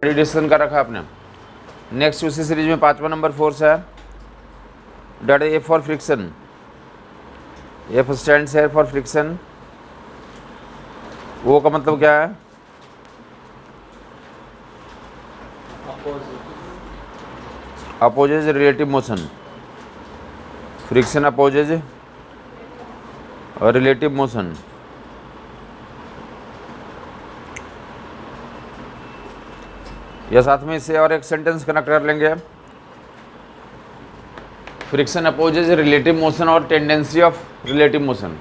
Already discussion कर रखा है आपने। नेक्स्ट उसी सीरीज में 5वां नंबर फोर्स है, that F for friction. F stands है फॉर फ्रिक्शन। वो का मतलब क्या है? Opposes relative motion. Friction opposes और रिलेटिव मोशन। या साथ में इससे और एक सेंटेंस कनेक्ट कर लेंगे, फ्रिक्शन अपोजेज रिलेटिव मोशन और tendency of relative motion.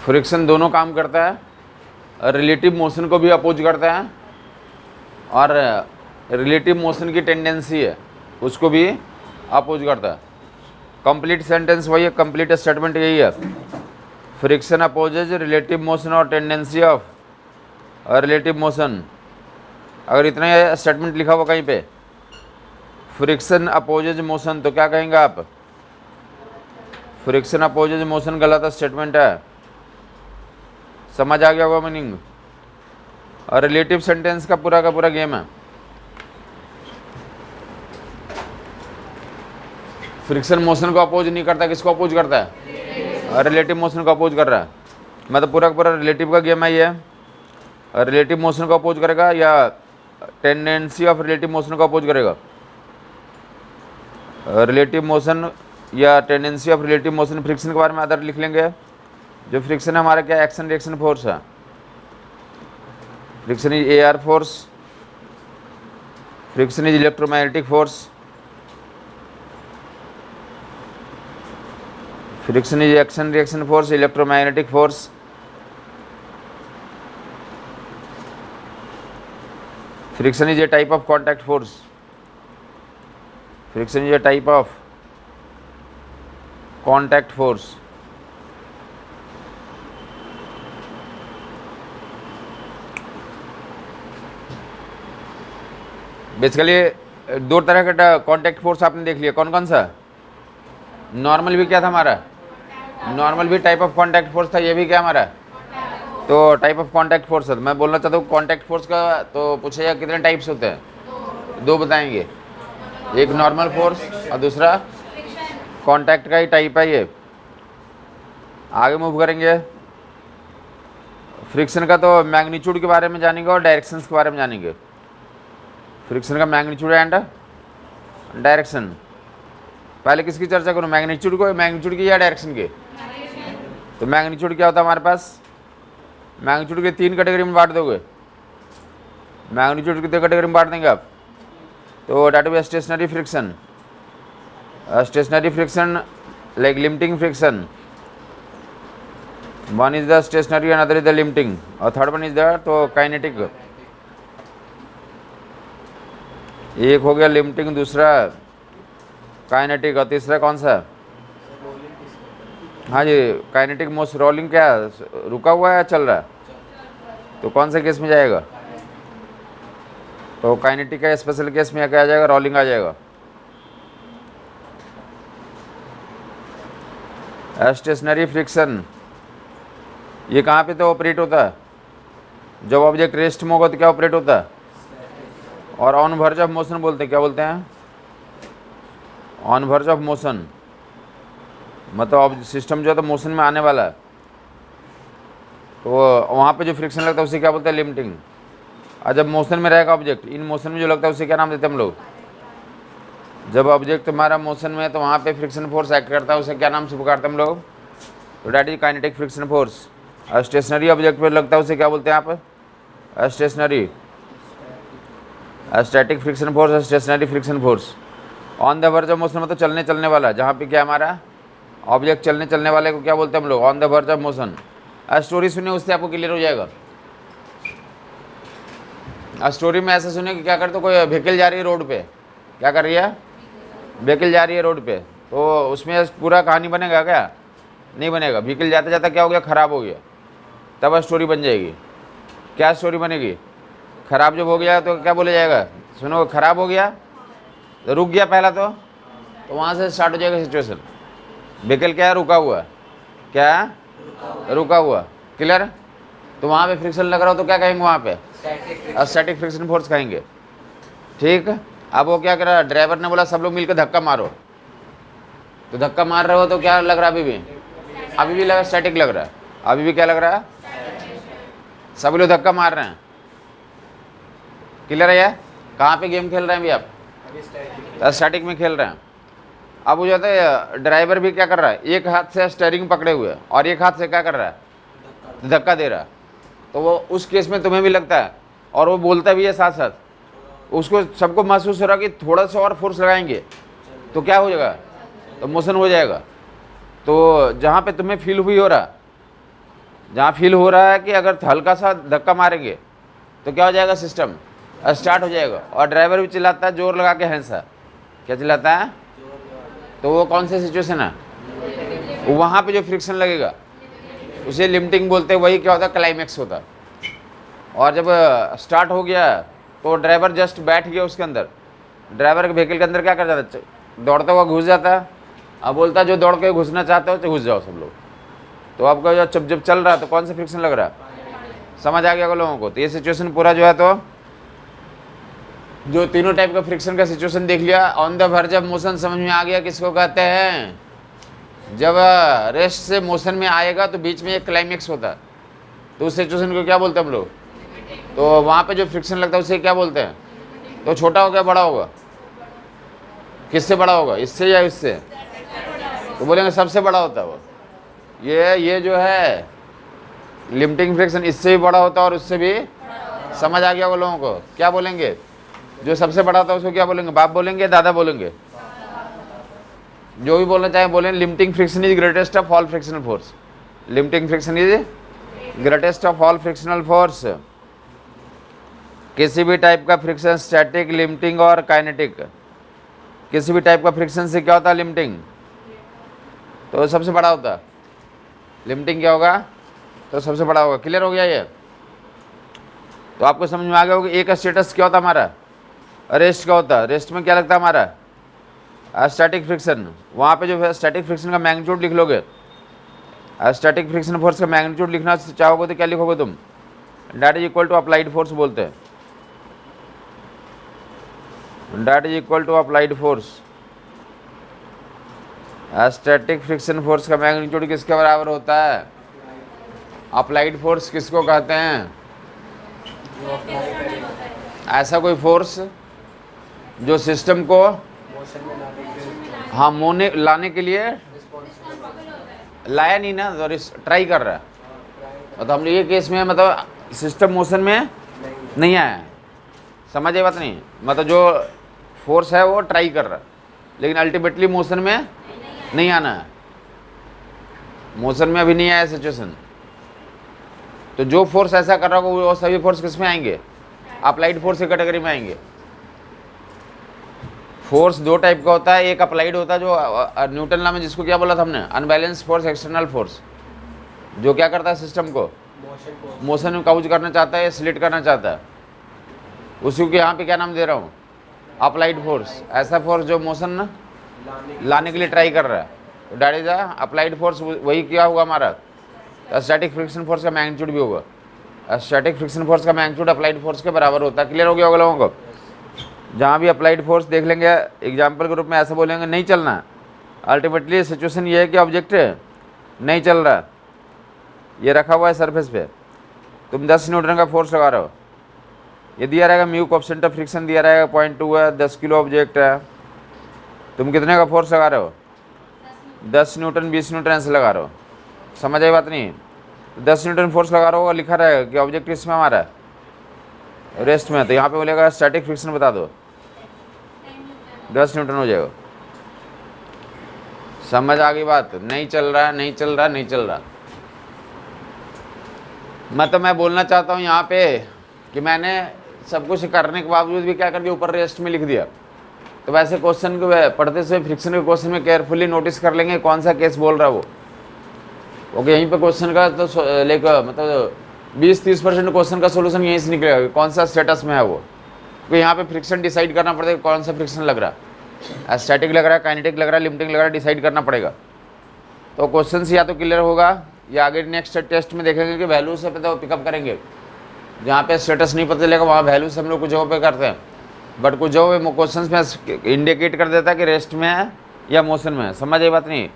Friction दोनों काम करता है, रिलेटिव मोशन को भी अपोज करता है, और रिलेटिव मोशन की टेंडेंसी है उसको भी अपोज करता है। कंप्लीट सेंटेंस वही है, कंप्लीट स्टेटमेंट यही है, फ्रिक्शन अपोजेज रिलेटिव मोशन और टेंडेंसी ऑफ रिलेटिव मोशन। अगर इतना स्टेटमेंट लिखा हुआ कहीं पे, फ्रिक्शन अपोजेज मोशन, तो क्या कहेंगे आप? फ्रिक्शन अपोजेज मोशन गलत स्टेटमेंट है। समझ आ गया होगा मीनिंग? और रिलेटिव सेंटेंस का पूरा गेम है। फ्रिक्शन मोशन को अपोज नहीं करता, किसको अपोज करता है? रिलेटिव मोशन को अपोज कर रहा है। मतलब पूरा रिलेटिव का गेम है ये। रिलेटिव मोशन को अपोज करेगा या टेंडेंसी ऑफ रिलेटिव मोशन को अपोज करेगा? रिलेटिव मोशन या tendency of relative motion. Friction के बारे में अदर लिख लेंगे। जो फ्रिक्शन है हमारा क्या, एक्शन रिएक्शन फोर्स है। Friction is AR force, friction is electromagnetic force, friction is action reaction force, electromagnetic force. Friction is a type of contact force. Friction is a type of contact force. Basically दो तरह का contact force आपने देख लिया, कौन कौन सा? Normal भी क्या था हमारा? नॉर्मल भी टाइप ऑफ कॉन्टैक्ट फोर्स था, ये भी क्या हमारा? तो टाइप ऑफ कॉन्टैक्ट फोर्स है। मैं बोलना चाहता हूँ कॉन्टैक्ट फोर्स का तो पूछेगा कितने टाइप्स होते हैं? दो बताएंगे, एक नॉर्मल फोर्स और दूसरा कॉन्टैक्ट का ही टाइप है ये। आगे मूव करेंगे। फ्रिक्शन का तो मैग्नीट्यूड के बारे में जानेंगे और डायरेक्शंस के बारे में जानेंगे। फ्रिक्शन का मैग्नीट्यूड एंड डायरेक्शन। पहले किसकी चर्चा करूँ, मैग्नीट्यूड को, मैग्नीट्यूड की या डायरेक्शन की? तो मैग्नीट्यूड क्या होता है हमारे पास? मैग्नीट्यूड के तीन कैटेगरी में बांट दोगे। मैग्नीट्यूड कितने कैटेगरी में बांट देंगे आप? तो that will be stationary friction, stationary friction like limiting friction, one is the stationary and other is the limiting, और थर्ड वन इज द तो काइनेटिक। एक हो गया लिमिटिंग, दूसरा काइनेटिक, और तीसरा कौन सा? हाँ जी, काइनेटिक मोस्ट। रोलिंग क्या रुका हुआ है या चल रहा है? तो कौन से केस में जाएगा? तो काइनेटिक का स्पेशल केस में क्या आ जाएगा? रोलिंग आ जाएगा। स्टेशनरी फ्रिक्शन ये कहाँ पे तो ऑपरेट होता है? जब ऑब्जेक्ट रेस्ट में होगा तो क्या ऑपरेट होता है? और ऑन वर्ज ऑफ मोशन बोलते हैं, क्या बोलते हैं? ऑन वर्ज ऑफ मोशन, मतलब सिस्टम जो है तो मोशन में आने वाला है, तो वहाँ पे जो फ्रिक्शन लगता है उसे क्या बोलते हैं? लिमिटिंग। और जब मोशन में रहेगा ऑब्जेक्ट, इन मोशन में जो लगता है उसे क्या नाम देते हैं हम लोग? जब ऑब्जेक्ट हमारा मोशन में है तो वहाँ पे फ्रिक्शन फोर्स एक्ट करता है, उसे क्या नाम से पुकारते हैं हम लोग? तो that is kinetic friction force. और स्टेशनरी ऑब्जेक्ट पे लगता है उसे क्या बोलते हैं आप? Stationary. Static friction force, stationary friction force. On the verge of motion मतलब चलने वाला, जहाँ पे क्या हमारा ऑब्जेक्ट चलने वाले को क्या बोलते हैं हम लोग? On the verge of motion. Story सुने उससे आपको क्लियर हो जाएगा। स्टोरी में ऐसा सुने कि क्या करते, कोई व्हीकल जा रही है रोड पे, क्या कर रही है? व्हीकल जा रही है रोड पे, तो उसमें पूरा कहानी बनेगा क्या? नहीं बनेगा। व्हीकल जाते जाते क्या हो गया? ख़राब हो गया, तब स्टोरी बन जाएगी। क्या स्टोरी बनेगी? ख़राब जब हो गया तो क्या बोला जाएगा? सुनो ख़राब हो गया तो रुक गया पहला, तो वहाँ से स्टार्ट हो जाएगा सिचुएशन। व्हीकल क्या है? रुका हुआ। क्या है? रुका हुआ। क्लियर? तो वहाँ पे फ्रिक्शन लग रहा हो तो क्या कहेंगे? वहाँ पे स्टैटिक फ्रिक्शन फोर्स कहेंगे। ठीक। अब वो क्या कर रहा है, ड्राइवर ने बोला सब लोग मिलकर धक्का मारो, तो धक्का मार रहे हो तो क्या लग रहा है, अभी भी लगा स्टैटिक लग रहा है। अभी भी क्या लग रहा है, सभी लोग धक्का मार रहे हैं। क्लियर है यार? कहाँ पे गेम खेल रहे हैं अभी आप? स्टैटिक में खेल रहे हैं। अब वो जाता है ड्राइवर भी क्या कर रहा है, एक हाथ से स्टीयरिंग पकड़े हुए और एक हाथ से क्या कर रहा है, धक्का दे रहा है। तो वो उस केस में तुम्हें भी लगता है और वो बोलता भी है साथ साथ, उसको सबको महसूस हो रहा है कि थोड़ा सा और फोर्स लगाएंगे तो क्या हो जाएगा, तो मोशन हो जाएगा। तो जहाँ पे तुम्हें फील हुई हो रहा, जहाँ फील हो रहा है कि अगर हल्का सा धक्का मारेंगे तो क्या हो जाएगा, सिस्टम स्टार्ट हो जाएगा। और ड्राइवर भी चिल्लाता है जोर लगा के, हंसा क्या चिल्लाता है, तो वो कौन सी सिचुएशन है, वहाँ पे जो फ्रिक्शन लगेगा उसे लिमिटिंग बोलते हैं। वही क्या होता है, क्लाइमैक्स होता है। और जब स्टार्ट हो गया तो ड्राइवर जस्ट बैठ गया उसके अंदर, ड्राइवर के व्हीकल के अंदर क्या कर जाता है, दौड़ता हुआ घुस जाता है। अब बोलता है जो दौड़ के घुसना चाहते हो तो घुस जाओ सब लोग। तो आपका जब चल रहा है तो कौन सा फ्रिक्शन लग रहा है, समझ आ गया होगा लोगों को? तो ये सिचुएशन पूरा जो है, तो जो तीनों टाइप का फ्रिक्शन का सिचुएशन देख लिया। On the verge of motion समझ में आ गया किसको कहते हैं, जब रेस्ट से मोशन में आएगा तो बीच में एक क्लाइमेक्स होता है, तो उस सिचुएशन को क्या बोलते हैं हम लोग? तो वहाँ पे जो फ्रिक्शन लगता है उसे क्या बोलते हैं? तो छोटा होगा बड़ा होगा, किससे बड़ा होगा, इससे या इससे? तो बोलेंगे सबसे बड़ा होता है वो। ये जो है लिमिटिंग फ्रिक्शन इससे भी बड़ा होता है और उससे भी, समझ आ गया वो लोगों को? क्या बोलेंगे, जो सबसे बड़ा होता है उसको क्या बोलेंगे, बाप बोलेंगे, दादा बोलेंगे? जो भी बोलना चाहे बोलें। Limiting friction is greatest of all frictional force. Limiting friction is greatest of all frictional force. किसी भी टाइप का फ्रिक्शन, स्टैटिक, लिमिटिंग और काइनेटिक, किसी भी टाइप का फ्रिक्शन से क्या होता है, लिमिटिंग, तो सबसे बड़ा होता है। लिमिटिंग क्या होगा, तो सबसे बड़ा होगा। क्लियर हो गया ये? तो आपको समझ में आ गया होगा। एक स्टेटस क्या होता है हमारा, रेस्ट का होता है। रेस्ट में क्या लगता है हमारा, स्टैटिक फ्रिक्शन। वहाँ पे जो है स्टैटिक फ्रिक्शन का मैग्नीट्यूड लिख लोगे। स्टैटिक फ्रिक्शन फोर्स का मैग्नीट्यूड लिखना चाहोगे तो क्या लिखोगे तुम, that is equal to applied force बोलते हैं। That is equal to applied force. Static friction force का मैग्नीट्यूड किसके बराबर होता है, अप्लाइड फोर्स किसको कहते हैं? ऐसा कोई फोर्स जो सिस्टम को हाँ मोने लाने के लिए लाया नहीं ना, तो ट्राई कर रहा है। मतलब हम ये केस में मतलब सिस्टम मोशन में नहीं आया है, समझ ये बात नहीं? मतलब जो फोर्स है वो ट्राई कर रहा है, लेकिन अल्टीमेटली मोशन में नहीं आना है। मोशन में अभी नहीं आया सिचुएशन। तो जो फोर्स ऐसा कर रहा होगा वो सभी फोर्स किस में आएंगे, अप्लाइड फोर्स की कैटेगरी में आएंगे। फोर्स दो टाइप का होता है, एक अप्लाइड होता है जो न्यूटन लॉ में जिसको क्या बोला था हमने, अनबैलेंस फोर्स, एक्सटर्नल फोर्स, जो क्या करता है सिस्टम को मोशन में काउज करना चाहता है या स्लिट करना चाहता है, उसी को यहाँ पे क्या नाम दे रहा हूँ, अप्लाइड फोर्स। ऐसा फोर्स जो मोशन लाने के लिए ट्राई कर रहा है, तो दैट इज अप्लाइड फोर्स। वही क्या होगा हमारा, स्टैटिक फ्रिक्शन फोर्स का मैग्नीट्यूड भी होगा। स्टैटिक फ्रिक्शन फोर्स का मैग्नीट्यूड अप्लाइड फोर्स के बराबर होता है। क्लियर हो गया होगा लोगों को? जहाँ भी अप्लाइड फोर्स देख लेंगे एग्जाम्पल के रूप में ऐसा बोलेंगे नहीं चलना, अल्टीमेटली सिचुएशन ये है कि ऑब्जेक्ट नहीं चल रहा, ये रखा हुआ है सरफेस पे, तुम 10 न्यूटन का फोर्स लगा रहे हो, ये दिया रहेगा म्यू कोएफिशिएंट ऑफ फ्रिक्शन दिया रहेगा 0.2 है, 10 किलो ऑब्जेक्ट है, तुम कितने का फोर्स लगा रहे हो, 10 न्यूटन 20 न्यूटन ऐसे लगा रहे हो। समझ आई बात नहीं? 10 न्यूटन फोर्स लगा रहा होगा, लिखा रहेगा कि ऑब्जेक्ट इसमें हमारा रेस्ट में, तो यहाँ पे बोलेगा स्टैटिक फ्रिक्शन बता दो, 10 न्यूटन हो जाएगा। समझ आ गई बात? नहीं चल रहा, नहीं चल रहा, नहीं चल रहा। मतलब मैं बोलना चाहता हूँ यहाँ पे कि मैंने सब कुछ करने के बावजूद भी क्या कर दिया, ऊपर रेस्ट में लिख दिया। तो वैसे क्वेश्चन को पढ़ते समय फ्रिक्शन के क्वेश्चन में केयरफुली नोटिस कर लेंगे कौन सा केस बोल रहा है वो। ओके, यहीं पे क्वेश्चन का तो लेकर मतलब 20-30% क्वेश्चन का सोल्यूशन यहीं से निकलेगा कि कौन सा स्टेटस में है वो। तो यहाँ पे फ्रिक्शन डिसाइड करना पड़ेगा कौन सा फ्रिक्शन लग रहा है, स्टैटिक लग रहा है, काइनेटिक लग रहा है, लिमिटिंग लग रहा है, डिसाइड करना पड़ेगा। तो क्वेश्चन या तो क्लियर होगा या आगे नेक्स्ट टेस्ट में देखेंगे कि वैल्यू से तो पिकअप करेंगे। जहाँ पे स्टेटस नहीं पता चलेगा वहाँ वैल्यू से हम लोग कुछ जगह पे करते हैं, बट कुछ जो क्वेश्चन में इंडिकेट कर देता है कि रेस्ट में है या मोशन में है, समझ आई बात नहीं।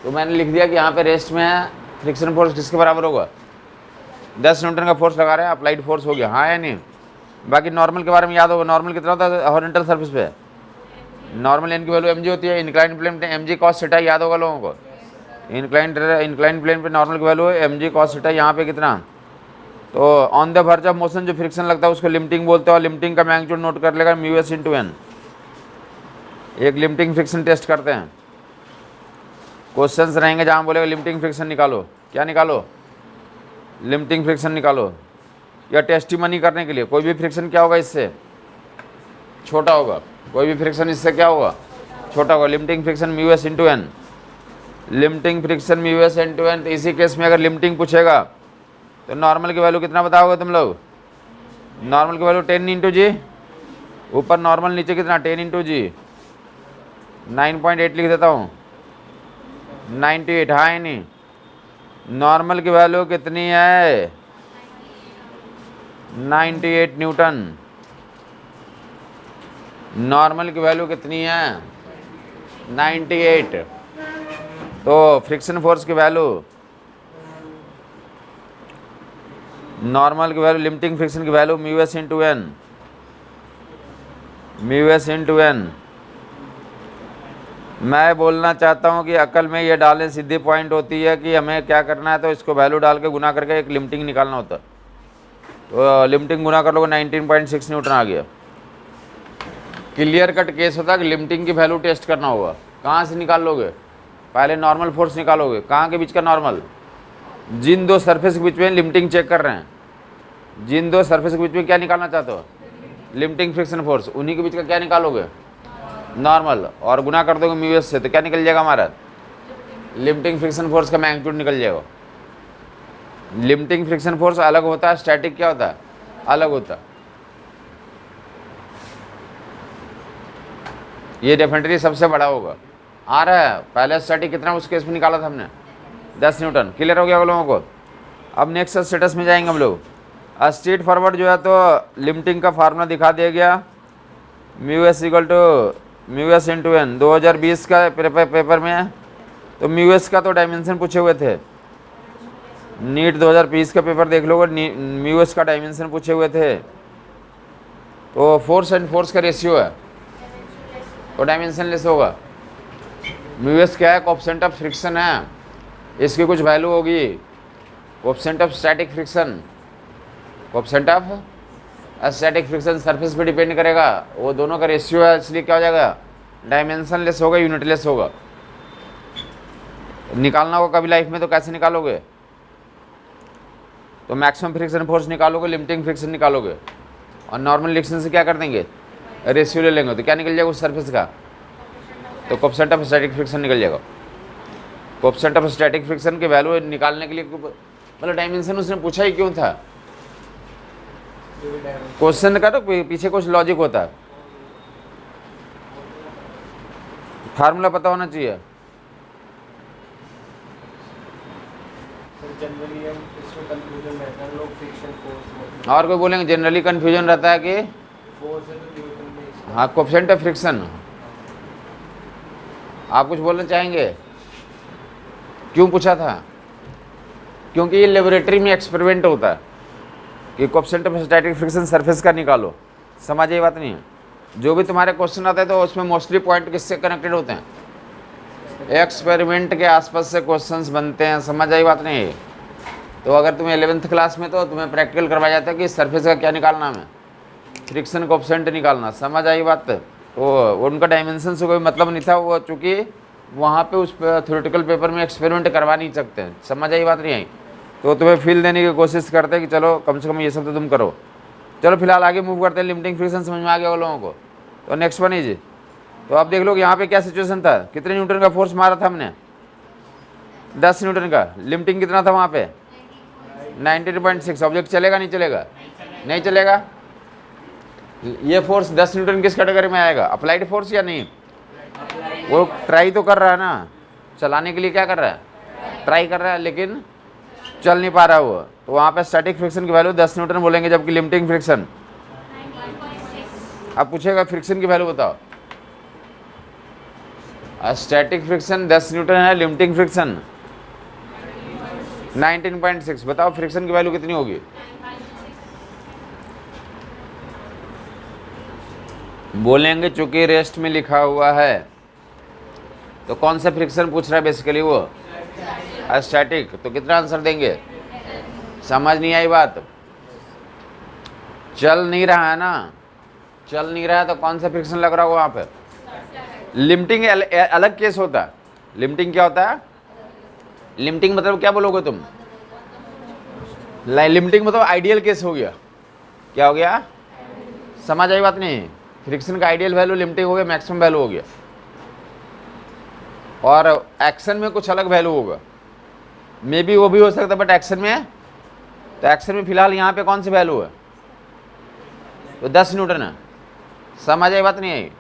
तो मैंने लिख दिया कि यहाँ पे रेस्ट में है, फ्रिक्शन फोर्स किसके बराबर होगा, 10 न्यूटन का फोर्स लगा रहे हैं, अप्लाइड फोर्स हो गया, हाँ या नहीं। बाकी नॉर्मल के बारे में याद होगा, नॉर्मल कितना होता है हॉरिजॉन्टल सर्फेस पे, नॉर्मल एन की वैल्यू mg होती है, इंक्लाइन प्लेन पे mg cos थीटा याद होगा लोगों को, इंक्लाइन प्लेन पे नॉर्मल की वैल्यू है mg cos थीटा, यहाँ पे कितना, तो on the verge of motion जो फ्रिक्शन लगता है उसको लिमिटिंग बोलते हैं, और लिमिटिंग का मैग्नीट्यूड नोट कर लेगा μs × n। एक लिमिटिंग फ्रिक्शन टेस्ट करते हैं, क्वेश्चंस रहेंगे जहाँ बोलेगा लिमिटिंग फ्रिक्शन निकालो, क्या निकालो, लिमिटिंग फ्रिक्शन निकालो, या टेस्टिमनी करने के लिए कोई भी फ्रिक्शन क्या होगा इससे छोटा होगा, कोई भी फ्रिक्शन इससे क्या होगा छोटा होगा, limiting friction μs × n, limiting friction μs × n। तो इसी केस में अगर लिमिटिंग पूछेगा तो नॉर्मल की वैल्यू कितना बताओगे तुम लोग, नॉर्मल की वैल्यू 10 × g, ऊपर नॉर्मल नीचे कितना 10 × g, 9.8 लिख देता हूँ, 98, हाँ ही नहीं। नॉर्मल की वैल्यू कितनी है 98 न्यूटन, नॉर्मल की वैल्यू कितनी है 98। तो फ्रिक्शन फोर्स की वैल्यू, नॉर्मल की वैल्यू, लिमिटिंग फ्रिक्शन की value μs × n, μs × n। मैं बोलना चाहता हूँ कि अकल में ये डालने सीधी पॉइंट होती है कि हमें क्या करना है, तो इसको वैल्यू डाल के गुना करके एक लिमिटिंग निकालना होता है। तो लिमिटिंग गुना कर लोगे 19.6 न्यूटन आ गया। क्लियर कट केस होता है कि लिमिटिंग की वैल्यू टेस्ट करना होगा, कहाँ से निकाल लोगे, पहले नॉर्मल फोर्स निकालोगे, कहाँ के बीच का नॉर्मल, जिन दो सरफेस के बीच में लिमिटिंग चेक कर रहे हैं, जिन दो सरफेस के बीच में क्या निकालना चाहते हो लिमिटिंग फ्रिक्शन फोर्स, उन्हीं के बीच का क्या निकालोगे नॉर्मल, और गुना कर दोगे μs से, तो क्या निकल जाएगा हमारा लिमिटिंग फ्रिक्शन फोर्स का मैग्नीट्यूड निकल जाएगा। लिमिटिंग फ्रिक्शन फोर्स अलग होता है, स्टैटिक क्या होता है अलग होता है। ये डेफिनेटली सबसे बड़ा होगा, आ रहा है। पहले स्टैटिक कितना उस केस में निकाला था हमने 10 न्यूटन, क्लियर हो गया आप लोगों को। अब नेक्स्ट स्टेटस में जाएंगे हम लोग। स्ट्रेट फॉरवर्ड जो है तो लिमिटिंग का फार्मूला दिखा दिया गया, μs × n 2020 का पेपर में है। तो μs का तो डायमेंशन पूछे हुए थे, नीट 2020 का पेपर देख लोगे, μs का डायमेंशन पूछे हुए थे। तो फोर्स एंड फोर्स का रेशियो है तो डायमेंशन लेस होगा। μs क्या है, कोएफिशिएंट ऑफ फ्रिक्शन है, इसकी कुछ वैल्यू होगी, coefficient of static friction, coefficient of static friction surface पे डिपेंड करेगा, वो दोनों का रेशियो है, इसलिए क्या हो जाएगा डायमेंशन लेस होगा, यूनिट लेस होगा। निकालना होगा कभी लाइफ में, तो कैसे निकालोगे, तो मैक्सिमम फ्रिक्शन फोर्स निकालोगे, लिमिटिंग फ्रिक्शन निकालोगे, और नॉर्मल रिएक्शन से क्या कर देंगे रेशियो ले लेंगे, तो क्या निकल जाएगा उस सरफेस का, तो कोएफिशिएंट ऑफ स्टैटिक फ्रिक्शन निकल जाएगा। कोएफिशिएंट ऑफ स्टैटिक फ्रिक्शन की वैल्यू निकालने के लिए मतलब डायमेंशन उसने पूछा ही क्यों था, क्वेश्चन का तो पीछे कुछ लॉजिक होता है, फार्मूला पता होना चाहिए। और कोई बोलेंगे जनरली कंफ्यूजन रहता है कि हाँ कोएफिशिएंट ऑफ फ्रिक्शन, आप कुछ बोलना चाहेंगे क्यों पूछा था, क्योंकि ये लेबोरेटरी में एक्सपेरिमेंट होता है कि coefficient of static friction surface का निकालो, समझ ये बात नहीं है। जो भी तुम्हारे क्वेश्चन आते हैं तो उसमें मोस्टली पॉइंट किससे कनेक्टेड होते हैं, एक्सपेरिमेंट के आसपास से क्वेश्चंस बनते हैं, समझ आई बात नहीं है। तो अगर तुम्हें 11th क्लास में तो तुम्हें प्रैक्टिकल करवाया जाता है कि सरफेस का क्या निकालना है, फ्रिक्शन कोएफिशिएंट निकालना, समझ आई बात। तो उनका डायमेंशन से कोई मतलब नहीं था, वो चूँकि वहाँ पे उस थ्योरेटिकल पेपर में एक्सपेरिमेंट करवा नहीं सकते हैं, समझ आई बात नहीं आई। तो तुम्हें फील देने की कोशिश करते हैं कि चलो कम से कम ये सब तो तुम करो। चलो फिलहाल आगे मूव करते हैं, लिमिटिंग फ्रिक्शन समझ में आ गया वो लोगों को। तो नेक्स्ट वन इज, तो आप देख लो यहाँ पे क्या सिचुएशन था, कितने न्यूटन का फोर्स मारा था हमने 10 न्यूटन का, लिमिटिंग कितना था वहाँ पे 19.6। ऑब्जेक्ट चलेगा नहीं चलेगा, नहीं चलेगा। ये फोर्स 10 न्यूटन किस कैटेगरी में आएगा, अप्लाइड फोर्स या नहीं, वो ट्राई तो कर रहा है ना, चलाने के लिए क्या कर रहा है, ट्राई कर रहा है, लेकिन चल नहीं पा रहा वो। तो वहाँ पे स्टैटिक फ्रिक्शन की वैल्यू 10 न्यूटन बोलेंगे, जबकि लिमिटिंग फ्रिक्शन अब पूछेगा फ्रिक्शन की वैल्यू बताओ। स्टैटिक फ्रिक्शन 10 न्यूटन है, लिमिटिंग फ्रिक्शन 19.6। बताओ फ्रिक्शन की वैल्यू कितनी होगी? बोलेंगे चूंकि रेस्ट में लिखा हुआ है, तो कौन सा फ्रिक्शन पूछ रहा है बेसिकली? वो स्टैटिक। तो कितना आंसर देंगे? समझ नहीं आई बात? चल नहीं रहा है ना, चल नहीं रहा है तो कौन सा फ्रिक्शन लग रहा होगा वहाँ पे? लिमिटिंग अलग केस होता है। लिमिटिंग क्या होता है? लिमिटिंग मतलब क्या बोलोगे तुम? लिमिटिंग मतलब आइडियल केस हो गया। क्या हो गया? समझ आई बात नहीं? फ्रिक्शन का आइडियल वैल्यू लिमिटिंग हो गया, मैक्सिमम वैल्यू हो गया। और एक्शन में कुछ अलग वैल्यू होगा, मे बी वो भी हो सकता है, बट एक्शन में, तो एक्शन में फिलहाल यहाँ पे कौन सी वैल्यू है? तो 10 न्यूटन है। समझ आई बात नहीं आई?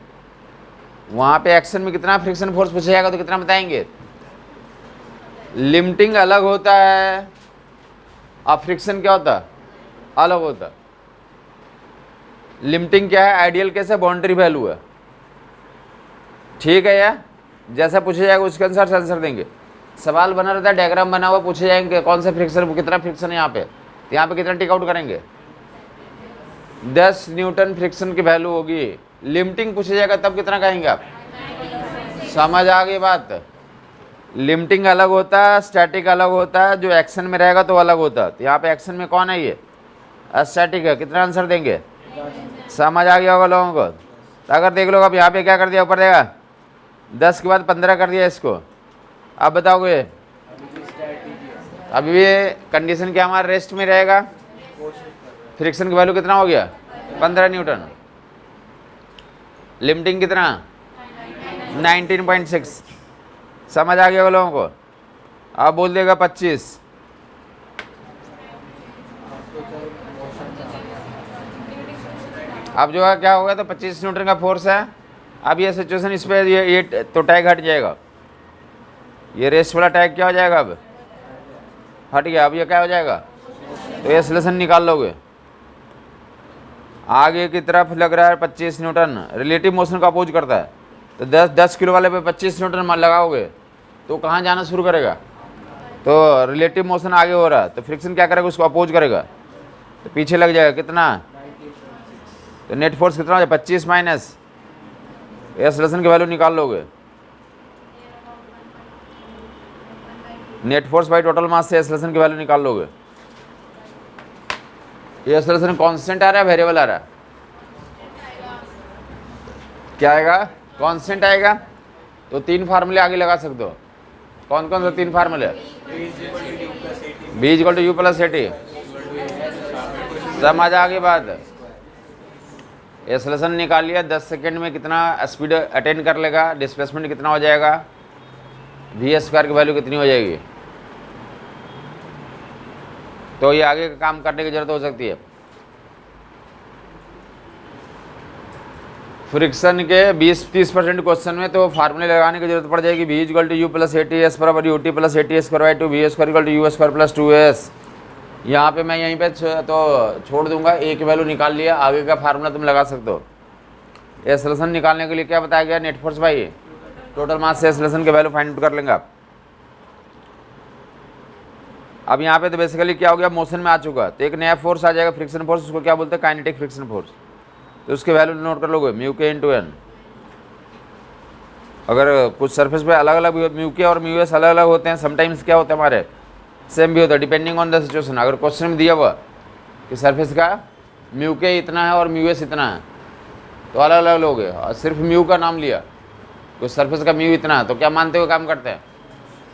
वहाँ पे एक्शन में कितना फ्रिक्शन फोर्स पूछा जाएगा तो कितना बताएंगे? लिमिटिंग अलग होता है और फ्रिक्शन क्या होता है? अलग होता है। लिमिटिंग क्या है? आइडियल केस है, बाउंड्री वैल्यू है। ठीक है यार, जैसा पूछा जाएगा उसके अनुसार से आंसर देंगे। सवाल बना रहता है, डायग्राम बना हुआ, पूछे जाएंगे कौन सा फ्रिक्शन, कितना फ्रिक्शन है यहाँ पे, तो यहाँ पे कितना टिक आउट करेंगे? 10 न्यूटन फ्रिक्शन की वैल्यू होगी। लिमिटिंग पूछा जाएगा तब कितना कहेंगे आप? समझ आ गई बात? लिमिटिंग अलग होता है, स्टैटिक अलग होता है, जो एक्शन में रहेगा तो अलग होता है। तो यहाँ पे एक्शन में कौन है? ये स्टैटिक है। कितना आंसर देंगे? समझ आ गया होगा लोगों को? तो अगर देख लो, अब यहाँ पे क्या कर दिया, ऊपर देगा 10 के बाद 15 कर दिया इसको। अब बताओगे अभी भी कंडीशन क्या हमारा रेस्ट में रहेगा? फ्रिक्शन की वैल्यू कितना हो गया? 15 न्यूटन। लिमिटिंग कितना? 19.6। समझ आ गया होगा लोगों को? अब बोल देगा 25। अब जो है क्या होगा, तो 25 न्यूटन का फोर्स है। अब ये सिचुएशन, इस पर ये तो टैग हट जाएगा, ये रेस्ट वाला टैग क्या हो जाएगा? अब हट गया। अब ये क्या हो जाएगा? तो ये एक्सेलरेशन निकाल लोगे। आगे की तरफ लग रहा है 25 न्यूटन, रिलेटिव मोशन का अपोज करता है। तो 10 किलो वाले पे 25 न्यूटन लगाओगे तो कहाँ जाना शुरू करेगा? तो रिलेटिव मोशन आगे हो रहा है, तो फ्रिक्शन क्या करेगा? उसको अपोज करेगा, तो पीछे लग जाएगा। कितना? तो नेट फोर्स कितना हो जाए? 25 माइनस एक्सेलरेशन की वैल्यू निकाल लोगे। Net force by total mass से एक्सेलरेशन की वैल्यू निकाल लोगे। ये एक्सेलरेशन कांस्टेंट आ रहा है, वेरिएबल आ रहा है? क्या आएगा? कांस्टेंट आएगा। तो 3 फार्मूले आगे लगा सकते हो। कौन कौन सा 3 फार्मूले? v = u + at। समझ आ गई बात? एक्सेलरेशन निकाल लिया, 10 सेकेंड में कितना स्पीड अटेन कर लेगा, डिस्प्लेसमेंट कितना हो जाएगा, v² की वैल्यू कितनी हो जाएगी। तो ये आगे का काम करने की जरूरत हो सकती है। फ्रिक्शन के 20-30% क्वेश्चन में तो फार्मूले लगाने की जरूरत पड़ जाएगी। v = u + at, s = ut + at² v² = u² + 2s। यहाँ पे मैं यहीं पे तो छोड़ दूंगा, एक वैल्यू निकाल लिया, आगे का फार्मूला तुम लगा सकते हो। एक्सेलरेशन निकालने के लिए क्या बताया गया? Net force by total mass से एक्सेलरेशन की वैल्यू फाइंड आउट कर लेंगे आप। अब यहाँ पे तो बेसिकली क्या हो गया, मोशन में आ चुका, तो एक नया फोर्स आ जाएगा, फ्रिक्शन फोर्स। उसको क्या बोलते हैं? Kinetic friction force. तो उसके वैल्यू नोट कर लोगे, म्यू के × n। अगर कुछ सरफेस पे अलग अलग म्यू के और म्यू एस अलग अलग होते हैं, समटाइम्स क्या होता है हमारे सेम भी होता है, डिपेंडिंग ऑन द सिचुएशन। अगर क्वेश्चन में दिया हुआ कि सरफेस का म्यू के इतना है और म्यू एस इतना है, तो अलग अलग लोगे। और सिर्फ म्यू का नाम लिया, कुछ सरफेस का म्यू इतना है, तो क्या मानते हुए काम करते हैं?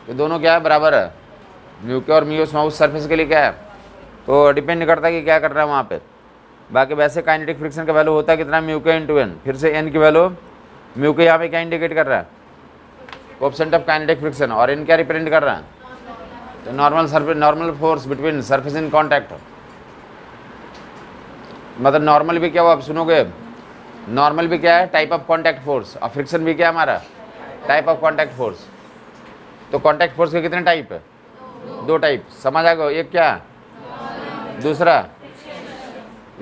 तो दोनों क्या है? बराबर है। म्यू के और म्यू एस उस सरफेस के लिए क्या है? तो डिपेंड करता है कि क्या कर रहा है वहाँ पे। बाकी वैसे काइनेटिक फ्रिक्शन का वैल्यू होता है कितना? म्यू के × n। फिर से n की वैल्यू, म्यू के यहाँ पे क्या इंडिकेट कर रहा है? Coefficient of kinetic friction. और n क्या रिप्रेजेंट कर रहा है? तो normal force between surface in contact. मतलब नॉर्मल भी क्या हुआ? आप सुनोगे, नॉर्मल भी क्या है? Type of contact force. और फ्रिक्शन भी क्या है हमारा? Type of contact force. तो कॉन्टैक्ट फोर्स के कितने टाइप है? 2 टाइप। समझ आ गया? एक क्या? दूसरा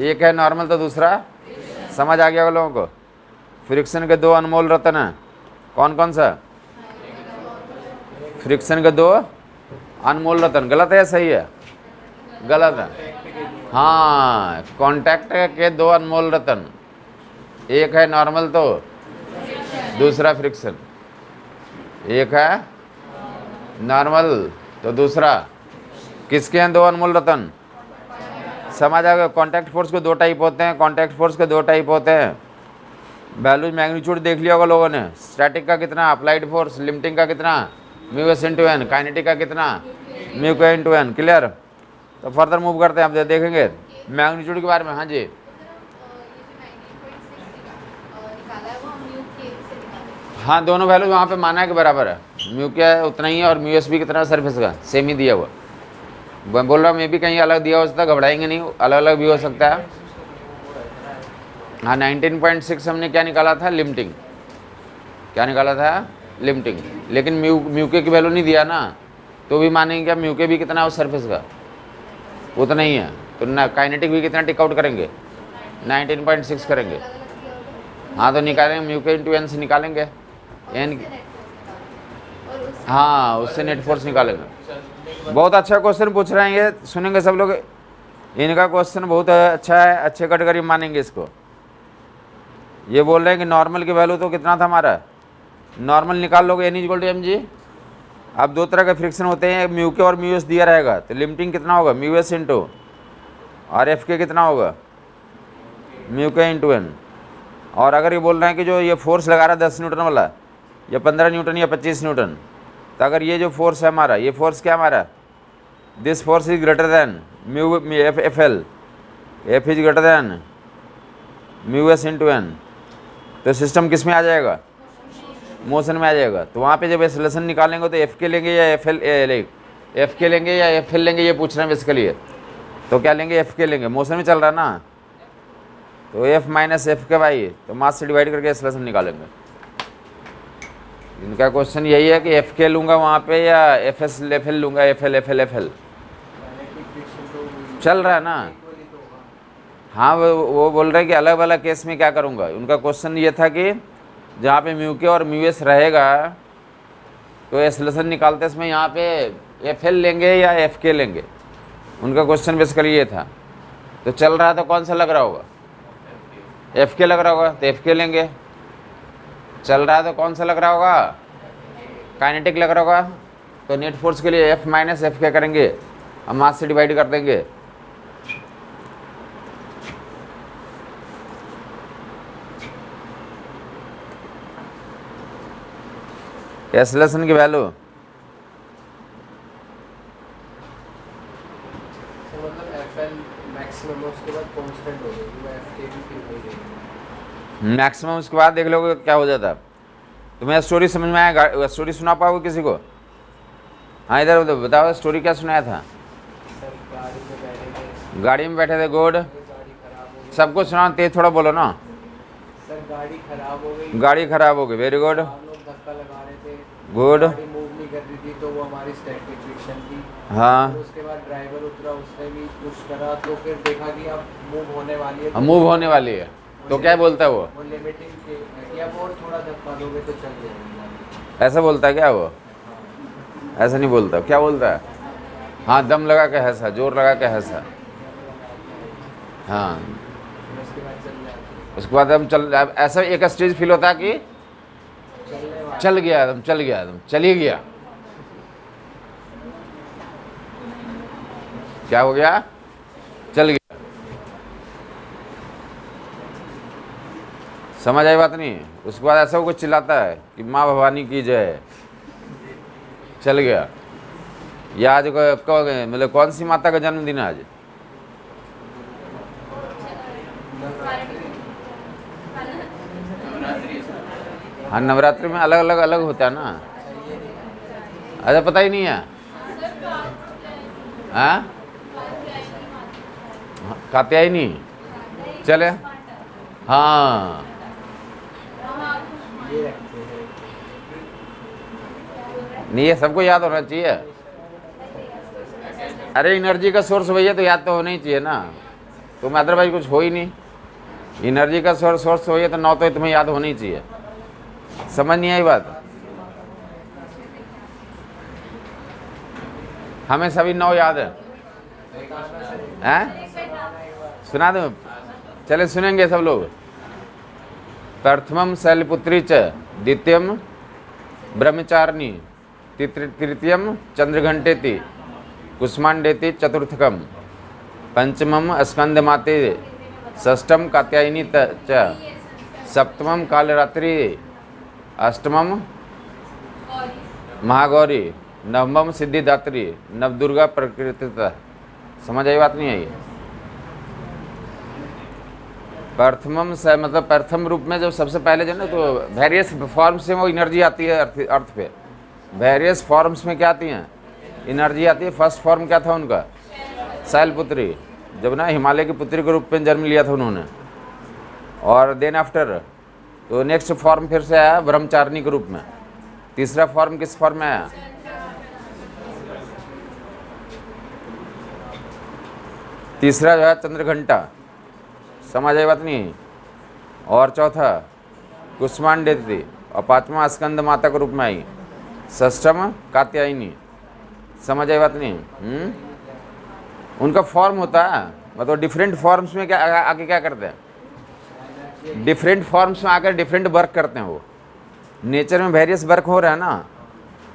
एक है नॉर्मल, तो दूसरा समझ आ गया लोगों को? फ्रिक्शन के दो अनमोल रत्न हैं, कौन कौन सा? फ्रिक्शन के दो अनमोल रत्न, गलत है या सही है? गलत है। हाँ, कांटेक्ट के दो अनमोल रत्न, एक है नॉर्मल तो दूसरा फ्रिक्शन। एक है नॉर्मल तो दूसरा, किसके हैं दो अनमोल रत्न? समझ आ गया? कांटेक्ट फोर्स के दो टाइप होते हैं, कांटेक्ट फोर्स के दो टाइप होते हैं। वैल्यूज मैग्नीट्यूड देख लिया होगा लोगों ने, स्टैटिक का कितना, अप्लाइड फोर्स, लिमिटिंग का कितना, mu S into N, kinetic का कितना, mu K into N. Clear? तो फर्दर मूव करते हैं, आप देखेंगे मैग्नीट्यूड के बारे में। हाँ जी, हाँ दोनों वैल्यूज वहाँ पे माना है कि बराबर है, म्यू क्या उतना ही है और म्यू एस भी कितना सरफेस का सेम ही दिया हुआ। मैं बोल रहा हूँ, मे भी कहीं अलग दिया हो सकता है, घबराएंगे नहीं, अलग अलग भी हो सकता है। हाँ 19.6 हमने क्या निकाला था? लिमिटिंग। क्या निकाला था? लिमिटिंग। लेकिन म्यू के की वैल्यू नहीं दिया ना, तो भी मानेंगे क्या म्यू के भी कितना है उस सरफेस का? उतना ही है। तो ना काइनेटिक भी कितना टिक आउट करेंगे? 19.6 करेंगे। हाँ तो निकालेंगे, म्यू के इंटू एन से निकालेंगे एन। हाँ उससे नेट फोर्स निकालेंगे। बहुत अच्छा क्वेश्चन पूछ रहे हैं ये, सुनेंगे सब लोग। इनका क्वेश्चन बहुत अच्छा है, अच्छे कैटेगरी मानेंगे इसको। ये बोल रहे हैं कि नॉर्मल की वैल्यू तो कितना था हमारा? नॉर्मल निकाल लोगे N equal to M G. अब दो तरह के फ्रिक्शन होते हैं, म्यू के और म्यू एस दिया रहेगा, तो लिमिटिंग कितना होगा? म्यू एस इंटू, और एफ के कितना होगा? Mu K into N. और अगर ये बोल रहे हैं कि जो ये फोर्स लगा रहा है 10 न्यूटन वाला, या 15 न्यूटन या 25 न्यूटन, तो अगर ये जो फोर्स है हमारा, ये फोर्स क्या हमारा? This force is greater than mu F L, F is greater than mu S into N, तो सिस्टम किस में आ जाएगा? मोशन में आ जाएगा। तो वहाँ पे जब एक्सेलरेशन निकालेंगे तो एफ के लेंगे या एफ एल, एफ के लेंगे या एफ एल लेंगे, ये पूछ रहे हैं बेसिकली। तो क्या लेंगे? एफ के लेंगे, मोशन में चल रहा है ना, तो एफ माइनस एफ के भाई, तो मास से डिवाइड करके एक्सेलरेशन निकालेंगे। इनका क्वेश्चन यही है कि एफ के लूँगा वहाँ पे या एफ एस एफ एल लूँगा, F L F L F L चल रहा है ना। हाँ वो बोल रहे हैं कि अलग अलग केस में क्या करूँगा। उनका क्वेश्चन ये था कि जहाँ पे म्यू के और म्यू एस रहेगा तो एक्सेलरेशन निकालते समय यहाँ पे एफ एल लेंगे या एफ के लेंगे। उनका क्वेश्चन बेसिकली ये था। तो चल रहा तो कौन सा लग रहा होगा? एफ के लग रहा होगा, तो एफ के लेंगे। चल रहा है तो कौन सा लग रहा होगा? काइनेटिक लग रहा होगा। तो नेट फोर्स के लिए एफ माइनस एफ के करेंगे, हम मास से डिवाइड कर देंगे। एक्सेलरेशन की वैल्यू मैक्सिमम, उसके बाद देख लोगे क्या हो जाता। तुम्हें स्टोरी समझ में आया? स्टोरी सुना पाओगे किसी को? हाँ इधर उधर बताओ, स्टोरी क्या सुनाया था? गाड़ी में बैठे थे, गुड। सबको सुनाओ, तेज थोड़ा बोलो ना। सर गाड़ी खराब हो गई। गाड़ी खराब हो गई, वेरी गुड। हम लोग धक्का लगा रहे थे, गुड। गाड़ी मूव नहीं कर रही थी, तो वो हमारी स्टैटिक फ्रिक्शन थी। हाँ, फिर उसके बाद ड्राइवर उतरा, उसने भी पुश करा, तो फिर देखा कि अब मूव होने वाली है। मूव होने वाली है, तो क्या बोलता है वो? लिमिटिंग के या और थोड़ा धक्का दोगे तो चल जाएगा। ऐसा बोलता है क्या वो? ऐसा नहीं बोलता, क्या बोलता है? हाँ, दम लगा के हंसा, जोर लगा के हंसा। हाँ, उसके बाद चल जाएगा। उसके बाद हम चल, ऐसा एक स्टेज फील होता है कि चल गया एकदम, चल गया एकदम, चल ही गया। क्या हो गया? चल गया। समझ आई बात नहीं? उसके बाद ऐसा कुछ चिल्लाता है कि माँ भवानी की जय, चल गया। या आज मतलब कौन सी माता का जन्मदिन है आज? हाँ, नवरात्रि में अलग अलग अलग होता है ना। अच्छा, पता ही नहीं है? हाँ, कात्यायनी चले। हाँ, नहीं ये सबको याद होना चाहिए। अरे एनर्जी का सोर्स भैया, तो याद तो होना ही चाहिए ना। तुम अदरवाइज कुछ हो ही नहीं। एनर्जी का सोर्स हो तो 9 तो तुम्हें याद होनी चाहिए। समझ नहीं आई बात? हमें सभी 9 याद है, हैं? सुना दो, चले सुनेंगे सब लोग। प्रथमम शैलपुत्री च, द्वितीयम ब्रह्मचारिणी, तृतीयम चंद्रघंटेति, कुष्मांडेति चतुर्थकम, पंचमम स्कंदमाते, षष्ठम कात्यायनी च, सप्तमम कालरात्रि, अष्टमम महागौरी, नवमम सिद्धिदात्री, नवदुर्गा प्रकृतिता। समझ आई बात नहीं आई? प्रथमम से मतलब प्रथम रूप में जब सबसे पहले जो ना तो वेरियस फॉर्म्स से वो एनर्जी आती है अर्थ पे। वेरियस फॉर्म्स में क्या आती हैं? एनर्जी आती है। फर्स्ट फॉर्म क्या था उनका? शैलपुत्री, जब ना हिमालय की पुत्री के रूप में जन्म लिया था उन्होंने। और देन आफ्टर तो नेक्स्ट फॉर्म फिर से आया ब्रह्मचारिणी के रूप में। तीसरा फॉर्म किस फॉर्म में आया? तीसरा जो है चंद्रघंटा। समझ आई बात नहीं? और चौथा कुष्मांडेति, और पांचवा स्कंद माता के रूप में आई। षष्ठम कात्यायनी। समझ आई बात नहीं? उनका फॉर्म होता है, मतलब डिफरेंट फॉर्म्स में क्या आके क्या करते हैं? डिफरेंट फॉर्म्स में आकर डिफरेंट वर्क करते हैं। वो नेचर में वेरियस वर्क हो रहा है ना,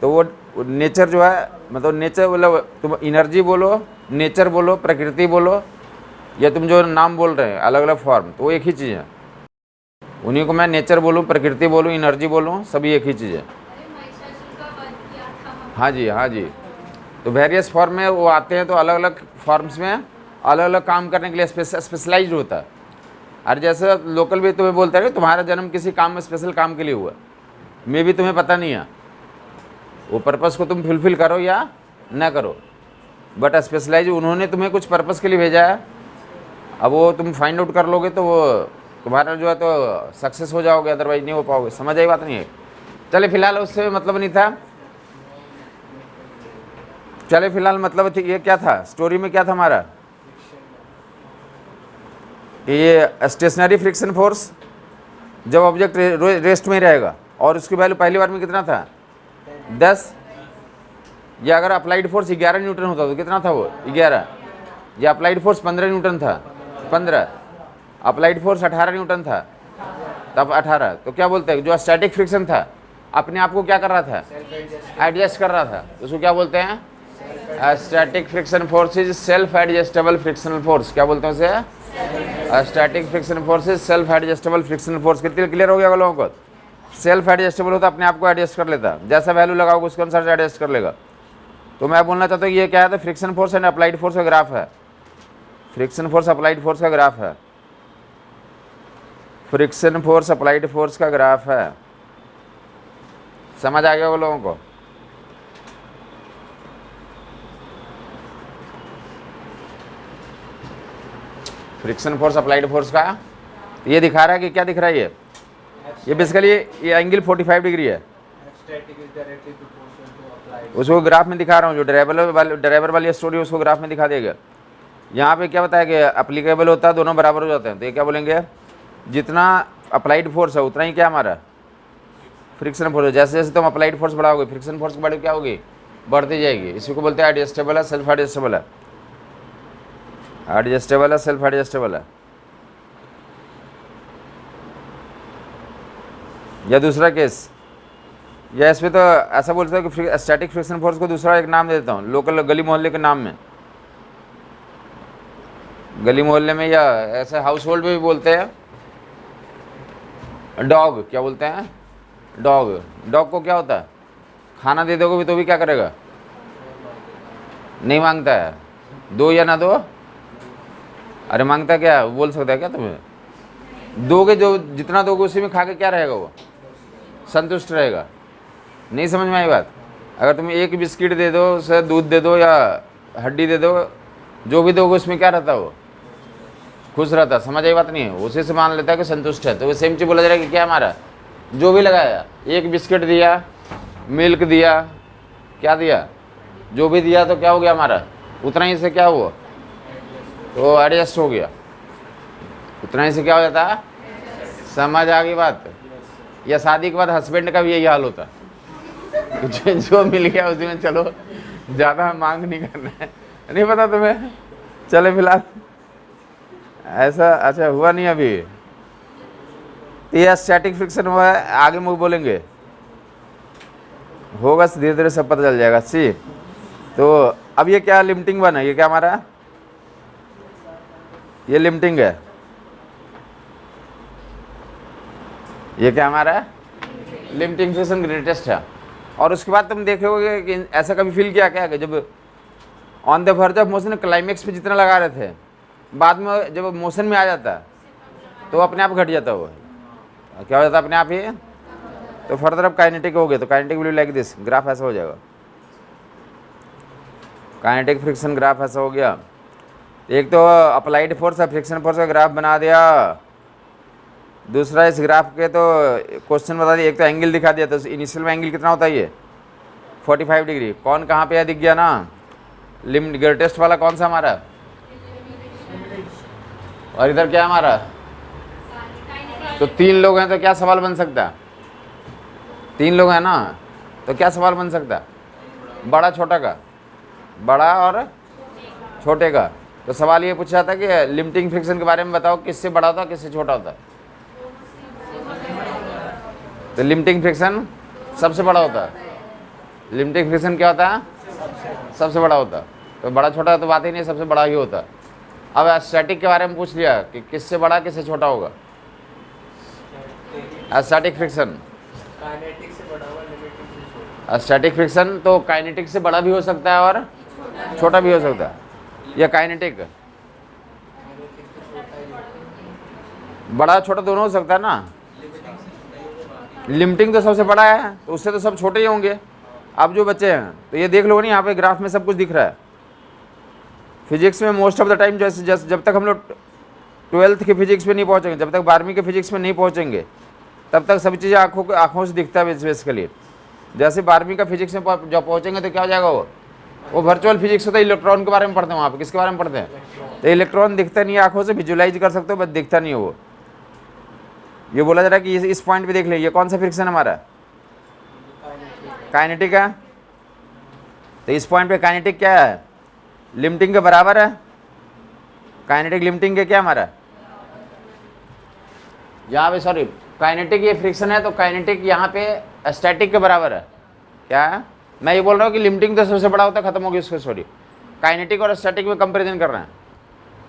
तो वो नेचर जो है, मतलब नेचर मतलब तुम एनर्जी बोलो, नेचर बोलो, प्रकृति बोलो, या तुम जो नाम बोल रहे हैं अलग अलग फॉर्म, तो वो एक ही चीज़ है। उन्हीं को मैं नेचर बोलूँ, प्रकृति बोलूँ, एनर्जी बोलूँ, सभी एक ही चीज़ है। हाँ जी, हाँ जी। तो वेरियस फॉर्म में वो आते हैं, तो अलग अलग फॉर्म्स में अलग अलग काम करने के लिए स्पेशलाइज्ड होता है। और जैसे लोकल भी तुम्हें बोलता है कि तुम्हारा जन्म किसी काम में, स्पेशल काम के लिए हुआ, मे भी तुम्हें पता नहीं है, वो पर्पस को तुम फुलफिल करो या ना करो, बट स्पेशलाइज उन्होंने तुम्हें कुछ पर्पस के लिए भेजा है। अब वो तुम फाइंड आउट कर लोगे तो वो तुम्हारा जो है तो सक्सेस हो जाओगे, अदरवाइज नहीं हो पाओगे। समझ आई बात नहीं है? चले फिलहाल उससे मतलब नहीं था। चले फिलहाल मतलब ये क्या था, स्टोरी में क्या था हमारा, कि ये स्टेशनरी फ्रिक्शन फोर्स जब ऑब्जेक्ट रेस्ट में रहेगा, और उसकी वैल्यू पहली बार में कितना था? 10। या अगर अप्लाइड फोर्स 11 न्यूटन होता तो कितना था वो? 11। या अप्लाइड फोर्स 15 न्यूटन था, 15। अप्लाइड फोर्स 18 न्यूटन था, तब 18। तो क्या बोलते हैं, जो स्टैटिक फ्रिक्शन था अपने आप को क्या कर रहा था? एडजस्ट कर रहा था। उसको क्या बोलते हैं? Static friction force is self adjustable frictional force. क्या बोलते हैं उसे? Static friction force is self adjustable frictional force. कितने क्लियर हो गया लोगों को? सेल्फ एडजस्टेबल होता, अपने आप को एडजस्ट कर लेता, जैसा वैल्यू लगाओगे उसके अनुसार से एडजस्ट कर लेगा। तो मैं बोलना चाहता हूँ ये क्या है, तो friction force and applied force का ग्राफ है। फ्रिक्शन फोर्स अप्लाइड फोर्स का ग्राफ है। फ्रिक्शन फोर्स अप्लाइड फोर्स का ग्राफ है। समझ आ गया वो लोगों को? फ्रिक्शन फोर्स अप्लाइड फोर्स का ये दिखा रहा है कि क्या दिख रहा है ये बेसिकली ये एंगल 45 डिग्री है। उसको ग्राफ में दिखा रहा हूँ, जो ड्राइवर वाली स्टोरी उसको ग्राफ में दिखा देगा। यहाँ पे क्या बताया कि अप्लीकेबल होता है, दोनों बराबर हो जाते हैं। तो ये क्या बोलेंगे, जितना अप्लाइड फोर्स है उतना ही क्या हमारा फ्रिक्शन फोर्स है। जैसे जैसे तुम अप्लाइड फोर्स बढ़ाओगे, फ्रिक्शन फोर्स की वैल्यू क्या होगी? बढ़ती जाएगी। इसी को बोलते हैं एडजस्टेबल है, सेल्फ एडजस्टेबल है। एडजस्टेबल है, सेल्फ एडजस्टेबल है। या दूसरा केस, या इसमें तो ऐसा बोल सकते हो कि स्टैटिक फ्रिक्शन फोर्स को दूसरा एक नाम दे देता हूँ, लोकल गली मोहल्ले के नाम में। गली मोहल्ले में या ऐसे हाउस होल्ड में भी बोलते हैं डॉग। क्या बोलते हैं? डॉग। डॉग को क्या होता है? खाना दे दोगे भी तो भी क्या करेगा? नहीं मांगता है। दो या ना दो? अरे मांगता क्या, बोल सकता है क्या तुम्हें? दोगे, जो जितना दोगे उसी में खा के क्या रहेगा, वो संतुष्ट रहेगा। नहीं समझ में आई बात? अगर तुम एक बिस्किट दे दो, उसे दूध दे दो या हड्डी दे दो, जो भी दोगे उसमें क्या रहता है, वो खुश रहता। समझ आई बात नहीं है? उसी से मान लेता है कि संतुष्ट है। तो वो सेम चीज बोला जा रहा है कि क्या हमारा जो भी लगाया, एक बिस्किट दिया, मिल्क दिया, क्या दिया, जो भी दिया, तो क्या हो गया हमारा, उतना ही से क्या हुआ, तो एडजस्ट हो गया। उतना ही से क्या हो जाता? समझ आ गई बात? या शादी के बाद हस्बैंड का भी यही हाल होता, जो मिल गया उसी में चलो, ज़्यादा मांग नहीं करना है। नहीं पता तुम्हें? चले फिलहाल ऐसा अच्छा हुआ नहीं अभी। तो ये स्टैटिक फ्रिक्शन हुआ है, आगे मुझे बोलेंगे होगा, धीरे धीरे सब पता चल जाएगा। सी तो अब ये क्या लिमिटिंग वन है, ये क्या हमारा, ये लिमिटिंग है, ये क्या हमारा लिमिटिंग फ्रिक्शन ग्रेटेस्ट है। और उसके बाद तुम देखोगे कि ऐसा कभी फील किया क्या कि जब on the verge of motion climax पे जितना लगा रहे थे, बाद में जब मोशन में आ जाता तो अपने आप घट जाता, वो क्या हो जाता अपने आप ही। तो फर्दर अब काइनेटिक हो गया, तो kinetic will be like this, graph ऐसा हो जाएगा, काइनेटिक फ्रिक्शन ग्राफ ऐसा हो गया। एक तो अप्लाइड फोर्स और फ्रिक्शन फोर्स का ग्राफ बना दिया, दूसरा इस ग्राफ के तो क्वेश्चन बता दिया, एक तो एंगल दिखा दिया, तो इनिशियल में एंगल कितना होता है, ये 45 डिग्री। कौन कहाँ पे है दिख गया ना, लिमिट ग्रेटेस्ट वाला कौन सा हमारा, और इधर क्या हमारा। तो 3 लोग हैं तो क्या सवाल बन सकता है, 3 लोग हैं ना, तो क्या सवाल बन सकता है, बड़ा छोटा का, बड़ा और छोटे का। तो सवाल ये पूछा था कि लिमिटिंग फ्रिक्शन के बारे में बताओ, किससे बड़ा होता है किससे छोटा होता है। तो लिमिटिंग फ्रिक्शन सबसे बड़ा होता है, लिमिटिंग फ्रिक्शन क्या होता है, सबसे बड़ा होता है। तो बड़ा छोटा तो बात ही नहीं, सबसे बड़ा ही होता है। अब स्टैटिक के बारे में पूछ लिया कि किससे बड़ा किससे छोटा होगा, स्टैटिक फ्रिक्शन, काइनेटिक से बड़ा हुआ, लिमिटिंग से छोटा। स्टैटिक फ्रिक्शन तो काइनेटिक से बड़ा भी हो सकता है और छोटा भी हो सकता है, या काइनेटिक काइनेटिक से छोटा ही, बड़ा छोटा दोनों हो सकता है ना। लिमिटिंग तो सबसे बड़ा है, तो उससे तो सब छोटे ही होंगे। अब जो बच्चे हैं तो ये देख लो नहीं, यहाँ पे ग्राफ में सब कुछ दिख रहा है। फिजिक्स में मोस्ट ऑफ द टाइम जैसे जब तक हम लोग 12th की फिजिक्स पे नहीं पहुँचेंगे, जब तक 12वीं के फिजिक्स में नहीं पहुँचेंगे, तब तक सभी चीज़ें आँखों से दिखता है बेसिकली। जैसे 12वीं का फिजिक्स में जब पहुँचेंगे तो क्या हो जाएगा, वो वर्चुअल फिजिक्स होता है, इलेक्ट्रॉन के बारे में पढ़ते हैं वहाँ पे। किसके बारे में पढ़ते हैं, तो इलेक्ट्रॉन दिखता नहीं है आँखों से, विजुलाइज कर सकते हो बस दिखता नहीं है वो। ये बोला जा रहा है कि इस पॉइंट पे देख ले, ये कौन सा फ्रिक्शन हमारा, काइनेटिक है। तो इस पॉइंट पे काइनेटिक क्या है, लिमिटिंग के बराबर है। काइनेटिक लिमिटिंग के क्या हमारा, यहाँ पे सॉरी काइनेटिक ये फ्रिक्शन है, तो काइनेटिक यहाँ पे स्टैटिक के बराबर है। क्या है, मैं ये बोल रहा हूँ कि लिमिटिंग तो सबसे बड़ा होता है, खत्म हो गया उसको, सॉरी काइनेटिक और स्टैटिक में कंपेरिजन कर रहे हैं।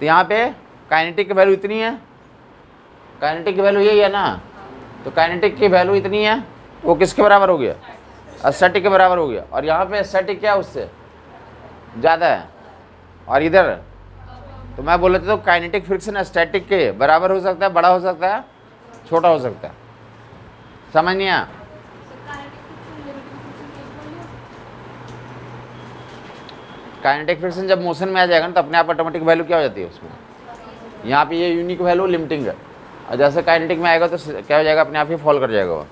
तो यहाँ पे काइनेटिक की वैल्यू इतनी है, काइनेटिक की वैल्यू यही है ना, तो काइनेटिक की वैल्यू इतनी है, वो किसके बराबर हो गया, स्टैटिक के बराबर हो गया। और यहाँ पे स्टैटिक क्या उससे ज़्यादा है, और इधर तो मैं बोल रहा था तो काइनेटिक फ्रिक्शन स्टैटिक के बराबर हो सकता है, बड़ा हो सकता है, छोटा हो सकता है। समझ नहीं आया, काइनेटिक फ्रिक्शन जब मोशन में आ जाएगा ना तो अपने आप ऑटोमेटिक वैल्यू क्या हो जाती है उसमें, यहाँ पे ये यूनिक वैल्यू लिमिटिंग है, और जैसे काइनेटिक में आएगा तो क्या हो जाएगा, अपने आप ही फॉल कर जाएगा वो।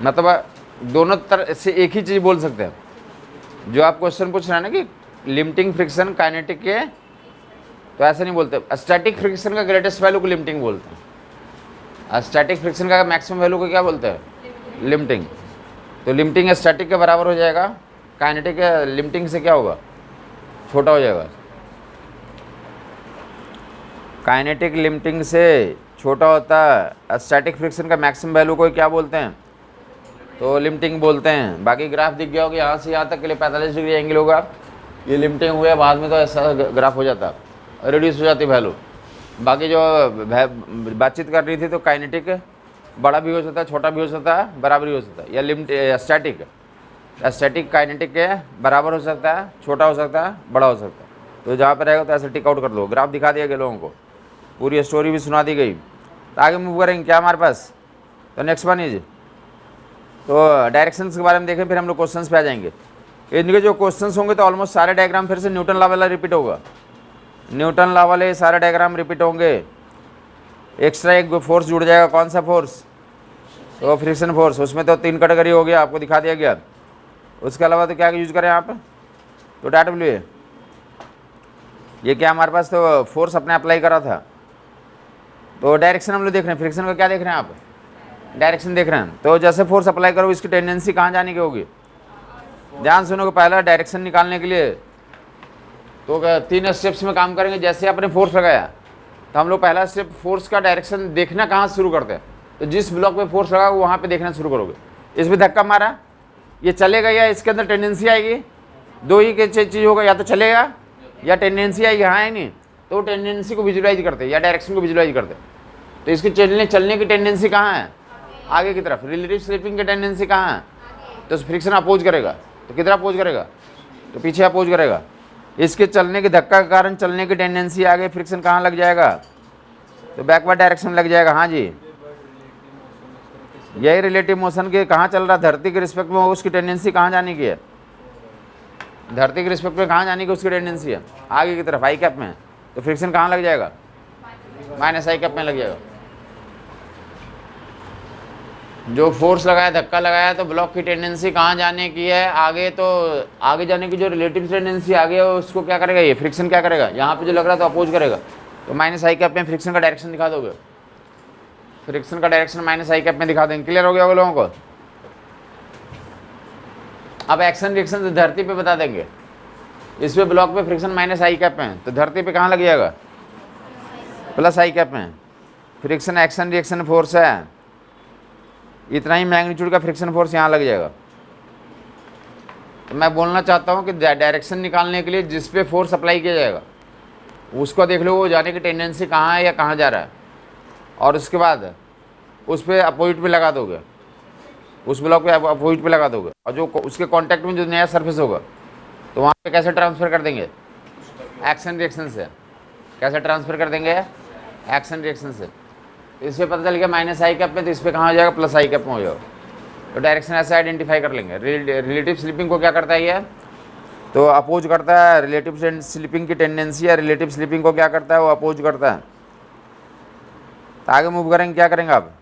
मतलब दोनों तरह से एक ही चीज़ बोल सकते हैं। जो आप क्वेश्चन पूछ रहे हैं ना कि लिमिटिंग फ्रिक्शन काइनेटिक के, तो ऐसा नहीं बोलते। स्टैटिक फ्रिक्शन का ग्रेटेस्ट वैल्यू को लिमिटिंग बोलते हैं, स्टैटिक फ्रिक्शन का मैक्सिमम वैल्यू को क्या बोलते हैं, लिमिटिंग। तो लिमिटिंग स्टैटिक के बराबर हो जाएगा, काइनेटिक लिमिटिंग से क्या होगा, छोटा हो जाएगा। काइनेटिक लिमिटिंग से छोटा होता है, स्टैटिक फ्रिक्शन का मैक्सिमम वैल्यू को क्या बोलते हैं, तो लिमिटिंग बोलते हैं। बाकी ग्राफ दिख गया होगा, यहाँ से यहाँ तक के लिए 45 डिग्री एंगल होगा, ये लिमिटिंग हुआ, बाद में तो ऐसा ग्राफ हो जाता, रिड्यूस हो जाती वैल्यू। बाकी जो बातचीत कर रही थी तो काइनेटिक बड़ा भी हो सकता है, छोटा भी हो सकता है, बराबर भी हो सकता है, या लिमिट स्टैटिक काइनेटिक के बराबर हो सकता है, छोटा हो सकता है, बड़ा हो सकता है। तो जहाँ पर रहेगा तो ऐसे टिक आउट कर दो। ग्राफ दिखा दिया गया लोगों को, पूरी स्टोरी भी सुना दी गई। तो आगे मूव करेंगे क्या हमारे पास, तो नेक्स्ट वन इज तो डायरेक्शंस के बारे में देखें, फिर हम लोग क्वेश्चंस पे आ जाएंगे। इनके जो क्वेश्चंस होंगे तो ऑलमोस्ट सारे डायग्राम फिर से न्यूटन लॉ वाला रिपीट होगा, न्यूटन लॉ वाले सारे डायग्राम रिपीट होंगे। एक्स्ट्रा एक फोर्स जुड़ जाएगा, कौन सा फोर्स, तो फ्रिक्शन फोर्स। उसमें तो 3 कैटेगरी हो गया, आपको दिखा दिया गया। उसके अलावा तो क्या यूज करें आप, तो डैट डब्ल्यू ए, ये क्या हमारे पास तो फोर्स अपने अप्लाई करा था, तो डायरेक्शन हम लोग देख रहे हैं, फ्रिक्शन का क्या देख रहे हैं आप, डायरेक्शन देख रहे हैं। तो जैसे फोर्स अप्लाई करो इसकी टेंडेंसी कहाँ जाने की होगी, ध्यान सुनो। पहला डायरेक्शन निकालने के लिए तो 3 स्टेप्स में काम करेंगे। जैसे आपने फोर्स लगाया तो हम लोग पहला स्टेप फोर्स का डायरेक्शन देखना कहाँ से शुरू करते हैं, तो जिस ब्लॉक पे फोर्स लगा वहाँ पे देखना शुरू करोगे। इसमें धक्का मारा, ये चलेगा या इसके अंदर टेंडेंसी आएगी, दो ही चीज़ होगा, या तो चलेगा या टेंडेंसी आएगी, हाँ है नहीं, तो टेंडेंसी को विजुलाइज करते हैं या डायरेक्शन को विजुलाइज करते हैं। तो इसकी चलने की टेंडेंसी कहाँ है, आगे की तरफ। रिलेटिव स्लिपिंग की टेंडेंसी कहाँ है, तो फ्रिक्शन अपोज करेगा, तो किधर अपोज करेगा, तो पीछे अपोज करेगा। इसके चलने के धक्का के कारण चलने की टेंडेंसी आगे, फ्रिक्शन कहाँ लग जाएगा, तो बैकवर्ड डायरेक्शन लग जाएगा। हाँ जी, यही रिलेटिव मोशन के कहाँ चल रहा, धरती के रिस्पेक्ट में, उसकी टेंडेंसी कहाँ जाने की है, धरती के रिस्पेक्ट में कहाँ जाने की उसकी टेंडेंसी है, आगे की तरफ, आई कैप में। तो फ्रिक्शन कहाँ लग जाएगा, माइनस आई कैप में लग जाएगा। जो फोर्स लगाया, धक्का लगाया, तो ब्लॉक की टेंडेंसी कहाँ जाने की है, आगे। तो आगे जाने की जो रिलेटिव टेंडेंसी आगे है उसको क्या करेगा, ये फ्रिक्शन क्या करेगा, यहाँ पे जो लग रहा है तो अपोज करेगा। तो माइनस आई कैप में फ्रिक्शन का डायरेक्शन दिखा दोगे, फ्रिक्शन का डायरेक्शन माइनस आई कैप में दिखा देंगे। क्लियर हो गया होगा लोगों को। अब एक्शन रिएक्शन धरती पे बता देंगे। इस पे ब्लॉक पे फ्रिक्शन माइनस आई कैप में, तो धरती पे कहाँ लग जाएगा, प्लस आई कैप में। फ्रिक्शन एक्शन रिएक्शन फोर्स है, इतना ही मैग्नीट्यूड का फ्रिक्शन फोर्स यहाँ लग जाएगा। तो मैं बोलना चाहता हूँ कि डायरेक्शन निकालने के लिए जिस पे फोर्स अप्लाई किया जाएगा उसको देख लो, वो जाने की टेंडेंसी कहाँ है या कहाँ जा रहा है, और उसके बाद उस पर अपोजिट पे लगा दोगे, उस ब्लॉक पे अपोजिट पे लगा दोगे, और जो उसके कांटेक्ट में जो नया सरफेस होगा तो वहाँ पे कैसे ट्रांसफ़र कर देंगे, एक्शन रिएक्शन से। कैसे ट्रांसफ़र कर देंगे, एक्शन रिएक्शन से। तो इस पर पता चल गया माइनस आई कैप में, तो इस पर कहाँ हो जाएगा, प्लस आई कैप में हो जाएगा। तो डायरेक्शन ऐसे आइडेंटिफाई कर लेंगे। रिलेटिव स्लिपिंग को क्या करता है ये, तो अपोज करता है। रिलेटिव स्लिपिंग की टेंडेंसी है, रिलेटिव स्लिपिंग को क्या करता है, वो अपोज करता है। तो आगे मूव करेंगे, क्या करेंगे आप,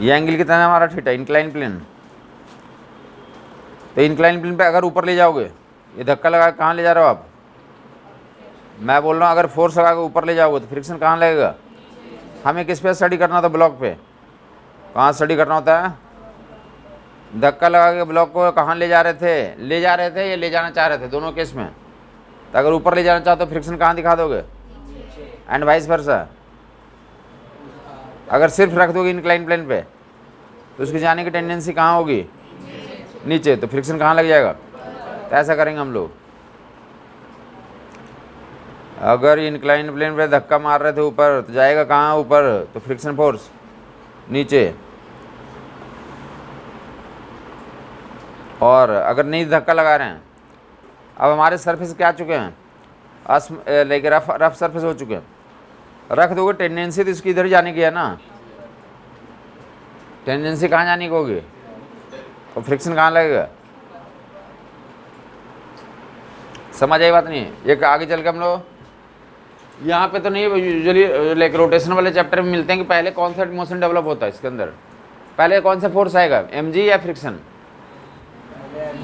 ये एंगल कितना है हमारा, थीटा, इंक्लाइन प्लेन। तो इंक्लाइन प्लेन पे अगर ऊपर ले जाओगे, ये धक्का लगा कहाँ ले जा रहे हो आप, मैं बोल रहा हूँ अगर फोर्स लगा के ऊपर ले जाओगे तो फ्रिक्शन कहाँ लगेगा। हमें किस पे स्टडी करना होता है, ब्लॉक पे। कहाँ स्टडी करना होता है, धक्का लगा के ब्लॉक को कहाँ ले जा रहे थे, या ले जाना चाह रहे थे, दोनों केस में। तो अगर ऊपर ले जाना चाहते हो फ्रिक्शन कहाँ दिखा दोगे, एंड वाइस वर्सा। अगर सिर्फ रख दोगे इंक्लाइन प्लेन पे तो उसकी जाने की टेंडेंसी कहाँ होगी, नीचे, तो फ्रिक्शन कहाँ लग जाएगा। तो ऐसा करेंगे हम लोग। अगर इंक्लाइन प्लेन पे धक्का मार रहे थे ऊपर, तो जाएगा कहाँ ऊपर, तो फ्रिक्शन फोर्स नीचे। और अगर नहीं धक्का लगा रहे हैं, अब हमारे सरफेस क्या चुके हैं, लाइक रफ सरफेस हो चुके हैं, रख दोगे टेंडेंसी तो इसकी इधर जाने की है ना, टेंडेंसी कहाँ जाने की होगी, और फ्रिक्शन कहाँ लगेगा। समझ आई बात नहीं। एक आगे चल के हम लोग यहाँ पे तो नहीं, यूजुअली लाइक रोटेशन वाले चैप्टर में मिलते हैं कि पहले कौन सा मोशन डेवलप होता है इसके अंदर, पहले कौन सा फोर्स आएगा, mg या फ्रिक्शन।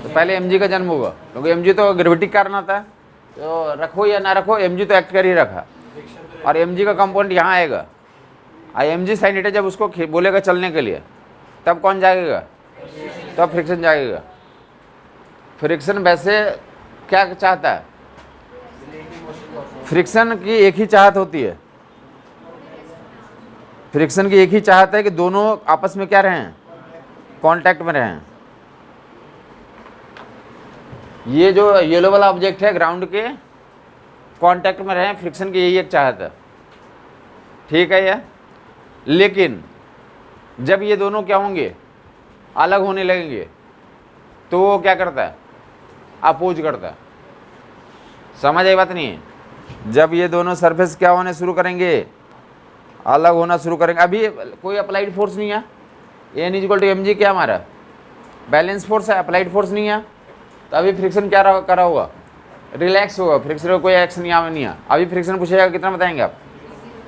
तो पहले mg का जन्म होगा, क्योंकि mg तो ग्रेविटी के कारण आता है। तो रखो या ना रखो, mg तो एक्ट कर ही रखा, और mg का कंपोनेंट यहाँ आएगा। mg साइन थीटा जब उसको बोलेगा चलने के लिए, तब कौन जाएगा, तब फ्रिक्शन जाएगा। फ्रिक्शन वैसे क्या चाहता है, फ्रिक्शन की एक ही चाहत होती है, फ्रिक्शन की एक ही चाहत है कि दोनों आपस में क्या रहें, कांटेक्ट में रहें। ये जो येलो वाला ऑब्जेक्ट है ग्राउंड के कांटेक्ट में रहें, फ्रिक्शन की यही एक चाहत है, ठीक है ये। लेकिन जब ये दोनों क्या होंगे, अलग होने लगेंगे, तो वो क्या करता है, अपोज करता है। समझ आई बात नहीं है। जब ये दोनों सरफेस क्या होने शुरू करेंगे, अलग होना शुरू करेंगे, अभी कोई अप्लाइड फोर्स नहीं है, एन इक्वल टू mg क्या हमारा बैलेंस फोर्स है, अप्लाइड फोर्स नहीं है, तो अभी फ्रिक्शन क्या करा होगा, रिलैक्स होगा, फ्रिक्शन का कोई एक्शन यहाँ में नहीं है। अभी फ्रिक्शन पूछेगा कितना बताएंगे आप?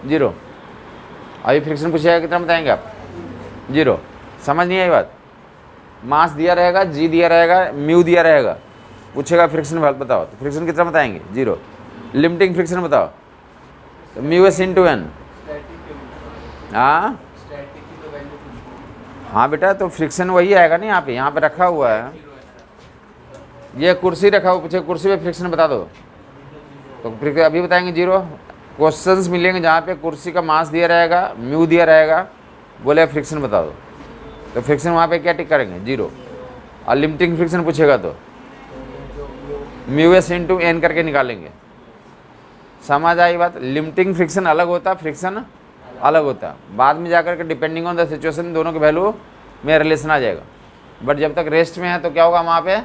0। अभी फ्रिक्शन पूछेगा कितना बताएंगे आप? 0। समझ नहीं आई बात? मास दिया रहेगा, जी दिया रहेगा, म्यू दिया रहेगा, पूछेगा फ्रिक्शन बताओ, तो फ्रिक्शन कितना बताएंगे? 0। लिमिटिंग फ्रिक्शन बताओ, तो म्यू एस इंटू एन। हाँ स्टैटिक की तो वैल्यू पूछो। हाँ बेटा, तो फ्रिक्शन वही आएगा ना यहाँ पे रखा हुआ है। ये कुर्सी रखा हुआ, पूछे कुर्सी पे फ्रिक्शन बता दो, तो फिर अभी बताएंगे 0। क्वेश्चंस मिलेंगे जहाँ पे कुर्सी का मास दिया रहेगा, म्यू दिया रहेगा, बोले फ्रिक्शन बता दो, तो फ्रिक्शन वहाँ पे क्या टिक करेंगे? 0। और लिमिटिंग फ्रिक्शन पूछेगा तो म्यू एस इंटू एन करके निकालेंगे। समझ आई बात? लिमिटिंग फ्रिक्शन अलग होता, फ्रिक्शन अलग होता। बाद में जाकर के डिपेंडिंग ऑन द सिचुएशन दोनों के वैल्यू में रिलेशन आ जाएगा। बट जब तक रेस्ट में है तो क्या होगा वहाँ पे?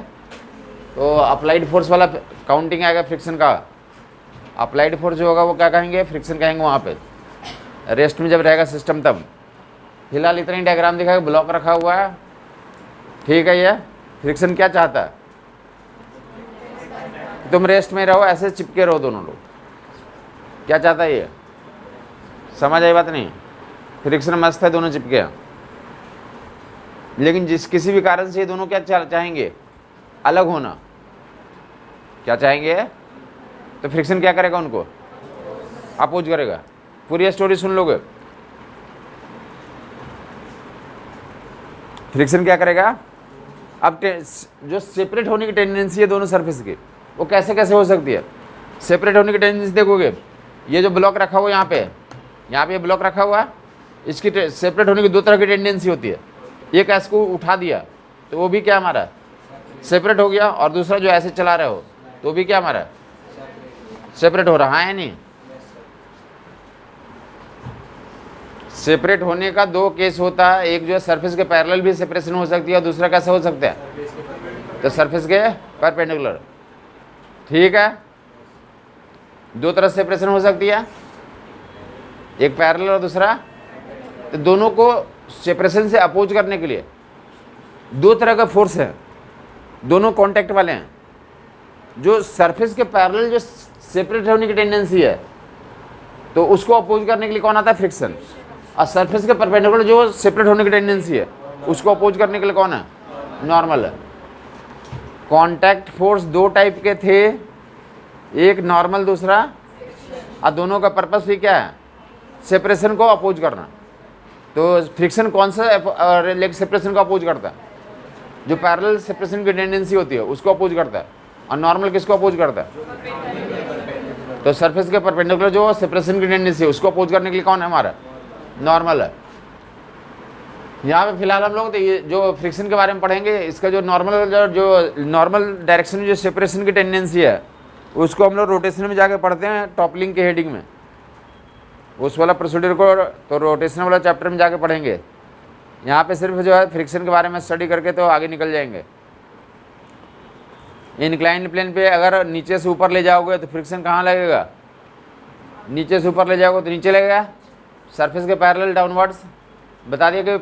तो अप्लाइड फोर्स वाला काउंटिंग आएगा फ्रिक्शन का। अप्लाइड फोर्स जो होगा वो क्या कहेंगे? फ्रिक्शन कहेंगे वहाँ पे। रेस्ट में जब रहेगा सिस्टम तब। फिलहाल इतना ही डायग्राम दिखा, ब्लॉक रखा हुआ है, ठीक है। ये फ्रिक्शन क्या चाहता है? तुम रेस्ट में रहो, ऐसे चिपके रहो दोनों लोग। क्या चाहता है ये? समझ आई बात नहीं? फ्रिक्शन मस्त है, दोनों चिपके हैं, लेकिन जिस किसी भी कारण से ये दोनों क्या चाहेंगे? अलग होना। क्या चाहेंगे? तो फ्रिक्शन क्या करेगा? उनको अपोज करेगा। पूरी स्टोरी सुन लोगे। फ्रिक्शन क्या करेगा? अब जो सेपरेट होने की टेंडेंसी है दोनों सरफेस की, वो कैसे कैसे हो सकती है? सेपरेट होने की टेंडेंसी देखोगे, ये जो ब्लॉक रखा हुआ यहाँ पे ब्लॉक रखा हुआ है, इसकी सेपरेट होने की 2 तरह की टेंडेंसी होती है। एक ऐसे को उठा दिया तो वो भी क्या हमारा सेपरेट हो गया, और दूसरा जो ऐसे चला रहे हो तो भी क्या हमारा सेपरेट हो रहा है। नहीं, सेपरेट होने का 2 केस होता है। एक जो है सरफेस के पैरेलल भी सेपरेशन हो सकती है, और दूसरा कैसे हो सकता है? तो सरफेस के परपेंडिकुलर। ठीक है, 2 तरह से सेपरेशन हो सकती है, एक पैरेलल और दूसरा। तो दोनों को सेपरेशन से अपोज करने के लिए 2 तरह का फोर्स है, दोनों कांटेक्ट वाले हैं। जो सरफेस के पैरेलल जो सेपरेट होने की टेंडेंसी है, तो उसको अपोज करने के लिए कौन आता है? फ्रिक्शन। और सरफेस के परपेंडिकुलर जो सेपरेट होने की टेंडेंसी है, उसको अपोज करने के लिए कौन है? नॉर्मल है। कांटेक्ट फोर्स 2 टाइप के थे, एक नॉर्मल, दूसरा, और दोनों का पर्पस भी क्या है? सेपरेशन को अपोज करना। तो फ्रिक्शन कौन सा लेग सेपरेशन को अपोज करता है? जो पैरेलल सेपरेशन की टेंडेंसी होती है उसको अपोज करता है। और नॉर्मल किसको अपोज करता है? तो सरफेस के परपेंडिकुलर जो सेपरेशन की टेंडेंसी है उसको अपोज करने के लिए कौन है हमारा? नॉर्मल है। यहाँ पे फिलहाल हम लोग तो ये जो फ्रिक्शन के बारे में पढ़ेंगे, इसका जो नॉर्मल डायरेक्शन में जो सेपरेशन की टेंडेंसी है उसको हम लोग रोटेशन में जाके पढ़ते हैं, टॉपलिंग के हेडिंग में। उस वाला प्रोसीड्यूर को तो रोटेशन वाला चैप्टर में जाके पढ़ेंगे। यहाँ पे सिर्फ जो है फ्रिक्शन के बारे में स्टडी करके तो आगे निकल जाएंगे। इंक्लाइन प्लेन पे अगर नीचे से ऊपर ले जाओगे तो फ्रिक्शन कहाँ लगेगा? नीचे से ऊपर ले जाओगे तो नीचे लगेगा, सरफेस के पैरेलल डाउनवर्ड्स। बता दिया कि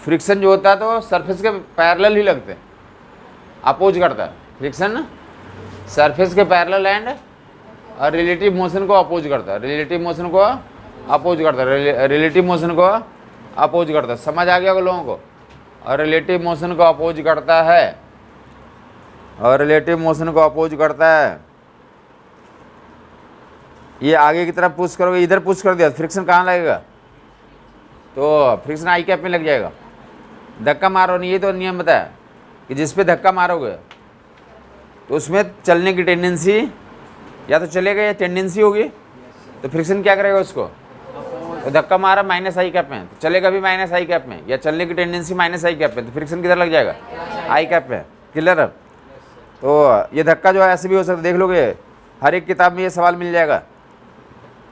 फ्रिक्शन जो होता है तो सरफेस के पैरेलल ही लगते हैं, अपोज करता है फ्रिक्शन। सरफेस के पैरेलल एंड और रिलेटिव मोशन को अपोज करता है, रिलेटिव मोशन को अपोज करता है, रिलेटिव मोशन को अपोज करता है। समझ आ गया लोगों को? और रिलेटिव मोशन को अपोज करता है, और रिलेटिव मोशन को अपोज करता है। ये आगे की तरफ पुश करोगे, इधर पुश कर दिया, फ्रिक्शन कहाँ लगेगा? तो फ्रिक्शन आई कैप में लग जाएगा। धक्का मारो नहीं, ये तो नियम बताया कि जिस पे धक्का मारोगे तो उसमें चलने की टेंडेंसी या तो चलेगा या टेंडेंसी होगी, तो फ्रिक्शन क्या करेगा उसको? तो धक्का मारा माइनस आई कैप में, तो चलेगा भी माइनस आई कैप में, या चलने की टेंडेंसी माइनस आई कैप में, तो फ्रिक्शन किधर लग जाएगा? आई कैप में। क्लियर है? तो ये धक्का जो है ऐसे भी हो सकता है, देख लोगे हर एक किताब में ये सवाल मिल जाएगा,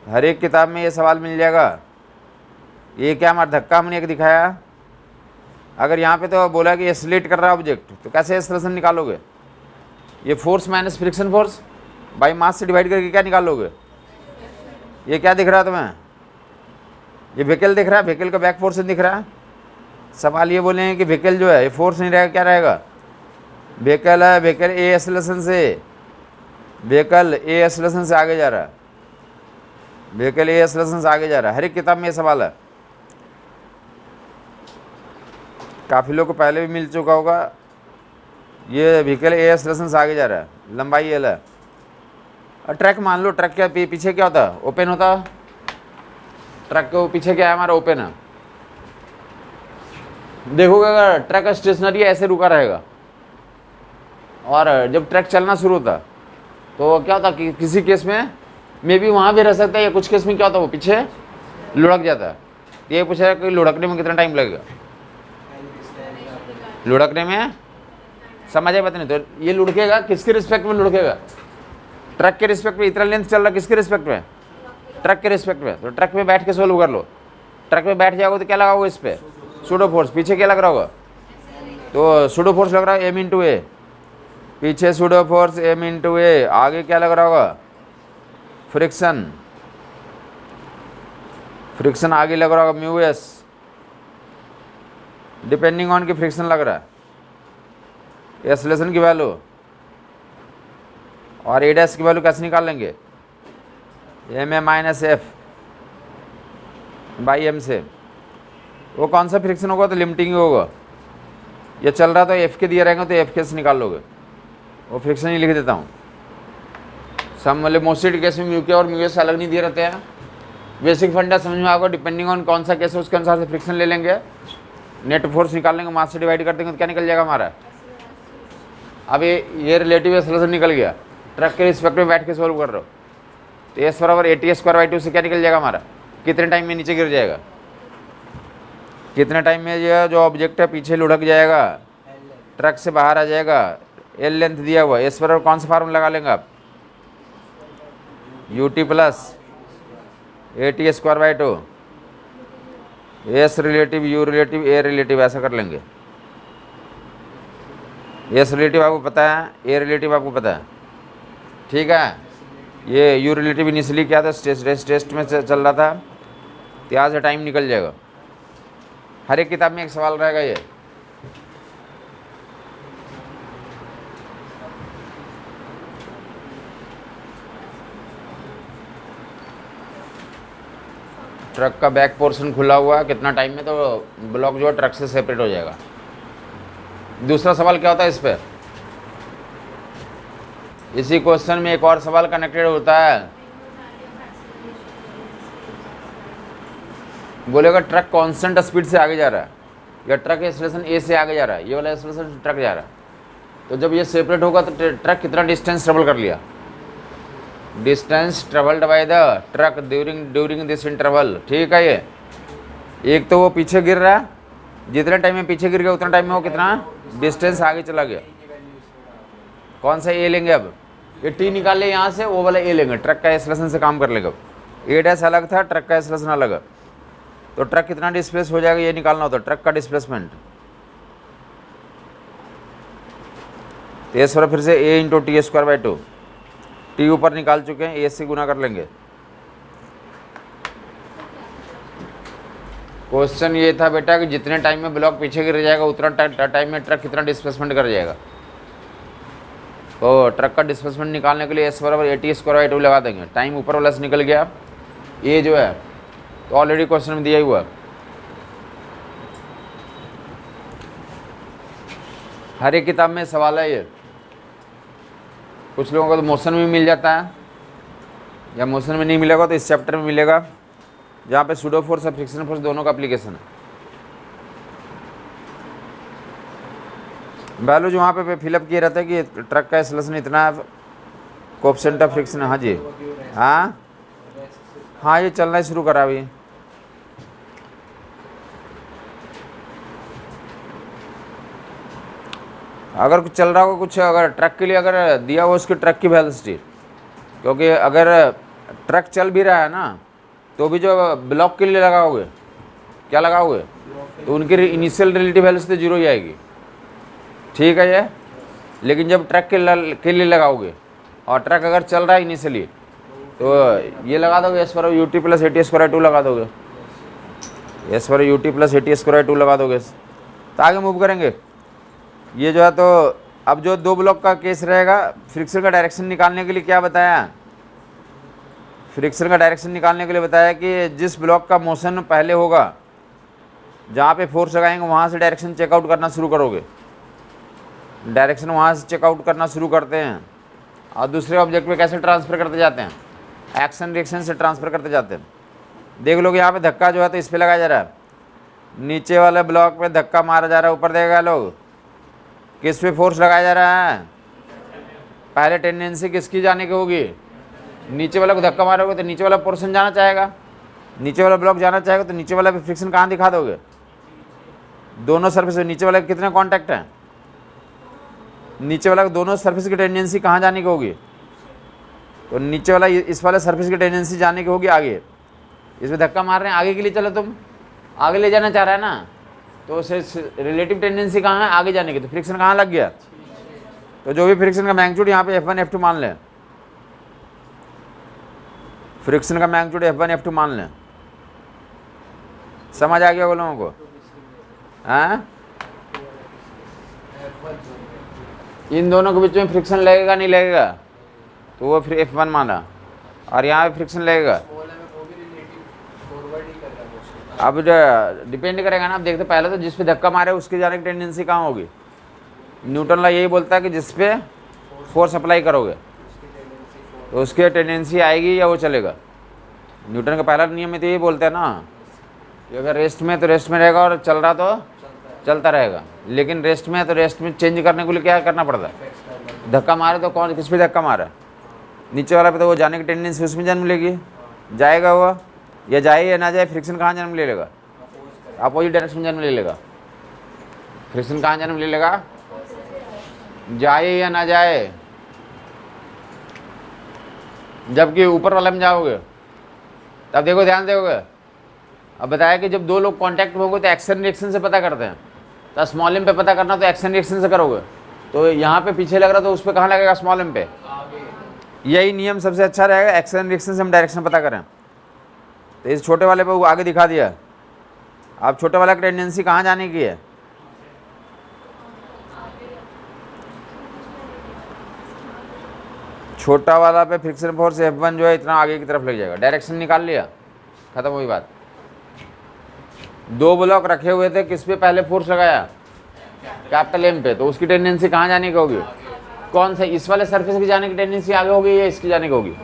हर एक किताब में ये सवाल मिल जाएगा। ये क्या हमारा धक्का हमने एक दिखाया, अगर यहाँ पे तो बोला कि एक्सीलरेट कर रहा है ऑब्जेक्ट, तो कैसे एक्सेलरेशन निकालोगे? ये force minus friction force by mass से डिवाइड करके क्या निकालोगे? ये क्या दिख रहा है तुम्हें? ये व्हीकल दिख रहा है, व्हीकल का बैक फोर्स दिख रहा है। सवाल ये बोले हैं कि व्हीकल जो है ये फोर्स नहीं रहेगा, क्या रहेगा? व्हीकल है, व्हीकल ए एक्सेलरेशन से व्हीकल ए एक्सेलरेशन से आगे जा रहा है, व्हीकल ए एक्सेलरेशन से आगे जा रहा है। हर एक किताब में ये सवाल है, काफ़ी लोग को पहले भी मिल चुका होगा। ये व्हीकल ए एक्सेलरेशन से आगे जा रहा है, लंबाई एल है। और ट्रक मान लो, ट्रक के पीछे क्या होता है? ओपन होता है। ट्रक के पीछे क्या है हमारा? ओपन है। देखोगे अगर ट्रक स्टेशनरी ऐसे रुका रहेगा और जब ट्रक चलना शुरू होता तो क्या होता कि किसी केस में मे भी वहाँ भी रह सकता है, या कुछ केस में क्या होता है वो पीछे लुढ़क जाता है। ये पूछ रहा है कि लुढ़कने में कितना टाइम लगेगा? लुढ़कने में समझ आए? पता नहीं। तो ये लुढ़केगा किसके रिस्पेक्ट में लुढ़केगा? ट्रक के रिस्पेक्ट में। इतना लेंथ चल रहा किसके रिस्पेक्ट में? ट्रक के रिस्पेक्ट में। तो ट्रक में बैठ के सोल्व कर लो। ट्रक में बैठ जाओगे तो क्या लगाओगे इस पर? Pseudo force. पीछे क्या लग रहा होगा? तो सूडो फोर्स लग रहा है एम इंटू ए, पीछे pseudo force M into a. आगे क्या लग रहा होगा? फ्रिक्शन। फ्रिक्शन आगे लग रहा होगा म्यू एस, डिपेंडिंग ऑन की फ्रिक्शन लग रहा है, एक्सेलरेशन की वैल्यू। और ए डैश की वैल्यू कैसे निकाल लेंगे? M A minus F by M से। वो कौन सा फ्रिक्शन होगा? तो लिमिटिंग होगा। ये चल रहा तो एफ के दिए रहेंगे तो एफ के से निकाल लोगे। वो फ्रिक्शन ही लिख देता हूँ। सब मतलब मोस्टली केस में म्यू के और म्यू एस अलग नहीं दिए रहते हैं। बेसिक फंडा समझ में आएगा। डिपेंडिंग ऑन कौन सा केस है उसके अनुसार से फ्रिक्शन ले लेंगे। नेट फोर्स निकाल लेंगे, मास से डिवाइड कर देंगे तो क्या निकल जाएगा हमारा? अब ये रिलेटिव एक्सेलरेशन निकल गया। ट्रक के रिस्पेक्ट में बैठ के सोल्व कर रहे हो तो एस बराबर AT स्क्वायर बाई 2 से क्या निकल जाएगा हमारा? कितने टाइम में नीचे गिर जाएगा? कितने टाइम में जो ऑब्जेक्ट है पीछे लुढ़क जाएगा, ट्रक से बाहर आ जाएगा। एल लेंथ दिया हुआ। एस बराबर कौन सा फार्मूला लगा लेंगे आप? UT plus AT square by 2। S relative, you relative, a relative, ऐसा कर लेंगे। एस रिलेटिव आपको पता है, ए रिलेटिव आपको पता है, ठीक है। ये यू रिलेटिव इनिशियली क्या था? टेस्ट में चल रहा था, तो यहाँ से टाइम निकल जाएगा। हर एक किताब में एक सवाल रहेगा ये। ट्रक का बैक पोर्शन खुला हुआ है, कितना टाइम में तो ब्लॉक जो है ट्रक से सेपरेट हो जाएगा। दूसरा सवाल क्या होता है इस पर? इसी क्वेश्चन में एक और सवाल कनेक्टेड होता है। बोलेगा ट्रक कांस्टेंट स्पीड से आगे जा रहा है या ट्रक एक्सेलरेशन ए से आगे जा रहा है। ये वाला एक्सेलरेशन ट्रक जा रहा है, तो जब ये सेपरेट होगा तो ट्रक कितना डिस्टेंस ट्रेवल कर लिया? Distance travelled by the truck during this interval. ठीक है। ये एक तो वो पीछे गिर रहा है, जितने टाइम में पीछे गिर गया उतना टाइम में वो कितना डिस्टेंस आगे चला गया। कौन सा ए लेंगे? अब ये टी निकाल ले यहाँ से, वो वाला ए लेंगे। ट्रक का एक्सेलरेशन से काम कर लेगा। ए डैश अलग था, ट्रक का एक्सेलरेशन अलग है। तो ट्रक कितना डिस्प्लेस हो जाएगा ये निकालना होता है, ट्रक का डिस्प्लेसमेंट। तो इस फिर से a into t square by 2। T ऊपर निकाल चुके हैं, ए से गुना कर लेंगे। क्वेश्चन ये था बेटा कि जितने टाइम में ब्लॉक पीछे गिर जाएगा उतना टाइम में ट्रक कितना डिस्प्लेसमेंट कर जाएगा। तो ट्रक का डिस्प्लेसमेंट निकालने के लिए एस बराबर AT स्क्वायर बाई 2 लगा देंगे। टाइम ऊपर वाला से निकल गया। ये जो है तो ऑलरेडी क्वेश्चन में दिया ही हुआ। हर एक किताब में सवाल है ये। कुछ लोगों को तो मोशन में मिल जाता है, या मोशन में नहीं मिलेगा तो इस चैप्टर में मिलेगा, जहाँ पे सूडो फोर्स और फ्रिक्शन फोर्स दोनों का एप्लीकेशन है। वैल्यू जो वहाँ पे फिलअप किए रहते हैं कि ट्रक का एक्सेलरेशन इतना है, कोएफिशिएंट ऑफ फ्रिक्शन। हाँ जी, हाँ ये चलना शुरू करा अभी। अगर कुछ चल रहा होगा कुछ, अगर ट्रक के लिए अगर दिया हो उसकी ट्रक की वेलोसिटी, क्योंकि अगर ट्रक चल भी रहा है ना तो भी जो ब्लॉक के लिए लगाओगे, क्या लगाओगे, तो उनकी इनिशियल रिलेटिव वेलोसिटी 0 ही आएगी। ठीक है ये। लेकिन जब ट्रक के लिए लगाओगे और ट्रक अगर चल रहा है इनिशियली तो ये लगा दोगे एस पर UT प्लस AT स्क्वायर 2 लगा दोगे। एस पर UT प्लस AT स्क्वायर 2 लगा दोगे तो आगे मूव करेंगे। ये जो है तो अब जो दो ब्लॉक का केस रहेगा, फ्रिक्शन का डायरेक्शन निकालने के लिए क्या बताया, फ्रिक्शन का डायरेक्शन निकालने के लिए बताया कि जिस ब्लॉक का मोशन पहले होगा, जहाँ पे फोर्स लगाएंगे वहाँ से डायरेक्शन चेकआउट करना शुरू करोगे, डायरेक्शन वहाँ से चेकआउट करना शुरू करते हैं और दूसरे ऑब्जेक्ट पे कैसे ट्रांसफ़र करते जाते हैं, एक्शन रिएक्शन से ट्रांसफ़र करते जाते हैं। देख लोग यहाँ पे धक्का जो है तो इस पर लगाया जा रहा है, नीचे वाले ब्लॉक पे धक्का मारा जा रहा है, ऊपर देखेगा लोग किस पे फोर्स लगाया जा रहा है, पहले टेंडेंसी किसकी जाने की होगी, नीचे वाला को धक्का मारोगे तो नीचे वाला पोर्शन जाना चाहेगा, नीचे वाला ब्लॉक जाना चाहेगा, तो नीचे वाला पे फ्रिक्शन कहाँ दिखा दोगे, दोनों सरफेस में नीचे वाले के कितने कॉन्टैक्ट हैं, नीचे वाला दोनों सरफेस की टेंडेंसी कहाँ जाने की होगी, तो नीचे वाला इस वाले सरफेस की टेंडेंसी जाने की होगी आगे, इसमें धक्का मार रहे हैं आगे के लिए, चलो तुम आगे ले जाना चाह रहा है ना, तो उसे रिलेटिव टेंडेंसी कहाँ है आगे जाने की, तो फ्रिक्शन कहाँ लग गया, तो जो भी फ्रिक्शन का मैग्नीट्यूड यहाँ पे F1 F2 मान लें, फ्रिक्शन का मैग्नीट्यूड F1 F2 मान लें। समझ आ गया वो लोगों को? हाँ, इन दोनों के बीच में फ्रिक्शन लगेगा नहीं लगेगा, तो वो फिर F1 माना, और यहाँ पे फ्रिक्शन लगेगा। अब डिपेंड करेगा ना, अब देखते पहले तो जिस पे धक्का मारे उसके जाने की टेंडेंसी कहाँ होगी, न्यूटन ला यही बोलता है कि जिस पे फोर्स अप्लाई करोगे तो उसकी टेंडेंसी आएगी या वो चलेगा। न्यूटन का पहला नियम में तो यही बोलते हैं ना कि अगर रेस्ट में तो रेस्ट में रहेगा और चल रहा तो चलता रहेगा, लेकिन रेस्ट में तो रेस्ट में चेंज करने के लिए क्या करना पड़ता है, धक्का मारे तो कौन किस पे धक्का मारा, नीचे वाला पे तो वो जाने की टेंडेंसी उसमें जन्म लेगी, जाएगा वो या जाए या ना जाए, फ्रिक्शन कहाँ जन्म ले लेगा, अपोजिट डायरेक्शन जन्म ले लेगा। फ्रिक्शन कहाँ जन्म ले लेगा, जाए या ना जाए, जबकि ऊपर वाला में जाओगे तब देखो ध्यान दोगे। अब बताया कि जब दो लोग कांटेक्ट में होंगे तो एक्शन रिएक्शन से पता करते हैं, तो स्मॉल एम पे पता करना तो एक्शन रिएक्शन से करोगे, तो यहाँ पे पीछे लग रहा तो उस पर कहाँ लगेगा, स्मॉल एम पे। यही नियम सबसे अच्छा रहेगा, एक्शन रिएक्शन से हम डायरेक्शन पता करें। तो इस छोटे वाले पे वो आगे दिखा दिया, अब छोटे वाला की टेंडेंसी कहाँ जाने की है, छोटा वाला पे फ्रिक्शन फोर्स F1 जो है इतना आगे की तरफ लग जाएगा, डायरेक्शन निकाल लिया, खत्म हुई बात। दो ब्लॉक रखे हुए थे, किस पे पहले फोर्स लगाया, कैपिटल M पे, तो उसकी टेंडेंसी कहाँ जाने की होगी, कौन सा, इस वाले सरफेस की जाने की टेंडेंसी आगे होगी या इसकी जाने की होगी,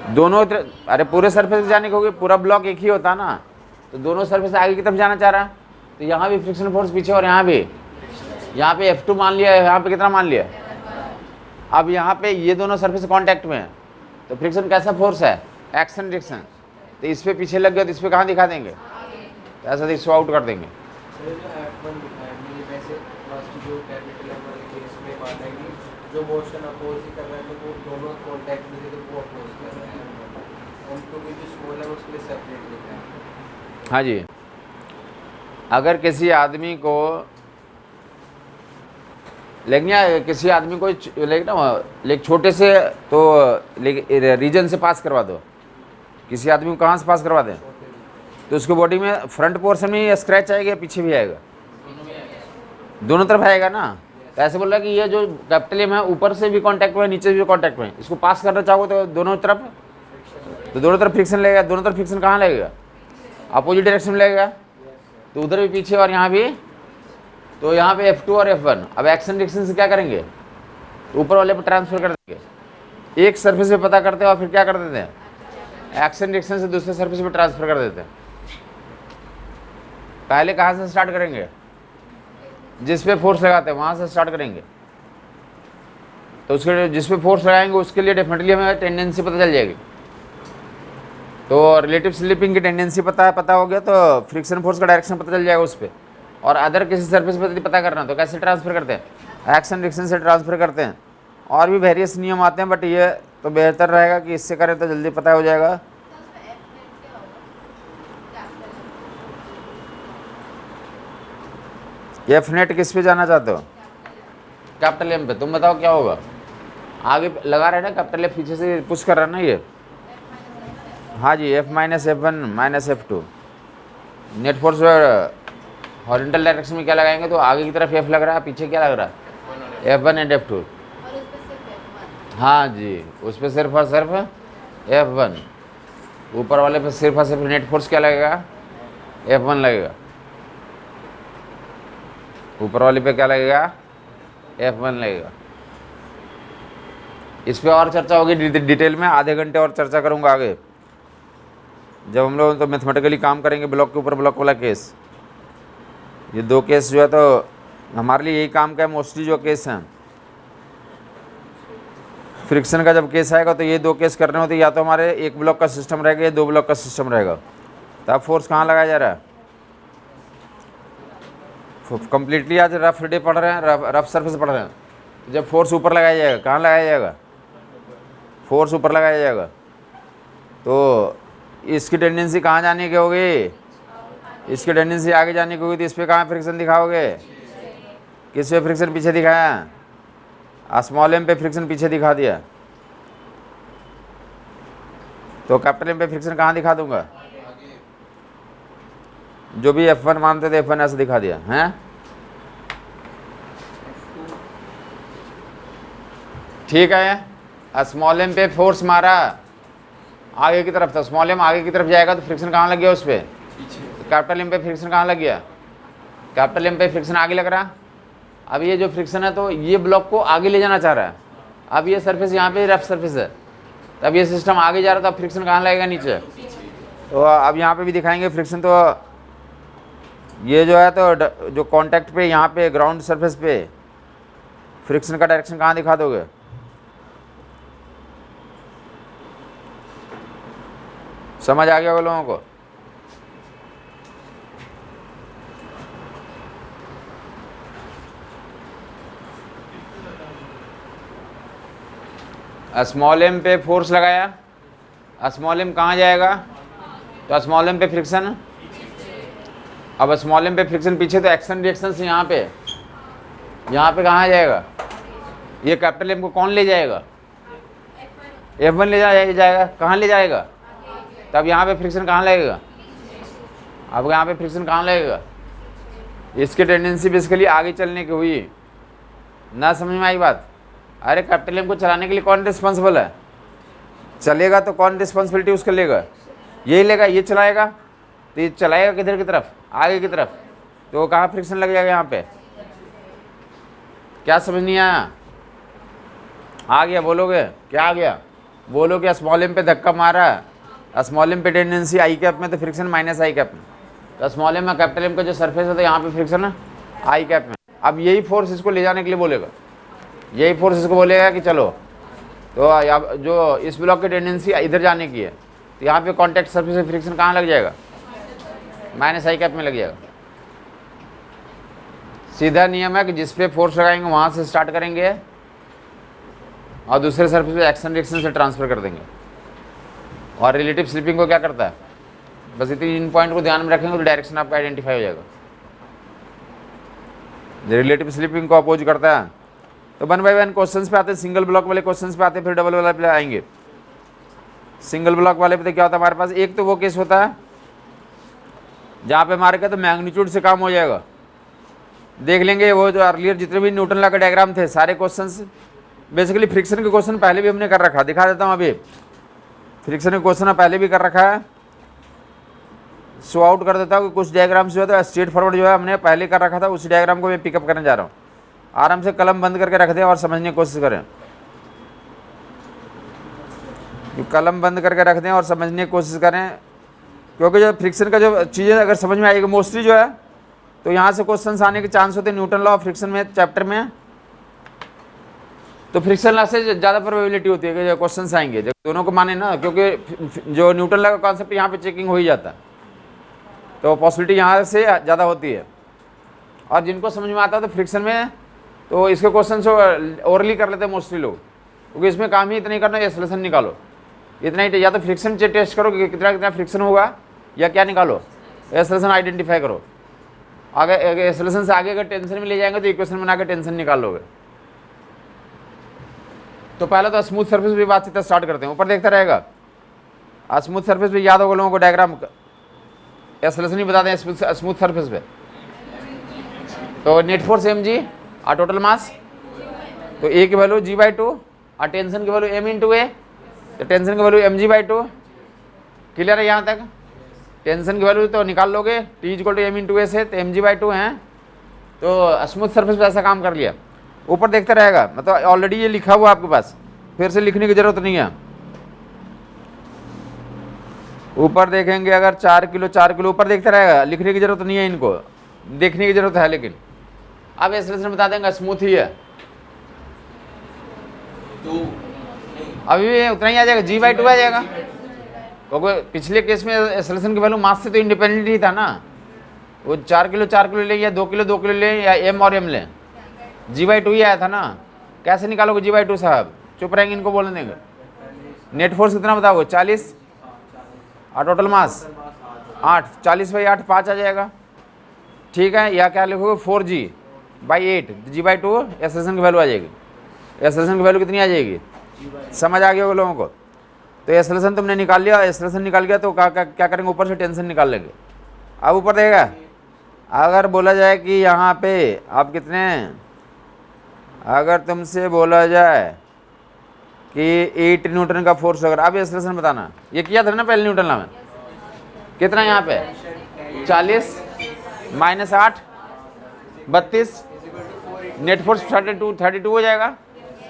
दोनों अरे पूरे सरफेस की जाने की होगी, पूरा ब्लॉक एक ही होता ना, तो दोनों सरफेस आगे की तरफ जाना चाह रहा है, तो यहाँ भी फ्रिक्शन फोर्स पीछे और यहाँ भी, यहाँ पे F2 मान लिया, यहाँ पे कितना मान लिया। अब यहाँ पे ये दोनों सरफेस कांटेक्ट में है, तो फ्रिक्शन कैसा फोर्स है, एक्शन रिएक्शन, तो इस पे पीछे लग गया तो इस पे कहाँ दिखा देंगे, तो ऐसा इसको आउट कर देंगे। जो मोशन अपोज ही कर रहा है तो वो दोनों कांटेक्ट में थे तो वो अपोज कर रहा है, उनको भी जो स्मॉल है उसके लिए सेपरेट लिखा है। हाँ जी, अगर किसी आदमी को लेकिन या किसी आदमी को लेकिन ना लेकिन छोटे से तो रीजन से पास करवा दो, किसी आदमी को कहाँ से पास करवा दें, तो उसके बॉडी में फ्रंट पोर्शन में स्क्रैच आएगा या पीछे भी आएगा, दोनों तरफ आएगा ना। तो ऐसे बोल रहा है कि ये जो कैपिटल M है ऊपर से भी कांटेक्ट में है, नीचे भी कांटेक्ट में है, इसको पास करना चाहो तो दोनों तरफ, तो दोनों तरफ फ्रिक्शन लगेगा, दोनों तरफ फ्रिक्शन कहाँ लगेगा, अपोजिट डायरेक्शन में लगेगा, तो उधर भी पीछे और यहाँ भी, तो यहाँ पे F2 और F1। अब एक्शन रिएक्शन से क्या करेंगे, तो ऊपर वाले पर ट्रांसफर कर देंगे, एक सरफेस पे पता करते हैं और फिर क्या कर देते हैं, एक्शन रिएक्शन से दूसरे सरफेस पे ट्रांसफर कर देते हैं। पहले कहाँ से स्टार्ट करेंगे, जिस पे फोर्स लगाते हैं वहाँ से स्टार्ट करेंगे, तो उसके जिस पे फोर्स लगाएंगे उसके लिए डेफिनेटली हमें टेंडेंसी पता चल जाएगी। तो रिलेटिव स्लिपिंग की टेंडेंसी पता हो गया तो फ्रिक्शन फोर्स का डायरेक्शन पता चल जाएगा उस पर। और अदर किसी सरफेस पर पता करना तो कैसे ट्रांसफ़र करते हैं, एक्शन रिएक्शन से ट्रांसफ़र करते हैं। और भी वेरियस नियम आते हैं, बट ये तो बेहतर रहेगा कि इससे करें तो जल्दी पता हो जाएगा। F नेट किस पे जाना चाहते हो, कैपिटल M पे, तुम बताओ क्या होगा, आगे लगा रहे ना कैपिटल F, पीछे से पुश कर रहा है ना ये, हाँ जी, F minus F1 minus F2। Net force horizontal direction में क्या लगाएंगे, तो आगे की तरफ F लग रहा है, पीछे क्या लग रहा है F1 एंड F2। और उस पे सिर्फ F1। हाँ जी, उस पर सिर्फ और सिर्फ F1। ऊपर वाले पे सिर्फ और सिर्फ नेट फोर्स क्या लगेगा? F1 लगेगा। ऊपर वाले पे क्या लगेगा? F1 लगेगा। इस पे और चर्चा होगी डिटेल में, आधे घंटे और चर्चा करूंगा आगे, जब हम लोग तो मैथमेटिकली काम करेंगे ब्लॉक के ऊपर ब्लॉक वाला केस। ये दो केस जो है तो हमारे लिए यही काम का है मोस्टली जो केस हैं। फ्रिक्शन का जब केस आएगा तो ये दो केस करने होते, या तो हमारे एक ब्लॉक का सिस्टम रहेगा या दो ब्लॉक का सिस्टम रहेगा। तो अब फोर्स कहाँ लगाया जा रहा है? कंप्लीटली आज रफ डे पढ़ रहे हैं, रफ सरफेस पढ़ रहे हैं। जब फोर्स ऊपर लगाया जाएगा, कहाँ लगाया जाएगा? फोर्स ऊपर लगाया जाएगा। तो इसकी टेंडेंसी कहाँ जाने की होगी? इसकी टेंडेंसी आगे जाने की होगी। तो इस पर कहाँ फ्रिक्शन दिखाओगे? किस पे फ्रिक्शन पीछे दिखाया? स्मॉल एम पे फ्रिक्शन पीछे दिखा दिया, तो कैपिटल एम पे फ्रिक्शन कहाँ दिखा दूंगा? जो भी F1 मानते थे F1 ऐसे दिखा दिया हैं। ठीक है, स्मॉल एम पे फोर्स मारा आगे की तरफ था, स्मॉल एम आगे की तरफ जाएगा तो फ्रिक्शन कहाँ लग गया? उस पर। कैपिटल एम पे फ्रिक्शन कहाँ लग गया? कैपिटल एम पे फ्रिक्शन आगे लग रहा। अब ये जो फ्रिक्शन है तो ये ब्लॉक को आगे ले जाना चाह रहा है। अब ये सरफेस यहाँ पे रफ सरफेस है, तब ये सिस्टम आगे जा रहा था, फ्रिक्शन कहाँ लगेगा? नीचे। तो अब यहाँ पे भी दिखाएंगे फ्रिक्शन। तो ये जो है तो जो कांटेक्ट पे यहाँ पे ग्राउंड सरफेस पे फ्रिक्शन का डायरेक्शन कहाँ दिखा दोगे? समझ आ गया होगा लोगों को? स्मॉल एम पे फोर्स लगाया, स्मॉल एम कहाँ जाएगा? तो स्मॉल एम पे फ्रिक्शन। अब स्मॉल एम पे फ्रिक्शन पीछे, तो एक्शन रिएक्शन से यहाँ पे कहाँ जाएगा? ये कैपिटल एम को कौन ले जाएगा? F1 ले जाएगा। कहाँ ले जाएगा? तब यहाँ पे फ्रिक्शन कहाँ लगेगा? अब यहाँ पे फ्रिक्शन कहाँ लगेगा? इसकी टेंडेंसी बेसिकली आगे चलने की हुई। ना समझ में आई बात? अरे कैपिटल एम को चलाने के लिए कौन रिस्पॉन्सिबल है? चलेगा तो कौन रिस्पॉन्सिबिलिटी उसका लेगा? यही लेगा, ये चलाएगा। तो ये चलाएगा किधर की तरफ? आगे की तरफ। तो कहाँ फ्रिक्शन लग जाएगा? यहाँ पे। क्या समझ नहीं आया? आ गया? बोलोगे क्या आ गया? बोलो क्या? स्मॉल एम पे धक्का मारा, स्मॉल एम पे टेंडेंसी आई कैप में, तो फ्रिक्शन माइनस आई कैप में। तो स्मॉल एम में कैपिटल एम का जो सरफेस है तो यहाँ पे फ्रिक्शन है आई कैप में। अब यही फोर्स इसको ले जाने के लिए बोलेगा, यही फोर्स इसको बोलेगा कि चलो। तो जो इस ब्लॉक की टेंडेंसी इधर जाने की है, तो यहाँ पे कॉन्टैक्ट सरफेस से फ्रिक्शन कहाँ लग जाएगा? माइनस आई कैप में लग जाएगा। सीधा नियम है कि जिस पे फोर्स लगाएंगे वहाँ से स्टार्ट करेंगे और दूसरे सरफेस पे एक्शन रिएक्शन से ट्रांसफर कर देंगे। और रिलेटिव स्लिपिंग को क्या करता है? बस इतनी इन पॉइंट को ध्यान में रखेंगे तो डायरेक्शन आपका आइडेंटिफाई हो जाएगा। रिलेटिव स्लिपिंग को अपोज करता है। तो 1 बाय 1 क्वेश्चंस पे आते हैं, सिंगल ब्लॉक वाले क्वेश्चंस पे आते हैं, फिर डबल वाले पे आएंगे। सिंगल ब्लॉक वाले पे तो क्या होता है हमारे पास? एक तो वो केस होता है जहाँ पे हमारे का तो मैग्नीट्यूड से काम हो जाएगा। देख लेंगे वो जो अर्लियर जितने भी न्यूटन लॉ के डायग्राम थे सारे क्वेश्चंस, बेसिकली फ्रिक्शन के क्वेश्चन पहले भी हमने कर रखा, दिखा देता हूँ अभी। फ्रिक्शन के क्वेश्चन पहले भी कर रखा है, शो आउट कर देता हूँ कि कुछ डायग्राम जो है तो स्ट्रेट फॉरवर्ड जो है हमने पहले कर रखा था, उसी डायग्राम को मैं पिकअप करने जा रहा हूँ। आराम से कलम बंद करके रख दें और समझने की कोशिश करें। कलम बंद करके रख दें और समझने की कोशिश करें, क्योंकि जो फ्रिक्शन का जो चीज़ें अगर समझ में आएगी मोस्टली जो है तो यहाँ से क्वेश्चंस आने के चांस होते हैं न्यूटन लॉ ऑफ फ्रिक्शन में चैप्टर में। तो फ्रिक्शन लॉ से ज़्यादा प्रोबेबिलिटी होती है कि जो क्वेश्चंस आएंगे, जब दोनों को माने ना, क्योंकि जो न्यूटन लॉ का कॉन्सेप्ट यहाँ पे चेकिंग हो ही जाता है, तो पॉसिबिलिटी यहाँ से ज़्यादा होती है। और जिनको समझ में आता है तो फ्रिक्शन में तो इसके क्वेश्चन ओरली कर लेते हैं मोस्टली लोग, क्योंकि इसमें काम ही इतना ही करना है, सॉल्यूशन निकालो इतना ही। या तो फ्रिक्शन टेस्ट करो कि कितना कितना फ्रिक्शन होगा, या क्या निकालो, सॉल्यूशन आइडेंटिफाई करो। आगे सॉल्यूशन से आगे अगर टेंशन में ले जाएंगे तो इक्वेशन बना के टेंशन निकाल लोगे। तो पहले तो स्मूथ सरफेस पे बातचीत स्टार्ट करते हैं, ऊपर देखता रहेगा। स्मूथ सरफेस पे याद होगा लोगों को डायग्राम, सॉल्यूशन ही बताते हैं स्मूथ सरफेस पे। तो नेट फोर्स mg और टोटल मास तो ए की वैल्यू g/2 और टेंशन की वैल्यू m इंटू ए, तो टेंशन की वैल्यू mg/2। क्लियर है यहाँ तक? टेंशन की वैल्यू तो निकाल लोगे t equal to m into a से, तो mg/2 है। तो स्मूथ सरफेस पे ऐसा काम कर लिया। ऊपर देखते रहेगा, मतलब ऑलरेडी ये लिखा हुआ आपके पास, फिर से लिखने की जरूरत नहीं है। ऊपर देखेंगे अगर 4 किलो ऊपर देखते रहेगा, लिखने की जरूरत नहीं है, इनको देखने की जरूरत है। लेकिन अब एक्सप्रेशन बता देंगे स्मूथ ही है, अभी भी उतना ही आ जाएगा, g/2 आ जाएगा। क्योंकि पिछले केस में एक्सलेशन की वैल्यू मास से तो इंडिपेंडेंट ही था ना, वो 4 किलो ले या 2 किलो ले या m और m ले, g/2 ही आया था ना। कैसे निकालोगे g/2 साहब? चुप रहेंगे, इनको बोलने देंगे। नेट फोर्स कितना बताओगे? 40 और टोटल मास 8, 40/8 5 आ जाएगा। ठीक है, या क्या लिखोगे 4g/8, g/2 एक्सलेशन की वैल्यू आ जाएगी। एक्सलेशन की वैल्यू कितनी आ जाएगी? समझ आ गया होगा लोगों को? तो एक्सलेशन तुमने निकाल लिया, एक्सलेशन निकाल गया तो क्या करेंगे? ऊपर से टेंशन निकाल लेंगे। अब ऊपर देगा, अगर बोला जाए कि यहाँ पे आप कितने, अगर तुमसे बोला जाए कि 8 न्यूटन का फोर्स, अगर अब एक्सलेशन बताना, ये किया था ना पहले न्यूटन लॉ में, कितना यहाँ पे 40 - 8 32, नेट फोर्स 32 हो जाएगा।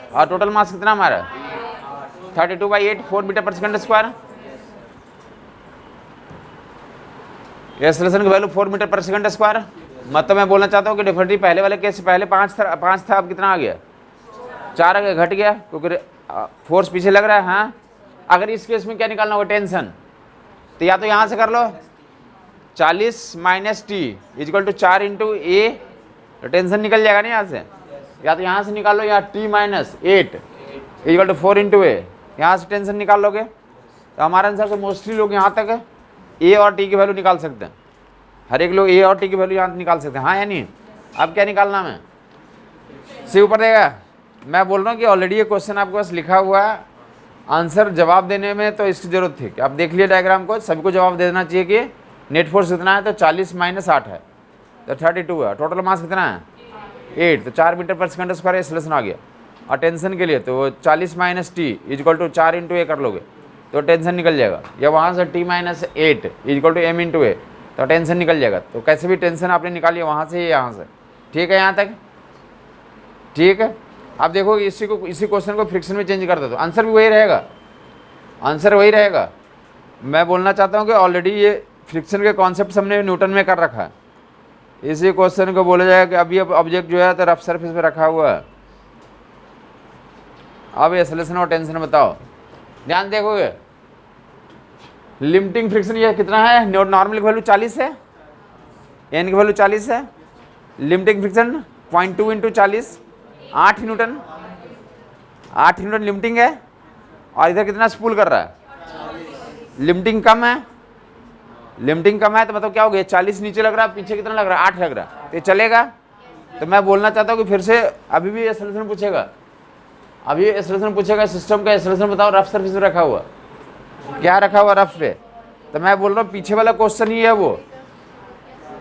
और टोटल मास कितना हमारा 32/8, 4 मीटर पर सेकंड स्क्वायर। एक्सेलरेशन की वैल्यू 4 मीटर पर सेकंड स्क्वायर। मतलब मैं बोलना चाहता हूँ कि डेफिनेटली पहले वाले केस से पहले 5 था, अब कितना आ गया? 4 आ गया, घट गया, क्योंकि फोर्स पीछे लग रहा है। हाँ, अगर इस केस में क्या निकालना होगा? टेंशन। तो या तो यहाँ से कर लो, 40 - t equal to 4 into a, तो टेंशन निकल जाएगा ना यहाँ से। या तो यहाँ से निकाल लो, या t - 8 इक्वल टू 4 इंटू ए, यहाँ से टेंशन निकाल लोगे। तो हमारे आंसर से मोस्टली लोग यहाँ तक ए और टी की वैल्यू निकाल सकते हैं। हर एक लोग ए और टी की वैल्यू यहाँ निकाल सकते हैं। हाँ या नहीं? अब क्या निकालना है? सी ऊपर देगा। मैं बोल रहा हूँ कि ऑलरेडी ये क्वेश्चन आपके पास लिखा हुआ है, आंसर जवाब देने में तो इसकी जरूरत थी कि आप देख लिए डायग्राम को, सभी को जवाब दे देना चाहिए कि नेट फोर्स कितना है, तो 40 - 8 है, तो 32 है। टोटल मास कितना है 8, तो 4 मीटर पर सेकंड स्क्वायर एक्सेलरेशन आ गया। और टेंशन के लिए तो 40 - t इक्वल टू 4 इंटू ए कर लोगे तो टेंशन निकल जाएगा। या वहाँ से t - 8 equal to m into a, तो टेंशन निकल जाएगा। तो कैसे भी टेंशन आपने निकाली वहाँ से, यहाँ से। ठीक है यहाँ तक? ठीक है। अब देखो इसी क्वेश्चन को फ्रिक्शन में चेंज कर दो तो आंसर भी वही रहेगा, आंसर वही रहेगा। मैं बोलना चाहता हूँ कि ऑलरेडी ये फ्रिक्शन के कॉन्सेप्ट हमने न्यूटन में कर रखा है। इसी क्वेश्चन को बोला जाएगा कि अभी अब ऑब्जेक्ट जो है तो रफ सरफेस पे रखा हुआ है। अब एक्सेलरेशन और टेंशन बताओ, ध्यान देखोगे। लिमिटिंग फ्रिक्शन ये कितना है? नॉर्मल की वैल्यू 40 है, एन की वैल्यू 40 है। Limiting friction 0.2 into 40, 8 Newton, 8 Newton limiting है। और इधर कितना स्पूल कर रहा है? लिमिटिंग कम है, लिमिटिंग कम है तो मतलब क्या हो गया? 40 नीचे लग रहा है, पीछे कितना लग रहा है? 8 लग रहा है, तो चलेगा। तो मैं बोलना चाहता हूँ कि फिर से अभी भी एक्सेलरेशन पूछेगा, अभी एक्सेलरेशन पूछेगा, सिस्टम का एक्सेलरेशन बताओ रफ सरफेस पे रखा हुआ, क्या रखा हुआ रफ पे। तो मैं बोल रहा हूँ पीछे वाला क्वेश्चन ही है वो,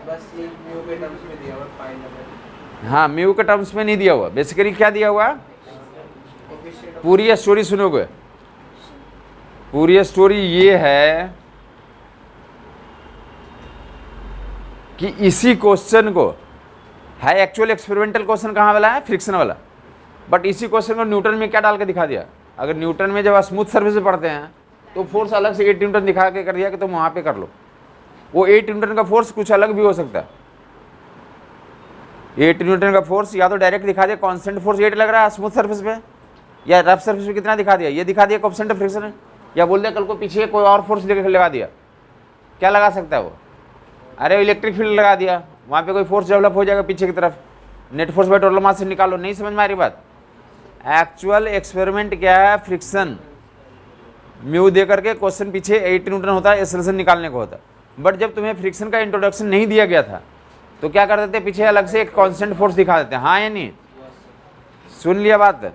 बस ये म्यू के टर्म्स में दिया हुआ फाइंड नंबर। हाँ म्यू के टर्म्स में नहीं दिया हुआ। बेसिकली क्या दिया हुआ? पूरी स्टोरी सुनोगे, पूरी स्टोरी ये है कि इसी क्वेश्चन को है, एक्चुअल एक्सपेरिमेंटल क्वेश्चन कहाँ वाला है? फ्रिक्शन वाला। बट इसी क्वेश्चन को न्यूटन में क्या डाल के दिखा दिया? अगर न्यूटन में जब आप स्मूथ सर्फेस पे पढ़ते हैं तो फोर्स अलग से 8 न्यूटन दिखा के कर दिया कि तुम वहाँ पे कर लो। वो 8 न्यूटन का फोर्स कुछ अलग भी हो सकता है। 8 न्यूटन का फोर्स या तो डायरेक्ट दिखा दिया, कांस्टेंट फोर्स 8 लग रहा है स्मूथ सर्फेस पे, या रफ सर्फेस पे कितना दिखा दिया? ये दिखा दिया कोएफिशिएंट ऑफ फ्रिक्शन है। या बोल दिया कल को पीछे कोई और फोर्स लेकर लगा दिया, क्या लगा सकता है वो? अरे इलेक्ट्रिक फील्ड लगा दिया, वहाँ पे कोई फोर्स डेवलप हो जाएगा पीछे की तरफ। Net force by total mass से निकालो। नहीं समझ में आ रही बात? एक्चुअल एक्सपेरिमेंट क्या है? फ्रिक्शन म्यू दे करके क्वेश्चन पीछे 8 न्यूटन होता है, एक्सेलरेशन निकालने को होता है। बट जब तुम्हें फ्रिक्शन का इंट्रोडक्शन नहीं दिया गया था तो क्या कर देते? पीछे अलग से एक कांस्टेंट फोर्स दिखा देते हैं। हाँ या नहीं? सुन लिया बात?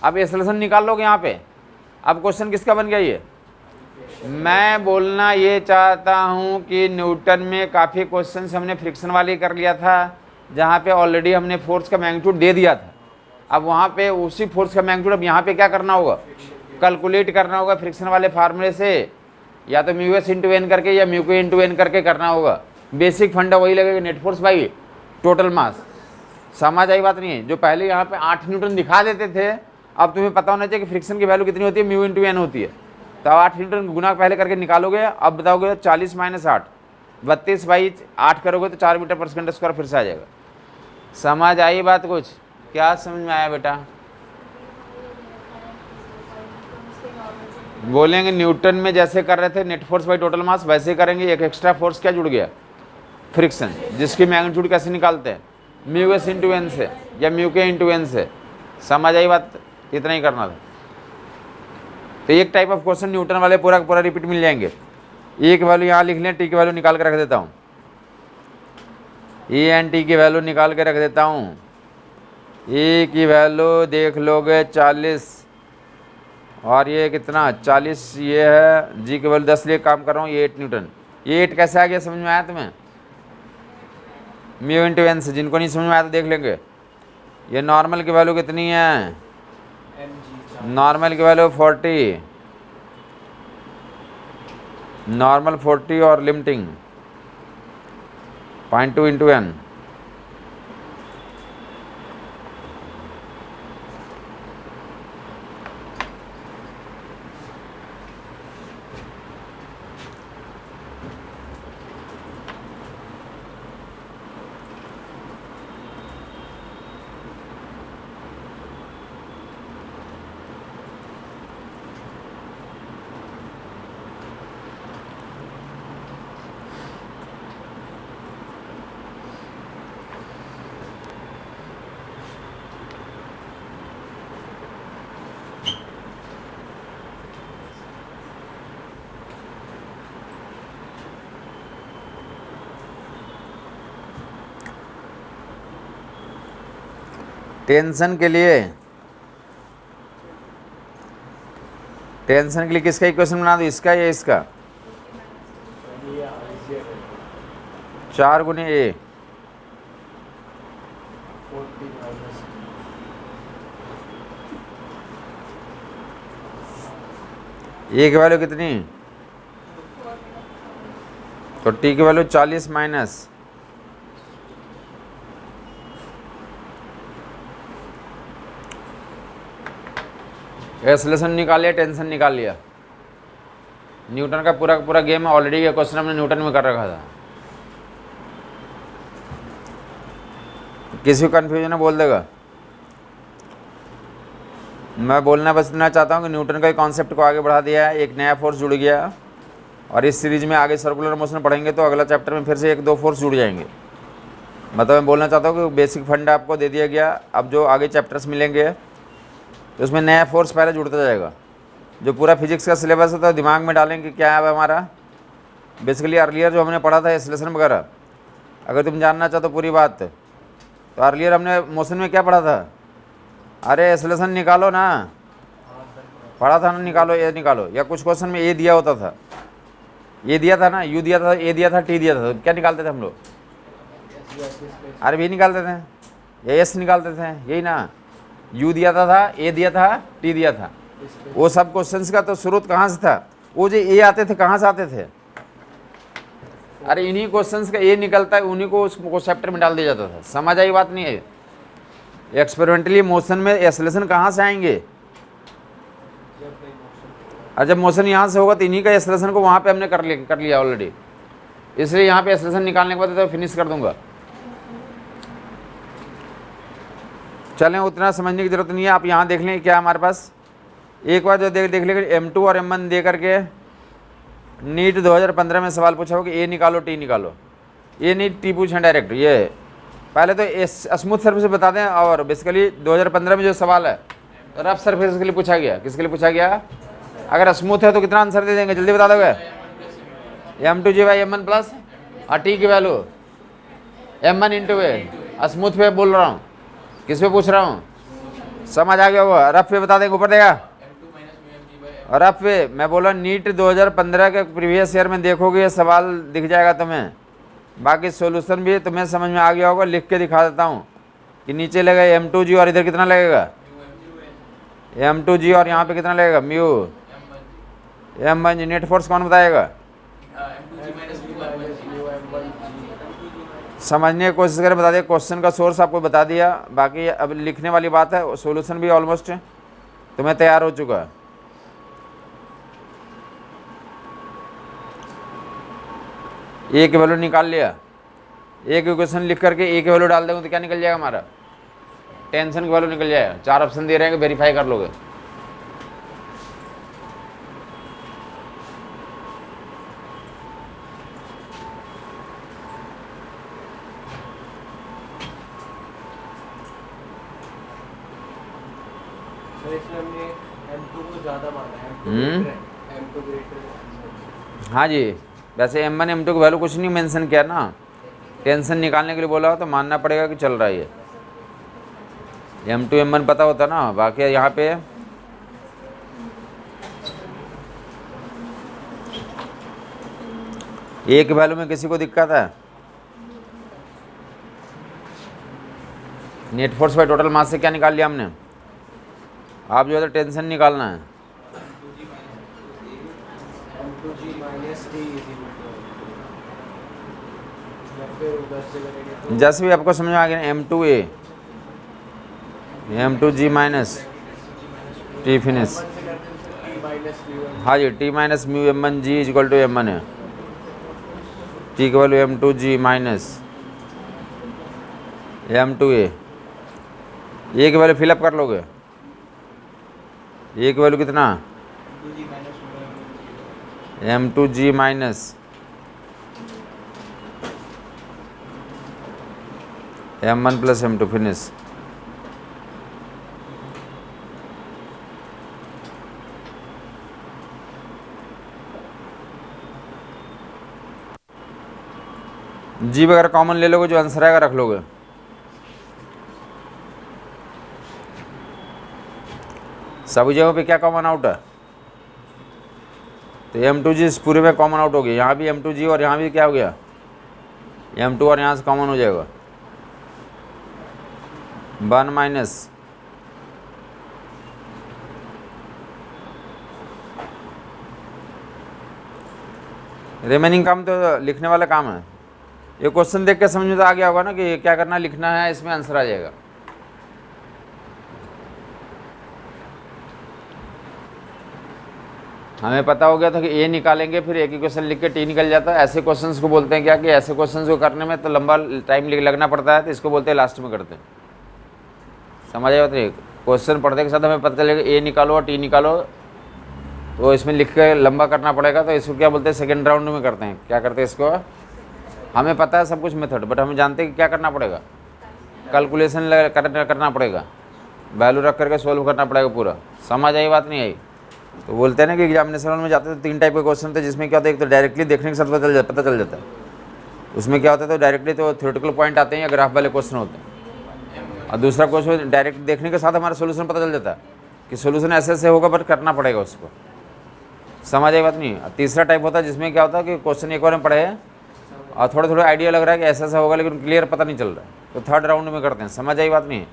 अब एक्सेलरेशन निकाल लोगे यहाँ पे। अब क्वेश्चन किसका बन गया ये? मैं बोलना ये चाहता हूँ कि न्यूटन में काफ़ी क्वेश्चन हमने फ्रिक्शन वाले कर लिया था, जहाँ पे ऑलरेडी हमने फोर्स का मैग्नीट्यूड दे दिया था। अब वहाँ पे उसी फोर्स का मैग्नीट्यूड अब यहाँ पे क्या करना होगा, कैलकुलेट करना होगा फ्रिक्शन वाले फार्मूले से, या तो म्यू एस इंटू एन करके या म्यू के इंटू एन करके करना होगा। बेसिक फंडा वही लगेगा, net force by total mass. समझ आई बात नहीं है? जो पहले यहाँ पे 8 न्यूटन दिखा देते थे, अब तुम्हें पता होना चाहिए कि फ्रिक्शन की वैल्यू कितनी होती है, म्यू इंटू एन होती है। तो 8 न्यूटन गुना पहले करके निकालोगे, अब बताओगे 40 माइनस 8, 32 बाई 8 करोगे तो 4 मीटर पर सेकंड स्क्वायर फिर से आ जाएगा। समझ आई बात? कुछ क्या समझ में आया बेटा? बोलेंगे न्यूटन में जैसे कर रहे थे net force by total mass, वैसे करेंगे। एक एक्स्ट्रा फोर्स क्या जुड़ गया, फ्रिक्शन, जिसकी मैग्नीट्यूड कैसे निकालते हैं, म्यू एस इंटू एन से या म्यू के इंटू एन से। समझ आई बात? इतना ही करना था। तो एक टाइप ऑफ क्वेश्चन न्यूटन वाले पूरा पूरा रिपीट मिल जाएंगे। ए की वैल्यू यहाँ लिख लें, टी की वैल्यू निकाल के रख देता हूँ, ए एंड टी की वैल्यू निकाल के रख देता हूँ। ए की वैल्यू देख लोगे 40, और ये कितना 40 ये है। जी की वैल्यू 10 लिए काम कर रहा हूँ, ये 8 न्यूटन। ये 8 कैसे आ गया, समझ में आया तुम्हें? म्यू इंटू एन से। जिनको नहीं समझ में आया तो देख लेंगे। ये नॉर्मल की वैल्यू कितनी है, नॉर्मल की वैल्यू 40, नॉर्मल 40 और लिमिटिंग 0.2 इंटू एन। टेंशन के लिए किसका इक्वेशन बना दो, इसका या इसका? 4 गुने ए, 40 माइनस ए की वैल्यू कितनी, तो टी की वैल्यू 40 माइनस एक्सेलरेशन निकाल लिया, टेंशन निकाल लिया। न्यूटन का पूरा गेम ऑलरेडी ये क्वेश्चन हमने न्यूटन में कर रखा था। किसी को कन्फ्यूजन है बोल देगा। मैं बोलना बस इतना चाहता हूँ कि न्यूटन का कॉन्सेप्ट को आगे बढ़ा दिया है, एक नया फोर्स जुड़ गया, और इस सीरीज में आगे सर्कुलर मोशन पढ़ेंगे तो अगला चैप्टर में फिर से 1-2 फोर्स जुड़ जाएंगे। मतलब मैं बोलना चाहता हूँ कि बेसिक फंड आपको दे दिया गया, अब जो आगे चैप्टर्स मिलेंगे तो उसमें नया फोर्स पहले जुड़ता जाएगा। जो पूरा फिजिक्स का सिलेबस होता है दिमाग में डालेंगे क्या है हमारा, बेसिकली अर्लियर जो हमने पढ़ा था एक्सेलरेशन वगैरह, अगर तुम जानना चाहते हो पूरी बात, तो अर्लियर हमने मोशन में क्या पढ़ा था, अरे एक्सेलरेशन निकालो ना, पढ़ा था ना, निकालो ए निकालो, या कुछ क्वेश्चन में ए दिया होता था, ये दिया था ना, यू दिया था, ए दिया था, टी दिया था, तो क्या निकालते थे हम लोग, अरे भी निकालते थे, या एस निकालते थे, यही ना, यू दिया था, ए दिया था, टी दिया था। वो सब क्वेश्चंस का तो स्रोत कहाँ से था, वो जो ए आते थे कहाँ से आते थे, अरे इन्हीं क्वेश्चंस का ए निकलता है, उन्हीं को उस चैप्टर में डाल दिया जाता था। समझ आई बात नहीं है? एक्सपेरिमेंटली मोशन में एक्सेलरेशन कहाँ से आएंगे, और जब मोशन यहाँ से होगा तो इन्हीं का एक्सेलरेशन को वहाँ पे हमने कर लिया ऑलरेडी, इसलिए यहाँ पे एक्सेलरेशन निकालने के बाद तो फिनिश कर दूंगा। चलें, उतना समझने की जरूरत नहीं है। आप यहाँ देख लें क्या हमारे पास, एक बार जो देख लेंगे M2 और M1 दे करके नीट 2015 में सवाल पूछा हो कि ए निकालो टी निकालो, ये नीट टी पूछें डायरेक्ट। ये पहले तो स्मूथ सरफेस बता दें, और बेसिकली 2015 में जो सवाल है रफ सरफेस के लिए पूछा गया। किसके लिए पूछा गया? अगर स्मूथ है तो कितना आंसर दे देंगे, जल्दी बता दोगे? M2G/M1 प्लस और टी की वैल्यू M1 इंटू ए। स्मूथ पे बोल रहा हूँ, किस पे पूछ रहा हूँ, समझ आ गया होगा? रफ पे बता देंगे, ऊपर देगा रफ पे। मैं बोला नीट 2015 के प्रीवियस ईयर में देखोगे ये सवाल दिख जाएगा तुम्हें, बाकी सॉल्यूशन भी तुम्हें समझ में आ गया होगा, लिख के दिखा देता हूँ। कि नीचे लगेगा M2G और इधर कितना लगेगा M2G और यहाँ पे कितना लगेगा म्यू M1G। नेट फोर्स कौन बताएगा? समझने की कोशिश करें, बता दिया क्वेश्चन का सोर्स आपको बता दिया। बाकी अब लिखने वाली बात है, सॉल्यूशन भी ऑलमोस्ट तुम्हें तैयार हो चुका है। ए की वैल्यू निकाल लिया, ए की इक्वेशन लिख करके ए की वैल्यू डाल देंगे तो क्या निकल जाएगा हमारा? टेंशन की वैल्यू निकल जाएगा। 4 ऑप्शन दे रहे हैं, वेरीफाई कर लोगे। सर इसमें हमने M2 को ज़्यादा माना है, M2 ग्रेटर। हाँ जी, वैसे M1 M2 की वैल्यू कुछ नहीं मेंशन किया ना, टेंशन निकालने के लिए बोला हो तो मानना पड़ेगा कि चल रहा है ये। M2 M1 पता होता ना। बाकी यहाँ पे ए की वैल्यू में किसी को दिक्कत है? Net force by total mass से क्या निकाल लिया हमने? आप जो है तो टेंशन निकालना है। M2G माइनस T या फिर उधर से करेंगे तो जैसे भी आपको समझ में आ गया M2A M2G minus T finish. से करते हैं T माइनस म्यू। हाँ जी, T minus mu M1G equal to M1 है। T की वैल्यू M2G माइनस M2A। ए की वैल्यू फिलअप कर लोगे। ए की वैल्यू कितना? M2G minus M1 plus M2 finish. जी वगैरह कॉमन ले लोगे, जो आंसर आएगा रख लोगे। सभी जगहों पे क्या कॉमन आउट है? तो M2G इस पूरे में कॉमन आउट हो गया। यहाँ भी M2G और यहाँ भी क्या हो गया? M2 और यहाँ से कॉमन हो जाएगा 1 माइनस रिमेनिंग काम तो लिखने वाला काम है। ये क्वेश्चन देख के समझ में तो आ गया होगा ना कि क्या करना, लिखना है, इसमें आंसर आ जाएगा। हमें पता हो गया था कि ए निकालेंगे, फिर एक ही क्वेश्चन लिख के टी निकल जाता है। ऐसे क्वेश्चंस को बोलते हैं क्या कि ऐसे क्वेश्चंस को करने में तो लंबा टाइम लगना पड़ता है, तो इसको बोलते हैं लास्ट में करते हैं। समझ आया? तो क्वेश्चन पढ़ने के साथ हमें पता चलेगा ए निकालो और टी निकालो, तो इसमें लिख के लंबा करना पड़ेगा। तो इसको क्या बोलते हैं? सेकेंड राउंड में करते हैं। क्या करते हैं इसको? हमें पता है सब कुछ मेथड, बट हम जानते हैं कि क्या करना पड़ेगा, कैलकुलेशन करना पड़ेगा, वैल्यू रख करके सोल्व करना पड़ेगा पूरा। समझ आई बात? नहीं आई? तो बोलते हैं ना कि एग्जामिनेशन में जाते तो 3 टाइप के क्वेश्चन थे, जिसमें क्या होता है, एक तो डायरेक्टली देखने के साथ पता चल जाता है। उसमें क्या होता है, तो डायरेक्टली तो थ्योरेटिकल पॉइंट आते हैं या ग्राफ वाले क्वेश्चन होते हैं। और दूसरा क्वेश्चन डायरेक्ट देखने के साथ हमारा सोल्यूशन पता चल जाता है कि सोल्यूशन ऐसे ऐसे होगा, बट करना पड़ेगा उसको। समझ आई बात? नहीं। तीसरा टाइप होता है जिसमें क्या होता है कि क्वेश्चन एक बार में पढ़े हैं और थोड़े थोड़े आइडिया लग रहा है कि ऐसा ऐसा होगा, लेकिन क्लियर पता नहीं चल रहा है, तो थर्ड राउंड में करते हैं। समझ आई बात? नहीं।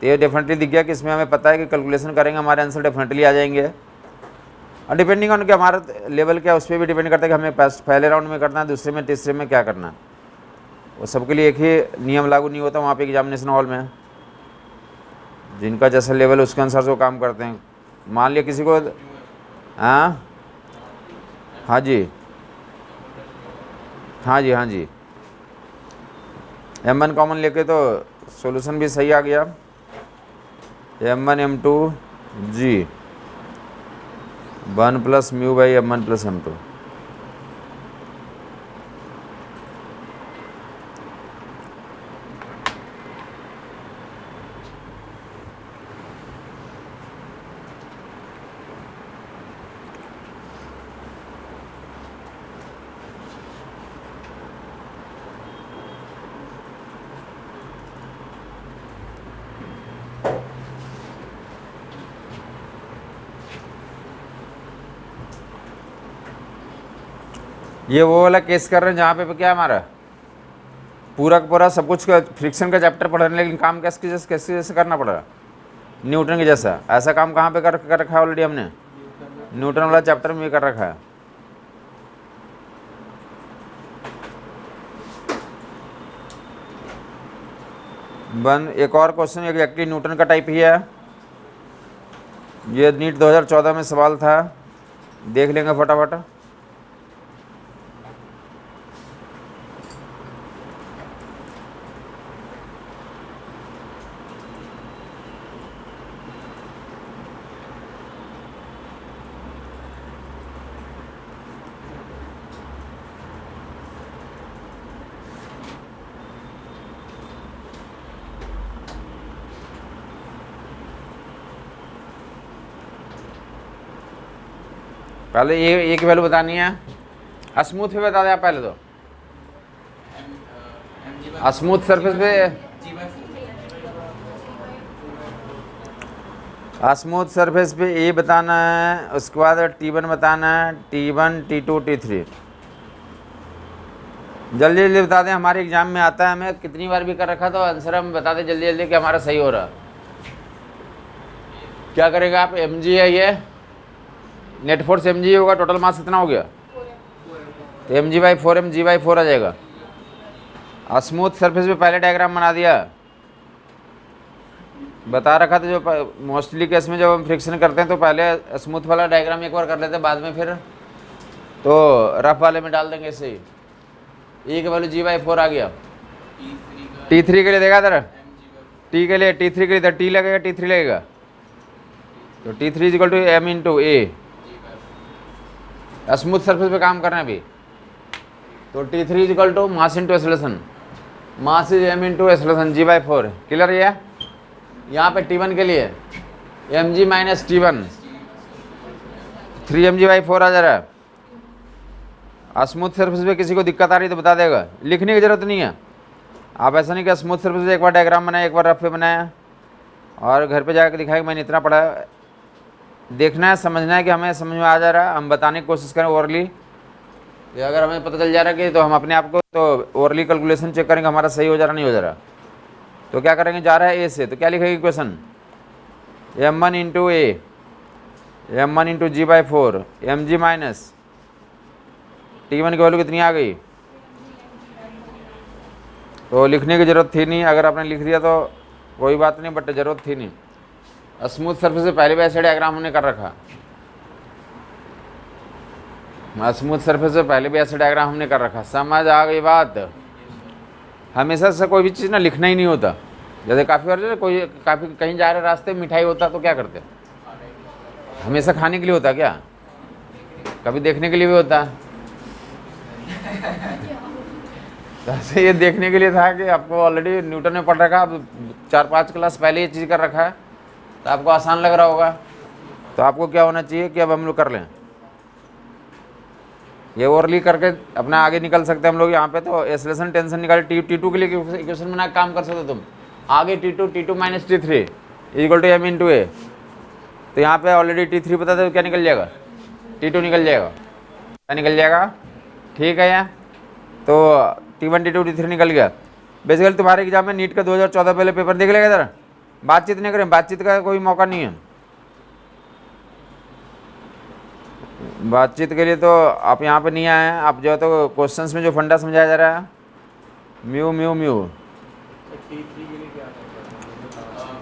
तो ये डेफिनेटली दिख गया कि इसमें हमें पता है कि कैलकुलेशन करेंगे, हमारे आंसर डेफिनेटली आ जाएंगे। और डिपेंडिंग ऑन कि हमारा लेवल क्या है, उस पर भी डिपेंड करता है कि हमें पहले राउंड में करना है, दूसरे में, तीसरे में क्या करना है। वो सबके लिए एक ही नियम लागू नहीं होता वहाँ पे एग्जामिनेशन हॉल में। जिनका जैसा लेवल उसके अनुसार से वो काम करते हैं। मान लिया किसी को हाँ जी, हाँ जी, हाँ जी, M1 कॉमन लेके तो सॉल्यूशन भी सही आ गया। M1 M2G 1 plus mu by M1 plus M2। ये वो वाला केस कर रहे हैं जहाँ पे क्या है हमारा पूरा का पूरा सब कुछ का फ्रिक्शन का चैप्टर पढ़ रहे हैं, लेकिन काम कैसे जैसे करना पड़ रहा है, न्यूटन के जैसा। ऐसा काम कहाँ पे कर रखा है ऑलरेडी हमने, न्यूटन वाला चैप्टर में भी कर रखा है। एक और क्वेश्चन एग्जैक्टली न्यूटन का टाइप ही है, ये नीट 2014 में सवाल था, देख लेंगे फटाफट। पहले ये एक वैल्यू बतानी है। स्मूथ पे बता दें आप पहले तो, स्मूथ सरफेस पे स्मूथ सरफेस पे ए बताना है, उसके बाद T1 बताना है, T1 T2 T3। जल्दी जल्दी बता दें, हमारे एग्जाम में आता है, हमें कितनी बार भी कर रखा तो आंसर हम बता दें जल्दी जल्दी कि हमारा सही हो रहा। क्या करेगा आप, mg है ये, नेट फोर्स mg होगा, टोटल मास कितना हो गया, तो mg/4 mg/4 आ जाएगा। स्मूथ सरफेस पे पहले डायग्राम बना दिया, बता रखा था जो मोस्टली केस में जब हम फ्रिक्शन करते हैं तो पहले स्मूथ वाला डायग्राम एक बार कर लेते हैं, बाद में फिर तो रफ वाले में डाल देंगे ऐसे ही। e की वैल्यू g/4 आ गया। T3 के लिए देखा था, T के लिए, T3 के लिए T लगेगा, T3 लगेगा, तो T3 = m × a। Smooth surface पे काम करना है अभी, तो T3 = mass into acceleration, mass is m × acceleration g/4। Clear है? यहाँ पे T1 के लिए mg - T1 3 mg/4 आ जा रहा है। स्मूथ सरफेस पे किसी को दिक्कत आ रही है तो बता देगा, लिखने की ज़रूरत नहीं है। आप ऐसा नहीं कि स्मूथ सरफेस पे एक बार डायग्राम बनाया, एक बार रफ पे बनाया और घर पे जाकर दिखाया कि मैंने इतना पढ़ा। देखना है, समझना है कि हमें समझ में आ जा रहा है, हम बताने की कोशिश करें ओरली। अगर हमें पता चल जा रहा है कि तो हम अपने आप को तो ओरली कैलकुलेशन चेक करेंगे हमारा सही हो जा रहा नहीं हो जा रहा। तो क्या करेंगे, जा रहा है ए से, तो क्या लिखेंगे equation, m1 × a, m1 × g/4 mg - T1 की वैल्यू कितनी आ गई, तो लिखने की ज़रूरत थी नहीं। अगर आपने लिख दिया तो कोई बात नहीं, बट ज़रूरत थी नहीं। स्मूथ सरफेस से पहले भी ऐसे डायग्राम हमने कर रखा, स्मूथ सरफेस से पहले भी ऐसे डायग्राम हमने कर रखा। समझ आ गई बात? हमेशा से कोई भी चीज़ ना लिखना ही नहीं होता। जैसे काफ़ी बार कोई कहीं जा रहे रास्ते में मिठाई होता तो क्या करते, हमेशा खाने के लिए होता क्या, कभी देखने के लिए भी होता। ऐसे ये देखने के लिए था कि आपको ऑलरेडी न्यूटन ने पढ़ रखा, अब 4-5 क्लास पहले ये चीज़ कर रखा है तो आपको आसान लग रहा होगा। तो आपको क्या होना चाहिए कि अब हम लोग कर लें, ये ओरली करके अपना आगे निकल सकते हैं हम लोग। यहाँ पे तो एक्सेलरेशन टेंशन निकाल, T2 के लिए इक्वेशन बना काम कर सकते हो तुम आगे। T2 T2 - T3 = m × a। तो यहाँ पे ऑलरेडी T3 पता था तो क्या निकल जाएगा, T2 निकल जाएगा। क्या निकल जाएगा, ठीक है? यहाँ तो T1 T2 T3 निकल गया। बेसिकली तुम्हारे एग्जाम में नीट का 2014 पहले पेपर देख लेगा इधर, बातचीत नहीं करें, बातचीत का कोई मौका नहीं है। बातचीत के लिए तो आप यहाँ पे नहीं आए हैं, आप जो है तो क्वेश्चंस में जो फंडा समझाया जा रहा है, म्यू म्यू म्यू।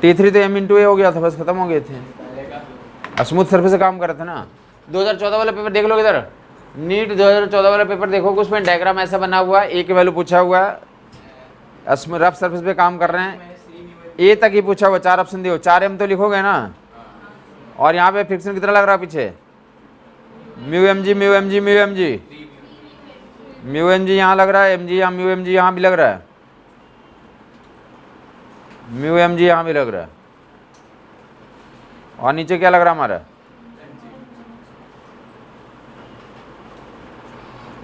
T3 तो m × a हो गया था, बस खत्म हो गए थे। स्मूथ सरफेस से काम कर रहे थे ना। 2014 वाला पेपर देख लो इधर, नीट 2014 वाला पेपर देखो, उसमें डायग्राम ऐसा बना हुआ है, ए की वैल्यू पूछा हुआ है, रफ सरफेस पे काम कर रहे हैं, ए तक ही पूछा हुआ, 4 ऑप्शन दियो, 4 m तो लिखोगे ना। और यहाँ पे फ्रिक्शन कितना लग रहा है पीछे, μmg μmg μmg μmg यहाँ लग रहा है, mg यहाँ, μmg यहाँ भी लग रहा है, μmg यहाँ भी लग रहा है। और नीचे क्या लग रहा है हमारा,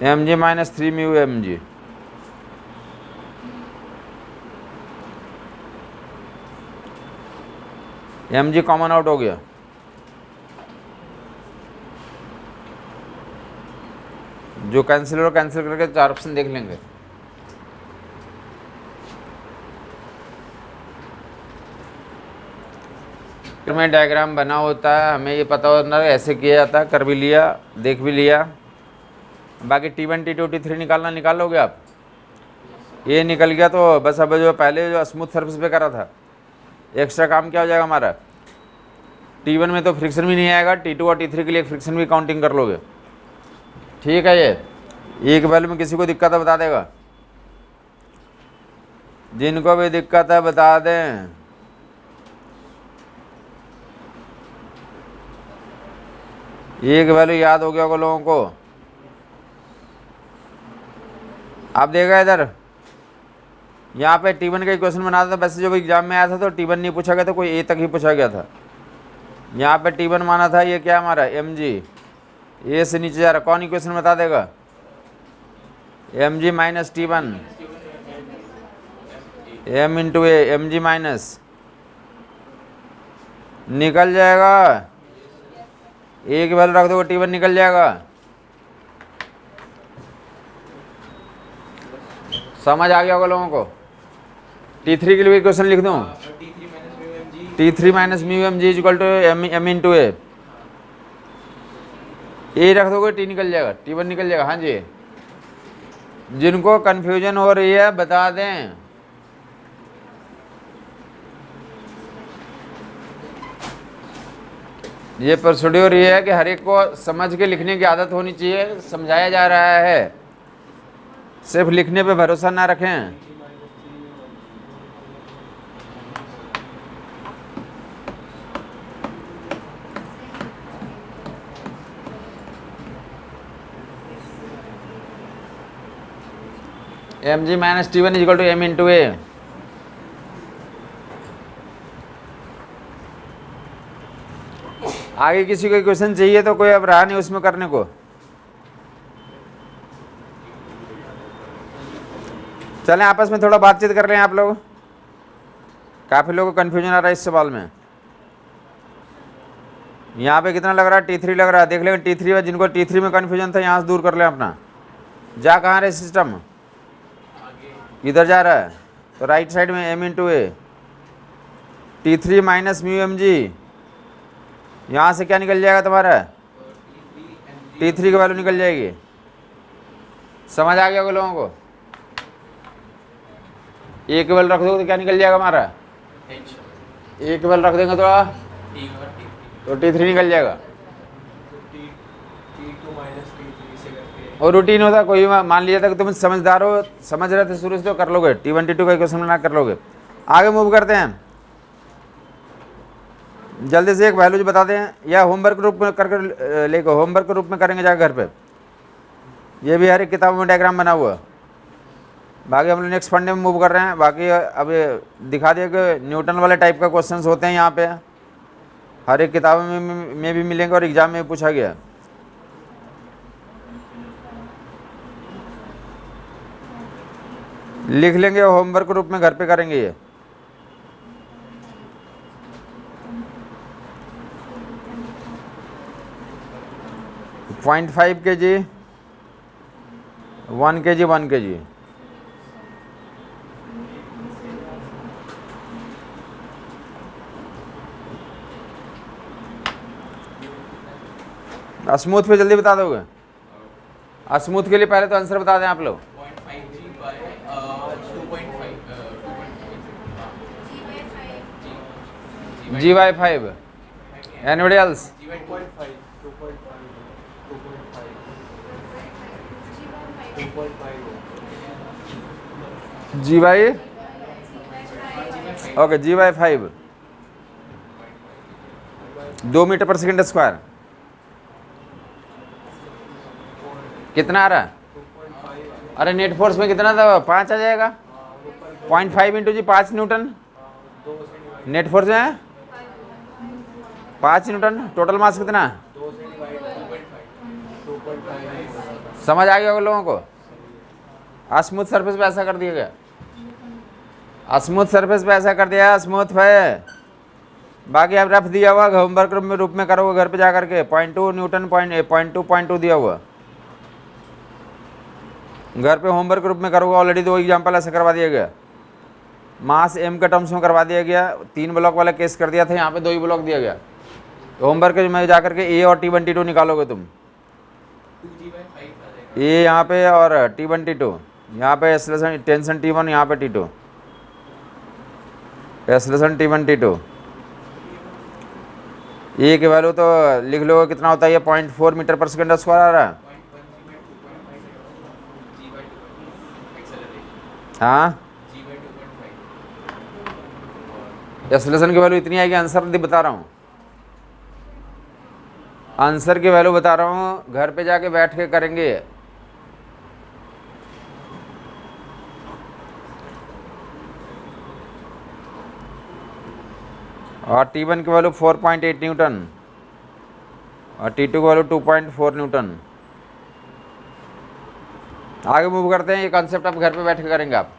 mg - 3 μmg। mg common out हो गया, जो कैंसिल हो कैंसिल करके 4 ऑप्शन देख लेंगे। में डायग्राम बना होता है, हमें ये पता होता है ऐसे किया जाता है, कर भी लिया, देख भी लिया। बाकी T1 T2 T3 निकालना निकाल लोगे आप। ये निकल गया तो बस अब जो पहले जो स्मूथ सरफेस पे करा था, एक्स्ट्रा काम क्या हो जाएगा हमारा। T1 में तो फ्रिक्शन भी नहीं आएगा, T2 और T3 के लिए फ्रिक्शन भी काउंटिंग कर लोगे। ठीक है। ये एक वैल्यू में किसी को दिक्कत है बता देगा, जिनको भी दिक्कत है बता दें। एक वैल्यू याद हो गया होगा लोगों को। आप देखा इधर, यहाँ पे T1 का क्वेश्चन बना था, वैसे जब एग्जाम में आया था तो T1 नहीं पूछा गया था, कोई ए तक ही पूछा गया था। यहाँ पे T1 माना था, ये क्या हमारा mg, ए से नीचे जा रहा, कौन इक्वेशन बता देगा। mg minus T1 m into a, mg minus निकल जाएगा, एक वैल्यू रख दो T1 निकल जाएगा। समझ आ गया होगा लोगों को। T3 के लिए भी क्वेश्चन लिख दूं, T3 minus mu M g equal to m into a रख दोगे, T निकल जाएगा, T1 निकल जाएगा। हाँ जी, जिनको कन्फ्यूजन हो रही है बता दें। ये प्रोसीड्योर ये है कि हर एक को समझ के लिखने की आदत होनी चाहिए, समझाया जा रहा है, सिर्फ लिखने पे भरोसा ना रखें। mg minus T1 is equal to m into a. आगे किसी को क्वेश्चन चाहिए तो कोई अब रहा नहीं उसमें करने को। चलें आपस में थोड़ा बातचीत कर लें आप लोग, काफ़ी लोगों को कन्फ्यूजन आ रहा है इस सवाल में। यहाँ पे कितना लग रहा है, T3 लग रहा है, देख लेंगे T3 में, जिनको T3 में कन्फ्यूजन था यहाँ से दूर कर लें अपना। जा कहाँ रहे सिस्टम, इधर जा रहा है तो राइट साइड में m into A, T3 minus mu M G, यहाँ से क्या निकल जाएगा तुम्हारा, T3 की वैल्यू निकल जाएगी। समझ आ गया होगा लोगों को। एक वैल्यू रख दो तो क्या निकल जाएगा हमारा, एक वैल्यू रख देंगे तो T3 निकल जाएगा। और रूटीन होता, कोई मान लिया था कि तुम समझदार हो, समझ रहे थे शुरू से तो कर लोगे, T1 T2 का क्वेश्चन बना कर लोगे। आगे मूव करते हैं, जल्दी से एक वैल्यू बता दें, या होमवर्क रूप में करके लेको, होमवर्क रूप में करेंगे जाकर घर पे। ये भी हर एक किताब में डायग्राम बना हुआ। बाकी हम लोग नेक्स्ट फंडे में मूव कर रहे हैं। बाकी अब दिखा दिया कि न्यूटन वाले टाइप का क्वेश्चंस होते हैं यहाँ पे, हर एक किताब में भी मिलेंगे और एग्जाम में भी पूछा गया। लिख लेंगे, होमवर्क रूप में घर पे करेंगे ये। .5 kg 1 kg 1 kg स्मूथ पे जल्दी बता दोगे। स्मूथ के लिए पहले तो आंसर बता दें आप लोग। G/5 anybody else? G/5 okay, G/5 2 metre पर सेकेंड स्क्वायर कितना आ रहा है? अरे नेट फोर्स में कितना था, 5 आ जाएगा। 0.5 इंटू जी 5 न्यूटन नेट फोर्स है, 5 न्यूटन। टोटल मास कितना? समझ आ गया होगा लोगों को। स्मूथ सरफेस पे ऐसा कर दिया गया, स्मूथ सरफेस पे ऐसा कर दिया, स्मूथ है। बाकी अब रफ दिया हुआ, होमवर्क रूप में करोगे घर पे जा करके। 0.2 न्यूटन 0.2 दिया हुआ, घर पे होमवर्क रूप में करोगे। ऑलरेडी 2 एग्जाम्पल ऐसा करवा दिया गया। मास m के टर्म्स में करवा दिया गया, 3 ब्लॉक वाला केस कर दिया था, यहाँ पे 2 ही ब्लॉक दिया गया। तो होमवर्क में जाकर के a और T1 T2 निकालोगे तुम, 2G/5 आ जाएगा। a यहाँ पे और T1 T2, यहाँ पे एक्सेलरेशन टेंशन T1, यहाँ पे T2, एक्सेलरेशन T1 T2। ए की वैल्यू तो लिख लो कितना होता है, ये 0.4 मीटर पर सेकेंड स्क्वायर आ रहा है। 0.1 G/2.5 एक्सेलरेशन हाँ, G/2.5 एक्सेलरेशन की वैल्यू इतनी आएगी, आंसर बता रहा हूँ, आंसर की वैल्यू बता रहा हूँ, घर पे जाके बैठ के करेंगे। और T1 की वैल्यू 4.8 न्यूटन और T2 की वैल्यू 2.4 न्यूटन। आगे मूव करते हैं, ये कॉन्सेप्ट आप घर पे बैठ के करेंगे आप।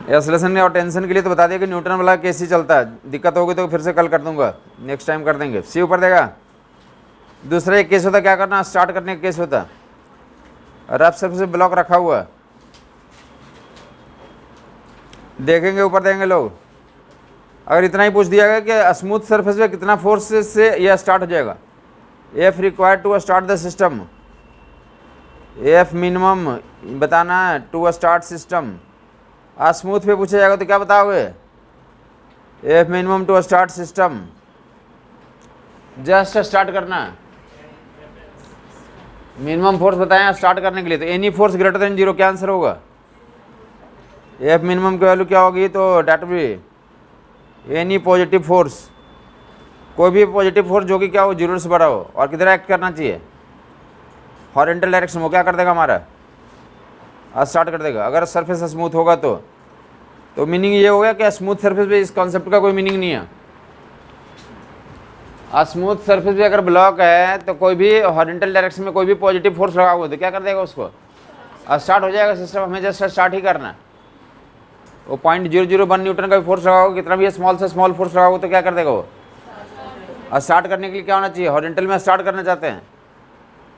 एक्सेलरेशन और टेंशन के लिए तो बता दिया कि न्यूटन वाला केस ही चलता है, दिक्कत होगी तो फिर से कल कर दूंगा, नेक्स्ट टाइम कर देंगे। सी ऊपर देगा। दूसरा एक केस होता, क्या करना, स्टार्ट करने का केस होता, रफ सरफेस से ब्लॉक रखा हुआ, देखेंगे ऊपर देंगे लोग। अगर इतना ही पूछ दिया गया कि स्मूथ सरफेस पे कितना फोर्स से यह स्टार्ट हो जाएगा, F required to start the system, F minimum बताना है टू स्टार्ट सिस्टम। स्मूथ पे पूछा जाएगा तो क्या बताओगे, F minimum to start system, just start करना है, मिनिमम फोर्स बताएं स्टार्ट करने के लिए, तो एनी फोर्स ग्रेटर देन 0, क्या आंसर होगा। एफ मिनिमम की वैल्यू क्या होगी, तो that be any positive force, कोई भी पॉजिटिव फोर्स जो कि क्या हो 0 से बड़ा हो, और किधर एक्ट करना चाहिए, हॉरिजॉन्टल डायरेक्शन में, क्या कर देगा हमारा, स्टार्ट कर देगा। अगर सरफेस स्मूथ होगा तो मीनिंग ये हो गया कि स्मूथ सरफेस पे इस कॉन्सेप्ट का कोई मीनिंग नहीं है। स्मूथ सरफेस पे अगर ब्लॉक है तो कोई भी हॉरिजॉन्टल डायरेक्शन में कोई भी पॉजिटिव फोर्स लगा हुआ तो क्या कर देगा, उसको स्टार्ट हो जाएगा सिस्टम। हमें जस्ट स्टार्ट ही करना है। वो 0.001 न्यूटन का भी फोर्स लगाओ, कितना भी स्मॉल से स्मॉल फोर्स लगाओ तो क्या कर देगा वो, स्टार्ट करने के लिए क्या होना चाहिए, हॉरिजॉन्टल में स्टार्ट करना चाहते हैं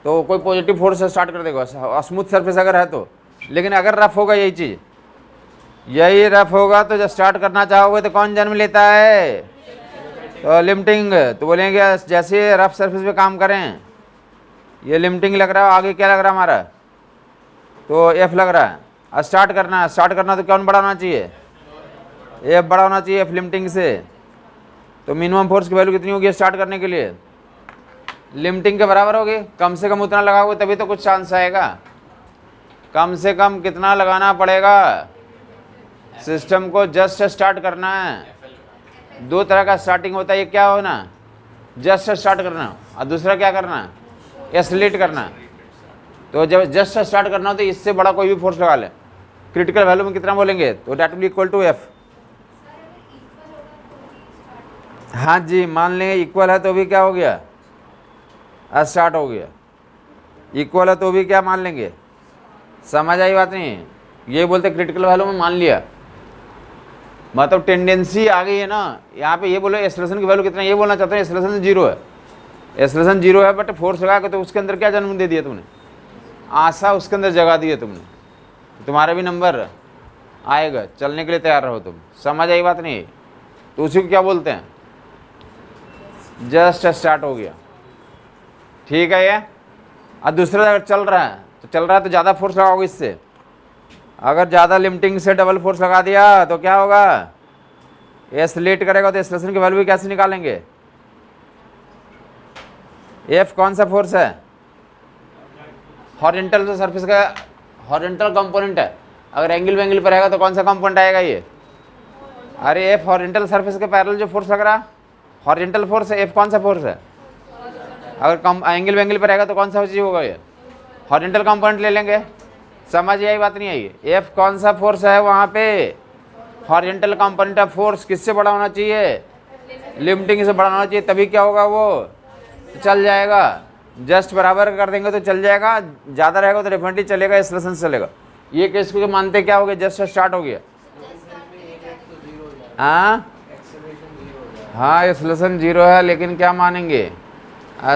तो कोई पॉजिटिव फोर्स से स्टार्ट कर देगा, स्मूथ सरफेस अगर है तो। लेकिन अगर रफ होगा यही चीज़, यही रफ होगा तो जब स्टार्ट करना चाहोगे तो कौन जन्म लेता है, तो लिमिटिंग। तो बोलेंगे जैसे रफ सरफेस पे काम करें, ये लिमिटिंग लग रहा है, आगे क्या लग रहा है हमारा, तो एफ लग रहा है। स्टार्ट करना है, स्टार्ट करना तो कौन बड़ा होना चाहिए, एफ बड़ा होना चाहिए एफ लिमिटिंग से। तो मिनिमम फोर्स की वैल्यू कितनी होगी स्टार्ट करने के लिए, लिमिटिंग के बराबर होगी, कम से कम उतना लगाओगे तभी तो कुछ चांस आएगा। कम से कम कितना लगाना पड़ेगा, सिस्टम को जस्ट स्टार्ट करना है। 2 तरह का स्टार्टिंग होता है, ये क्या होना, जस्ट स्टार्ट करना, और दूसरा क्या करना, एक्सेलरेट करना। तो जब जस्ट स्टार्ट करना हो तो इससे बड़ा कोई भी फोर्स लगा ले। क्रिटिकल वैल्यू में कितना बोलेंगे, तो that will equal to F. हाँ जी, मान लेंगे इक्वल है तो भी क्या हो गया, स्टार्ट हो गया। इक्वल है तो भी क्या मान लेंगे, समझ आई बात नहीं। ये बोलते क्रिटिकल वैल्यू में मान लिया, मतलब टेंडेंसी आ गई है ना। यहाँ पे ये बोलो एक्सेलरेशन की वैल्यू कितना, ये बोलना चाहते हैं एक्सेलरेशन 0 है, एक्सेलरेशन 0 है, बट फोर्स लगा के तो उसके अंदर क्या जन्म दे दिया तुमने, आशा उसके अंदर जगा दी है तुमने, तुम्हारा भी नंबर आएगा, चलने के लिए तैयार रहो तुम। समझ आई बात नहीं। तो उसी को क्या बोलते हैं, जस्ट स्टार्ट हो गया, ठीक है। ये और दूसरा अगर चल रहा है तो ज़्यादा फोर्स लगाओगे इससे। अगर ज़्यादा लिमिटिंग से डबल फोर्स लगा दिया तो क्या होगा, एक्सेलरेट करेगा, तो एक्सेलरेशन की वैल्यू कैसे निकालेंगे, एफ कौन सा फोर्स है, हॉरिजॉन्टल सरफेस का हॉरिजॉन्टल कंपोनेंट है। अगर एंगल पर रहेगा तो कौन सा कंपोनेंट आएगा ये, अरे एफ हॉरिजॉन्टल सरफेस के पैरेलल जो फोर्स लग रहा, हॉरिजॉन्टल फोर्स है, एफ कौन सा फोर्स है। अगर कम एंगल पर रहेगा तो कौन सा चीज़ होगा, ये हॉरिजॉन्टल कंपोनेंट ले लेंगे। समझ आई बात नहीं आई। एफ कौन सा फोर्स है वहाँ पे, हॉरिजॉन्टल कंपोनेंट ऑफ फोर्स किससे बड़ा होना चाहिए, लिमिटिंग से बड़ा होना चाहिए, तभी क्या होगा वो चल जाएगा। जस्ट बराबर कर देंगे तो चल जाएगा, ज़्यादा रहेगा तो डेफिनेटली चलेगा, एक्सेलरेशन से चलेगा। ये केस को मानते क्या हो गया, जस्ट स्टार्ट हो गया। हाँ एक्सेलरेशन 0 है, लेकिन क्या मानेंगे,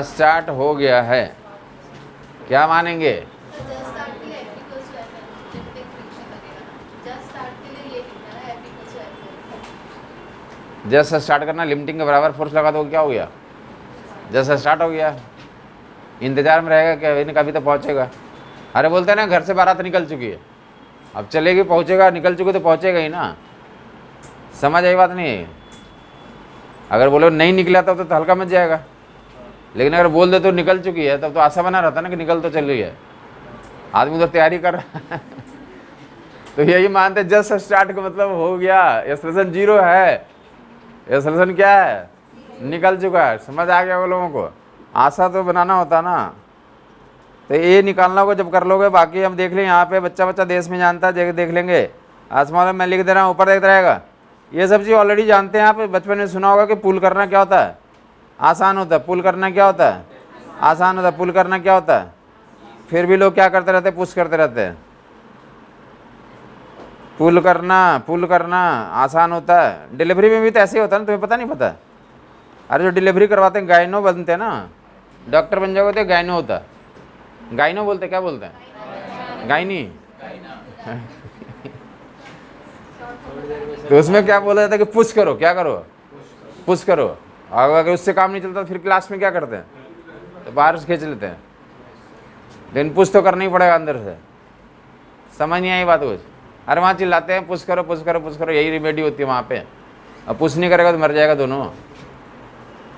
स्टार्ट हो गया है, क्या मानेंगे। जैसे स्टार्ट करना, लिमिटिंग के बराबर फोर्स लगा दो, क्या हो गया, जैसे स्टार्ट हो गया। इंतजार में रहेगा क्या, इन्हें कभी तो पहुँचेगा। अरे बोलते हैं ना, घर से बारात निकल चुकी है, अब चलेगी पहुँचेगा, निकल चुकी तो पहुँचेगा ही ना। समझ आई बात नहीं। अगर बोलो नहीं निकला तब तो हल्का मच जाएगा, लेकिन अगर बोल दे तो निकल चुकी है तब तो आशा बना रहता ना कि निकल तो चल रही है, आदमी उधर तैयारी कर रहा है। तो यही मानते जस्ट स्टार्ट का मतलब हो गया, एक्सलेशन 0 है, एक्सलेशन क्या है, निकल चुका है। समझ आ गया वो लोगों को, आशा तो बनाना होता ना। तो ये निकालना होगा जब कर लोगे। बाकी हम देख लें यहाँ पे, बच्चा बच्चा देश में जानता है, देख लेंगे। आसमान में मैं लिख दे रहा हूँ, ऊपर देखता रहेगा। ये सब चीज़ ऑलरेडी जानते हैं आप, बचपन में सुना होगा कि पुल करना क्या होता है, आसान होता है। पुल करना क्या होता है, आसान होता है। पुल करना क्या होता है, फिर भी लोग क्या करते रहते हैं, पुश करते रहते हैं। पुल करना आसान होता है। डिलीवरी में भी तो ऐसे ही होता है ना, तुम्हें पता नहीं पता। अरे जो डिलीवरी करवाते हैं गायनो बनते हैं ना, डॉक्टर बन जाओगे तो गायनो होता है। गायनो बोलते, क्या बोलते हैं, गायनी। तो उसमें क्या बोला जाता है कि पुश करो, क्या करो, पुश करो। अगर उससे काम नहीं चलता तो फिर क्लास में क्या करते हैं, तो बाहर से खींच लेते हैं। लेकिन पुश तो करना ही पड़ेगा अंदर से। समझ नहीं आई बात कुछ। अरे वहाँ चिल्लाते हैं पुश करो पुश करो पुश करो, यही रेमेडी होती है वहाँ पे। अब पुश नहीं करेगा तो मर जाएगा दोनों।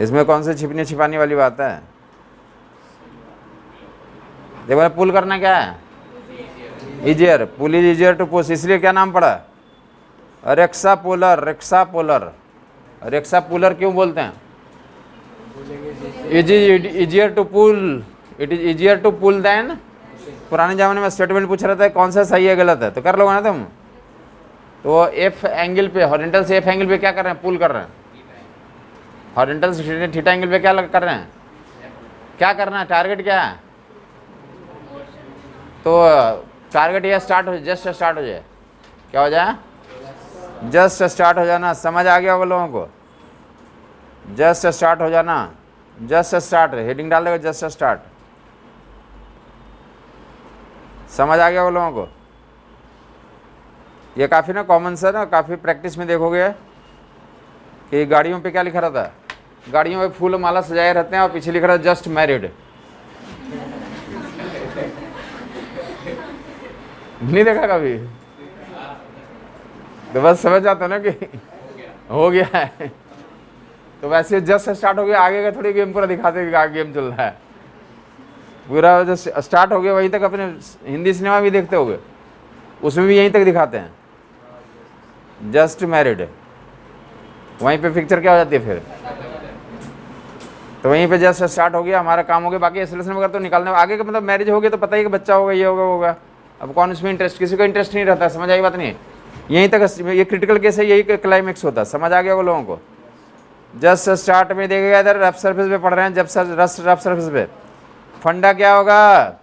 इसमें कौन से छिपने छिपाने वाली बात है। देखो पुल करना क्या है, easier, pull is easier to push, इसलिए क्या नाम पड़ा, rickshaw puller. Rickshaw puller, rickshaw puller क्यों बोलते हैं, it is easier to pull, it is easier to pull then. पुराने ज़माने में स्टेटमेंट पूछ रहा था कौन सा सही है गलत है, तो कर लोगे ना तुम। तो एफ एंगल पे, हॉरिजॉन्टल से एफ एंगल पे क्या कर रहे हैं, पुल कर रहे हैं। हॉरिजॉन्टल से थीटा एंगल पे क्या कर रहे हैं, क्या करना है, टारगेट क्या है। तो टारगेट ये स्टार्ट हो, जस्ट स्टार्ट हो जाए, क्या हो जाए, जस्ट स्टार्ट हो जाना। समझ आ गया होगा लोगों को, जस्ट स्टार्ट हो जाना। जस्ट स्टार्ट हेडिंग डाल देगा, जस्ट स्टार्ट। समझ आ गया होगा लोगों को। ये काफ़ी ना कॉमन सा ना, काफ़ी प्रैक्टिस में देखोगे कि गाड़ियों पे क्या लिखा रहता है, गाड़ियों पे फूल माला सजाए रहते हैं और पीछे लिखा रहता है जस्ट मैरिड। नहीं देखा कभी, तो बस समझ जाता ना कि हो गया है। तो वैसे जस्ट स्टार्ट हो गया, आगे का थोड़ी गेम पूरा दिखाते हैं कि आगे गेम चल रहा है। पूरा जो स्टार्ट हो गया वहीं तक, अपने हिंदी सिनेमा भी देखते होगे, उसमें भी यहीं तक दिखाते हैं जस्ट मैरिड। वहीं पे पिक्चर क्या हो जाती है फिर, तो वहीं पे जस्ट स्टार्ट हो गया, हमारा काम हो गया। बाकी एक्सेलेशन वगैरह तो निकालने, आगे का मतलब मैरिज हो गया तो पता ही कि बच्चा होगा, ये होगा वो होगा। अब कौन इसमें इंटरेस्ट, किसी को इंटरेस्ट नहीं रहता। समझ आई बात नहीं, यहीं तक ये क्रिटिकल केस है, यही क्लाइमेक्स होता है। समझ आ गया वो लोगों को। जस्ट स्टार्ट में देखेगा इधर रफ सरफेस पे पढ़ रहे हैं, जब रफ सरफेस पे फंडा क्या होगा,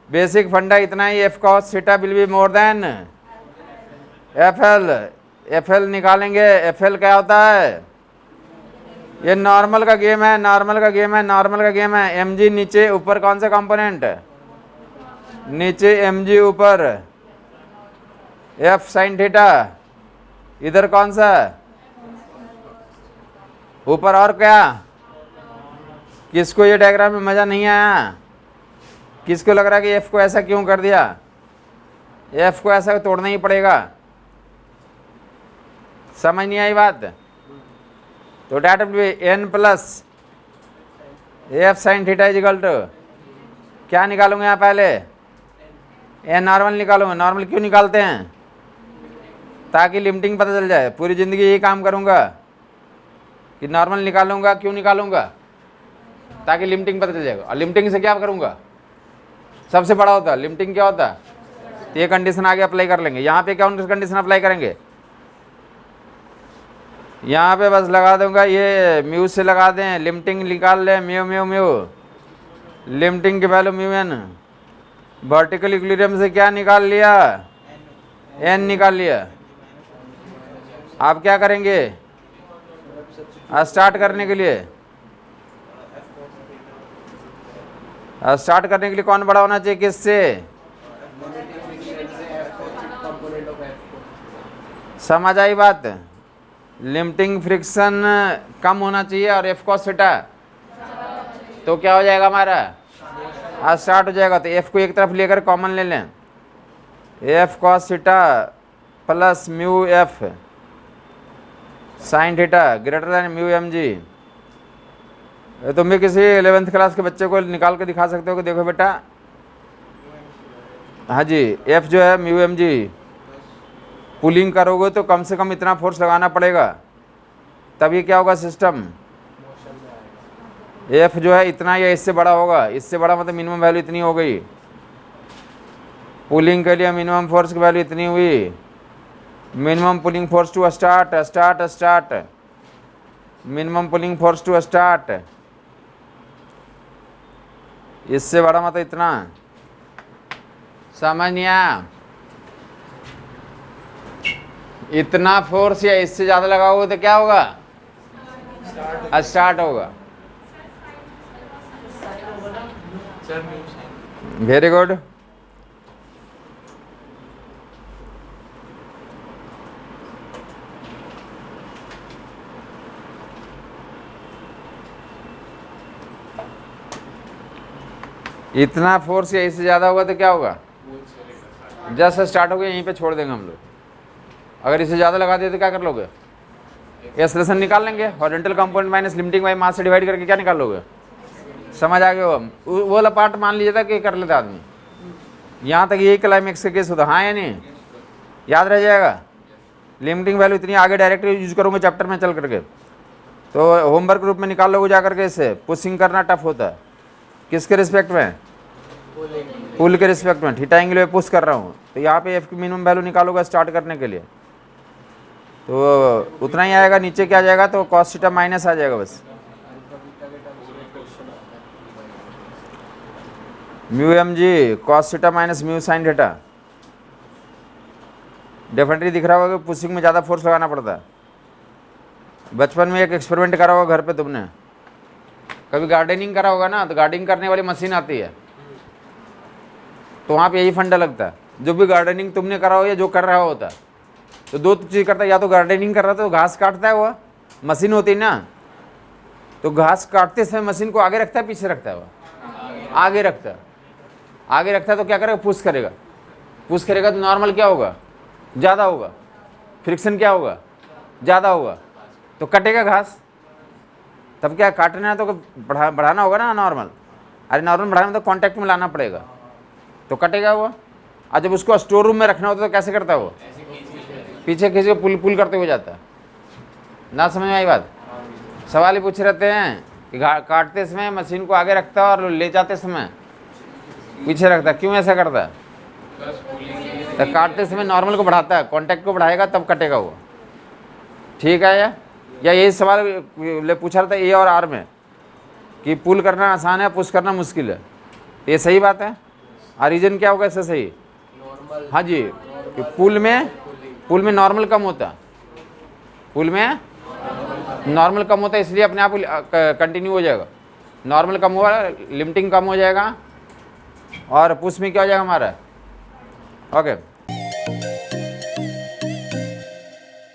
बेसिक फंडा इतना ही, F cos theta will be more than F L. F L निकालेंगे, एफ एल क्या होता है, ये नॉर्मल का गेम है, नॉर्मल का गेम है, नॉर्मल का गेम है। एम जी नीचे, ऊपर कौन सा कंपोनेंट, नीचे एम जी, ऊपर एफ साइन थीटा, इधर कौन सा, ऊपर और क्या। किसको ये डायग्राम में मज़ा नहीं आया, किसको लग रहा है कि एफ को ऐसा क्यों कर दिया, एफ को ऐसा तोड़ना ही पड़ेगा। समझ नहीं आई बात। तो that will be N plus F sine theta is equal to, क्या निकालूंगा यहाँ पहले, एन नॉर्मल निकालूंगा। नॉर्मल क्यों निकालते हैं, ताकि लिमिटिंग पता चल जाए। पूरी ज़िंदगी यही काम करूँगा कि नॉर्मल निकालूंगा। क्यों निकालूंगा, ताकि लिमिटिंग पता चल जाएगा। और लिमिटिंग से क्या करूंगा, सबसे बड़ा होता है लिमिटिंग क्या होता है। तो ये कंडीशन आगे अप्लाई कर लेंगे। यहाँ पे क्या कंडीशन अप्लाई करेंगे, यहाँ पे बस लगा दूंगा, ये म्यू से लगा दें, लिमिटिंग निकाल लें, म्यू म्यू म्यू, लिमिटिंग की value mu N. Vertical equilibrium से क्या निकाल लिया, एन निकाल लिया। आप क्या करेंगे, स्टार्ट करने के लिए, स्टार्ट करने के लिए कौन बड़ा होना चाहिए, किससे, समझ आई बात। लिमिटिंग फ्रिक्शन कम होना चाहिए और एफ कॉस थीटा तो क्या हो जाएगा हमारा, आज स्टार्ट हो जाएगा। तो एफ को एक तरफ लेकर कॉमन ले लें, F cos theta plus mu F sine theta greater than mu M G. तुम भी किसी 11th क्लास के बच्चे को निकाल के दिखा सकते हो कि देखो बेटा, हाँ जी, एफ जो है म्यू एम जी, पुलिंग करोगे तो कम से कम इतना फोर्स लगाना पड़ेगा, तभी क्या होगा सिस्टम, मोशन में आएगा। एफ जो है इतना या इससे बड़ा होगा, इससे बड़ा मतलब मिनिमम वैल्यू इतनी हो गई, पुलिंग के लिए मिनिमम फोर्स की वैल्यू इतनी हुई, minimum pulling force to start start start, minimum pulling force to start, इससे बड़ा मतलब इतना, समझ नहीं आया। इतना फोर्स या इससे ज़्यादा लगाओगे तो क्या होगा, स्टार्ट होगा। Sir mu sign. Very good. इतना फोर्स या इससे ज़्यादा होगा तो क्या होगा, जैसे स्टार्ट हो गया यहीं पे छोड़ देंगे हम लोग। अगर इससे ज़्यादा लगा दिए तो क्या कर लोगे, एक्सेलरेशन निकाल लेंगे, horizontal component minus limiting by mass से डिवाइड करके क्या निकाल लोगे, समझ आ गया। वो वाला पार्ट मान लीजिए था कि कर लेता आदमी, यहाँ तक यही क्लाइमेक्स का केस होता, हाँ या नहीं, याद रह जाएगा। लिमिटिंग वैल्यू इतनी आगे डायरेक्ट यूज करूँगा चैप्टर में चल करके, तो होमवर्क ग्रुप में निकाल लोगे जा करके। इससे पुशिंग करना टफ होता है, किसके रिस्पेक्ट में, पुल के रिस्पेक्ट में, थीटा एंगल में पुश कर रहा हूँ, तो यहाँ पे एफ की मिनिमम वैल्यू निकालूंगा स्टार्ट करने के लिए, तो उतना ही आएगा। नीचे क्या जाएगा तो कॉस थीटा माइनस आ जाएगा बस, mu M G cos theta minus mu sine theta. Definitely दिख रहा होगा कि पुशिंग में ज़्यादा फोर्स लगाना पड़ता है। बचपन में एक एक्सपेरिमेंट करा होगा घर पे तुमने, कभी गार्डनिंग करा होगा ना, तो गार्डनिंग करने वाली मशीन आती है, तो वहाँ पे यही फंडा लगता है। जो भी गार्डनिंग तुमने करा हो या जो कर रहा होता है, तो दो चीज़ करता है, या तो गार्डनिंग कर रहा था तो घास काटता है, वो मशीन होती है ना, तो घास काटते समय मशीन को आगे रखता है पीछे रखता है, वो आगे रखता है। आगे रखता है तो क्या करेगा, पुश करेगा, पुश करेगा तो नॉर्मल क्या होगा, ज़्यादा होगा, फ्रिक्शन क्या होगा, ज़्यादा होगा, तो कटेगा घास। तब क्या काटना है तो बढ़ाना होगा ना नॉर्मल, अरे नॉर्मल बढ़ाना तो कांटेक्ट में लाना पड़ेगा, तो कटेगा वो। और जब उसको स्टोर रूम में रखना होता है तो कैसे करता है वो, पीछे खींच के पुल करते हुए जाता है ना। समझ में आई बात। सवाल ही पूछ रहते हैं कि काटते समय मशीन को आगे रखता है और ले जाते समय पीछे रखता है, क्यों ऐसा करता है, तो काटते समय नॉर्मल को बढ़ाता है, कांटेक्ट को बढ़ाएगा तब कटेगा वो, ठीक है। या यही सवाल ले पूछा रहता है ए और आर में कि पुल करना आसान है, पुश करना मुश्किल है, ये सही बात है। और रीजन क्या होगा इससे सही, नॉर्मल। हाँ जी, कि पुल में नॉर्मल कम होता, पुल में नॉर्मल कम होता है, इसलिए अपने आप कंटिन्यू हो जाएगा। नॉर्मल कम हुआ, लिमिटिंग कम हो जाएगा, और पुश में क्या हो जाएगा हमारा, ओके।